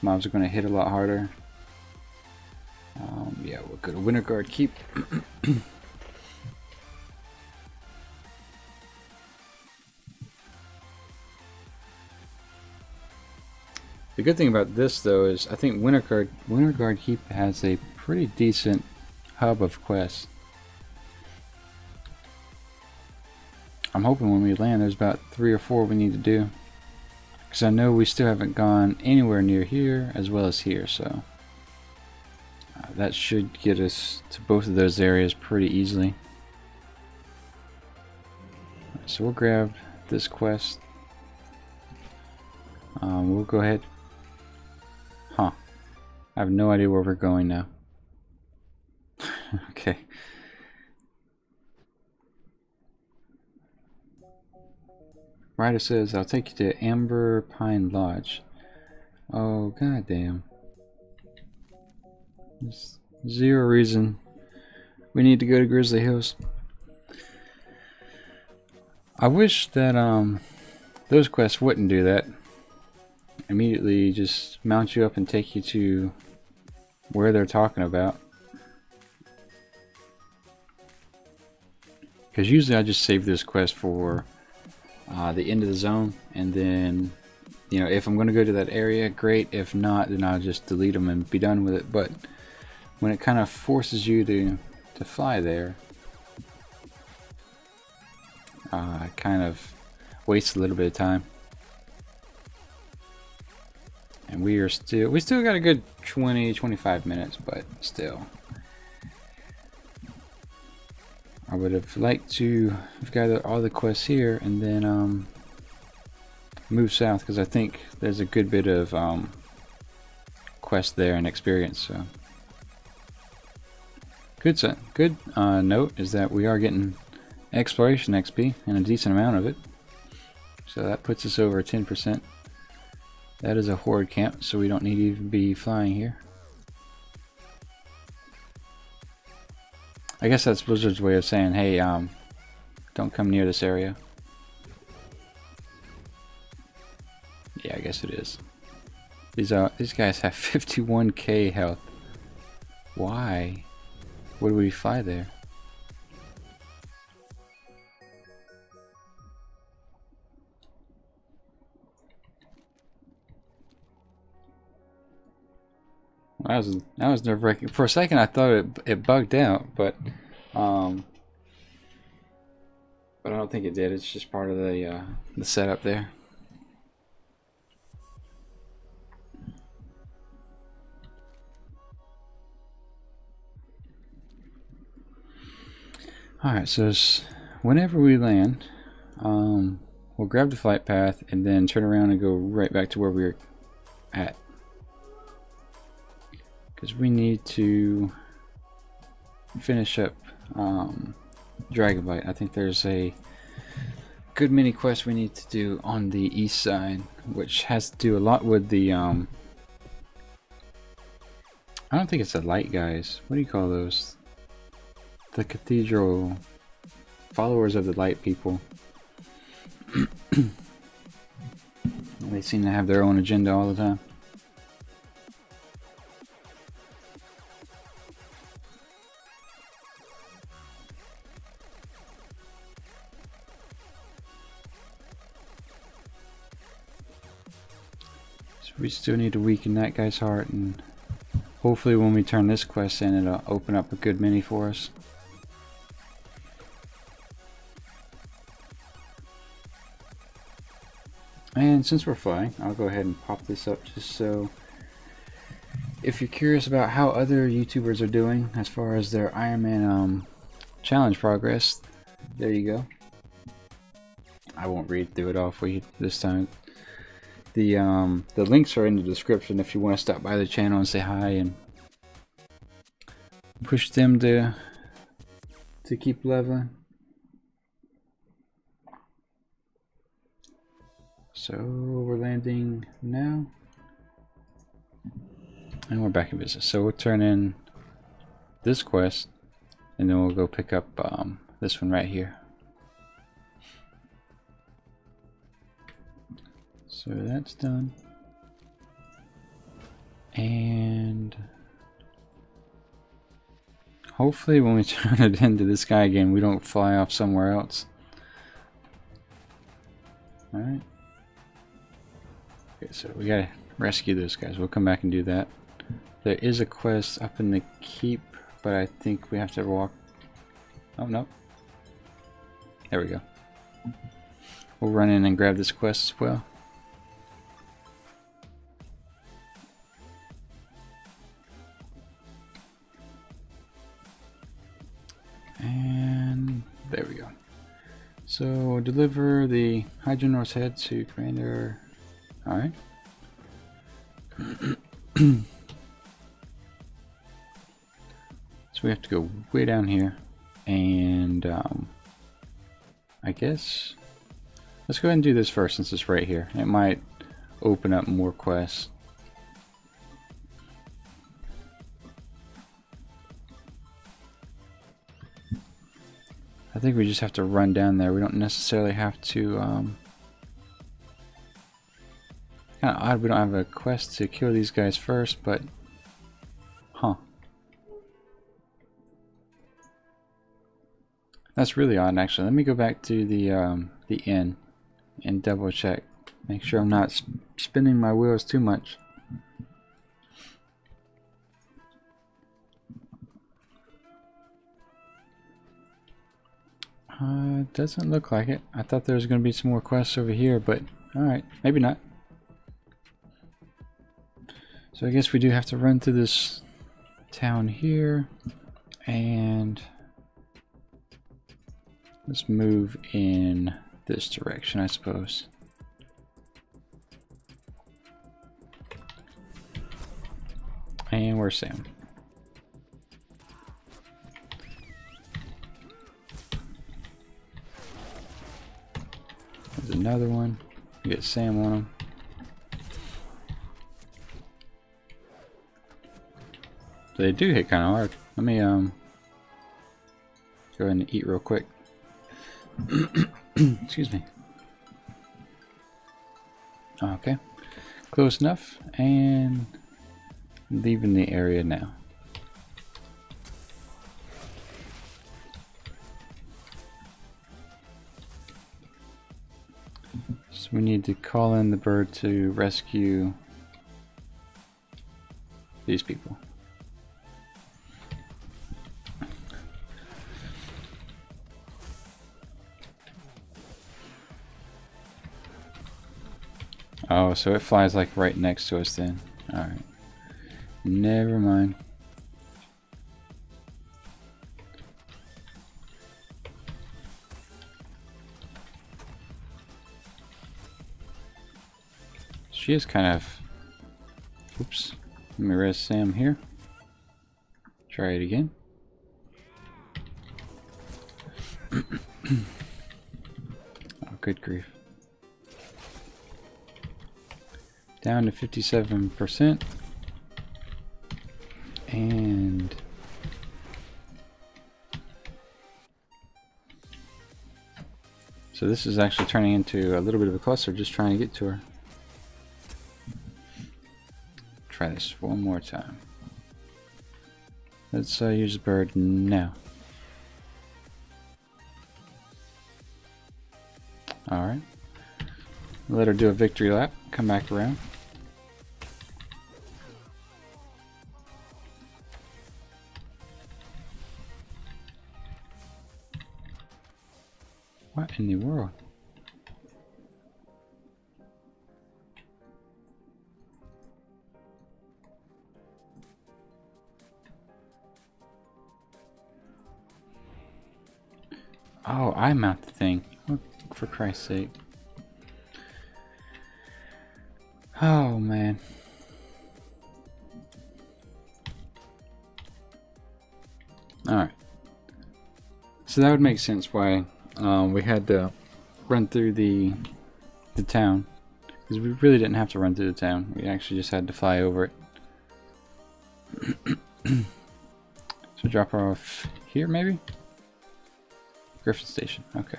Mobs are going to hit a lot harder. Yeah, we'll go to Winterguard Keep. The good thing about this, though, is I think Winterguard Keep has a pretty decent hub of quests. I'm hoping when we land there's about 3 or 4 we need to do. Because I know we still haven't gone anywhere near here as well as here, so that should get us to both of those areas pretty easily. So we'll grab this quest. We'll go ahead. Huh. I have no idea where we're going now. Okay. Ryder says, I'll take you to Amber Pine Lodge. Oh, goddamn. There's 0 reason we need to go to Grizzly Hills. I wish that those quests wouldn't do that. Immediately just mount you up and take you to where they're talking about. Because usually I just save this quest for the end of the zone, and then, you know, if I'm going to go to that area, great. If not, then I'll just delete them and be done with it. But when it kind of forces you to fly there, kind of wastes a little bit of time. And we still got a good 20-25 minutes, but still. I would have liked to have gathered all the quests here and then move south, because I think there's a good bit of quest there and experience. So good note is that we are getting exploration XP and a decent amount of it. So that puts us over 10%. That is a horde camp, so we don't need to even be flying here. I guess that's Blizzard's way of saying, hey, don't come near this area. Yeah, I guess it is. These guys have 51k health. Why would we fly there? That was nerve-wracking. For a second, I thought it bugged out, but I don't think it did. It's just part of the setup there. All right, so whenever we land, we'll grab the flight path and then turn around and go right back to where we were at. Because we need to finish up Dragonbite. I think there's a good many quests we need to do on the east side, which has to do a lot with the I don't think it's the light guys. What do you call those? The cathedral followers of the light people. They seem to have their own agenda all the time. We still need to weaken that guy's heart, and hopefully when we turn this quest in, it'll open up a good many for us. And since we're flying, I'll go ahead and pop this up just so if you're curious about how other YouTubers are doing as far as their Ironman challenge progress, there you go. I won't read through it all for you this time. The links are in the description if you want to stop by the channel and say hi and push them to keep leveling. So we're landing now, and we're back in business. So we'll turn in this quest, and then we'll go pick up this one right here. So that's done, and hopefully when we turn it into this guy again, we don't fly off somewhere else. Alright. Okay, so we gotta rescue those guys. We'll come back and do that. There is a quest up in the keep, but I think we have to walk. Oh no. There we go. We'll run in and grab this quest as well. And there we go. So deliver the High General's head to Commander. Alright. So we have to go way down here, and I guess let's go ahead and do this first since it's right here. It might open up more quests. I think we just have to run down there. We don't necessarily have to kind of odd we don't have a quest to kill these guys first, but huh. That's really odd actually. Let me go back to the inn and double check. Make sure I'm not spinning my wheels too much. Doesn't look like it. I thought there was going to be some more quests over here, but alright, maybe not. So I guess we do have to run through this town here, and let's move in this direction, I suppose. And where's Sam? There's another one. We get Sam on him. They do hit kind of hard. Let me go ahead and eat real quick. Excuse me. Okay, close enough, and leaving the area now. So we need to call in the bird to rescue these people. Oh, so it flies like right next to us then. Alright. Never mind. She is kind of... Oops. Let me res Sam here. Try it again. Oh, good grief. Down to 57%. And so this is actually turning into a little bit of a cluster, just trying to get to her. Try this one more time. Let's use the bird now. Alright. Let her do a victory lap, come back around. What in the world? Oh, I mount the thing. Oh, for Christ's sake. Oh, man. Alright. So that would make sense why we had to run through the town. Because we really didn't have to run through the town. We actually just had to fly over it. So drop her off here, maybe? Griffin Station, okay.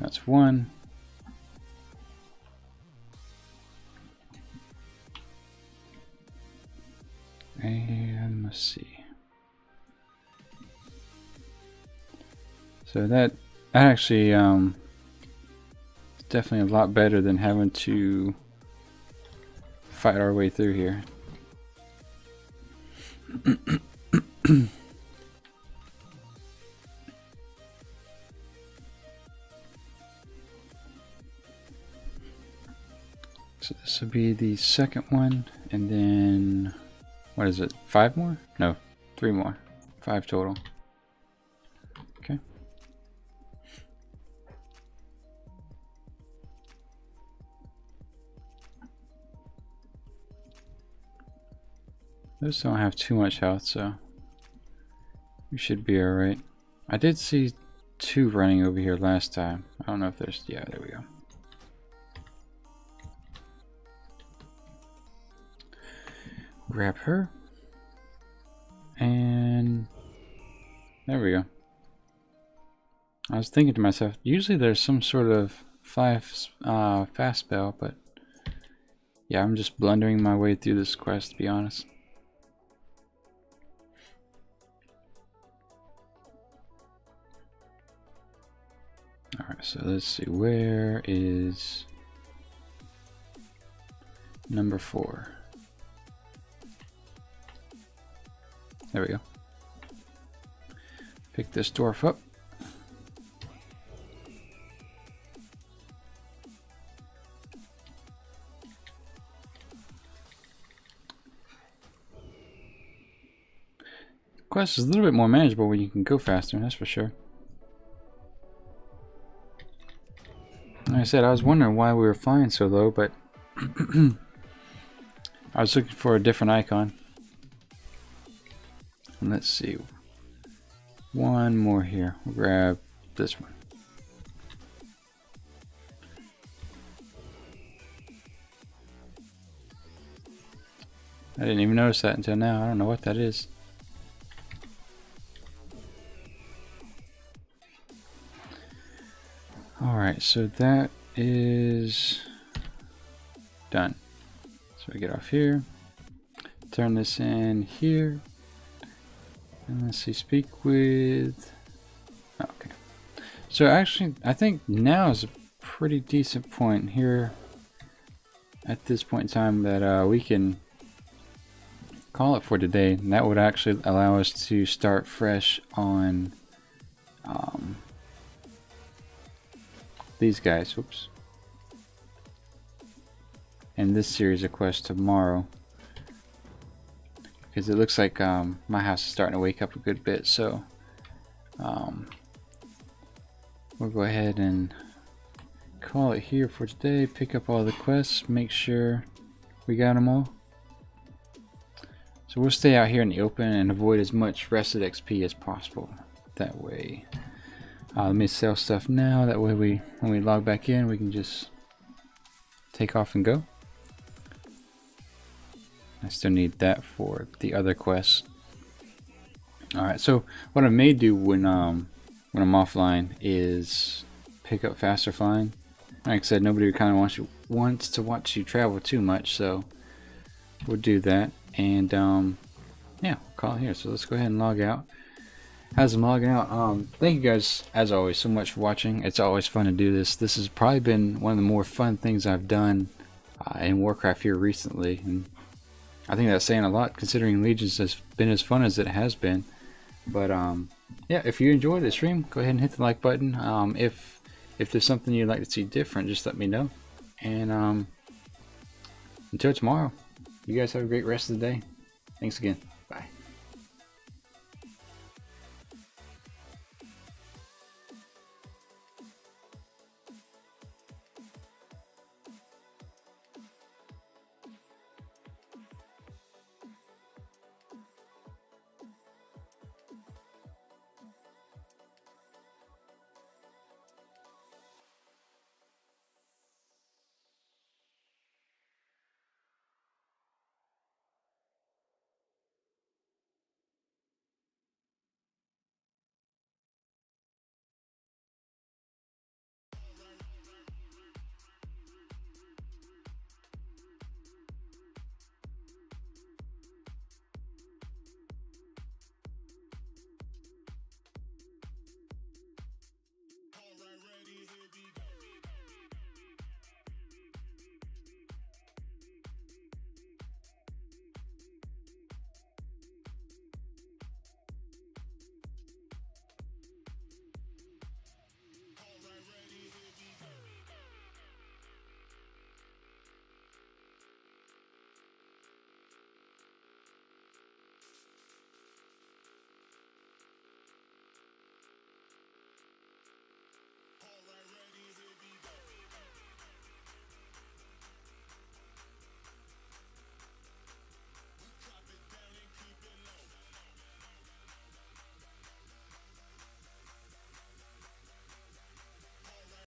That's one. And let's see. So that actually is definitely a lot better than having to fight our way through here. So this will be the second one, and then what is it? 5 more? No, 3 more. 5 total. Okay. Those don't have too much health, so we should be alright. I did see 2 running over here last time. I don't know if there's... yeah, there we go. Grab her. And there we go. I was thinking to myself, usually there's some sort of fast spell, but yeah, I'm just blundering my way through this quest, to be honest. So let's see, where is number 4? There we go. Pick this dwarf up. Quest is a little bit more manageable when you can go faster, that's for sure. Like I said, I was wondering why we were flying so low, but I was looking for a different icon. And let's see. One more here. We'll grab this one. I didn't even notice that until now. I don't know what that is. Alright, so that is done. So we get off here, turn this in here, and let's see, speak with, okay. So actually, I think now is a pretty decent point here at this point in time that we can call it for today, and that would actually allow us to start fresh on these guys, whoops, and this series of quests tomorrow, because it looks like my house is starting to wake up a good bit. So we'll go ahead and call it here for today, pick up all the quests, make sure we got them all. So we'll stay out here in the open and avoid as much rested XP as possible. That way, let me sell stuff now. That way, when we log back in, we can just take off and go. I still need that for the other quests. All right. So what I may do when I'm offline is pick up faster flying. Like I said, nobody kind of wants to watch you travel too much, so we'll do that. And yeah, we'll call it here. So let's go ahead and log out. As I'm logging out, thank you guys as always so much for watching. It's always fun to do this. This has probably been one of the more fun things I've done in Warcraft here recently, and I think that's saying a lot considering Legions has been as fun as it has been. But yeah, if you enjoyed the stream, go ahead and hit the like button. If there's something you'd like to see different, just let me know. And until tomorrow, you guys have a great rest of the day. Thanks again.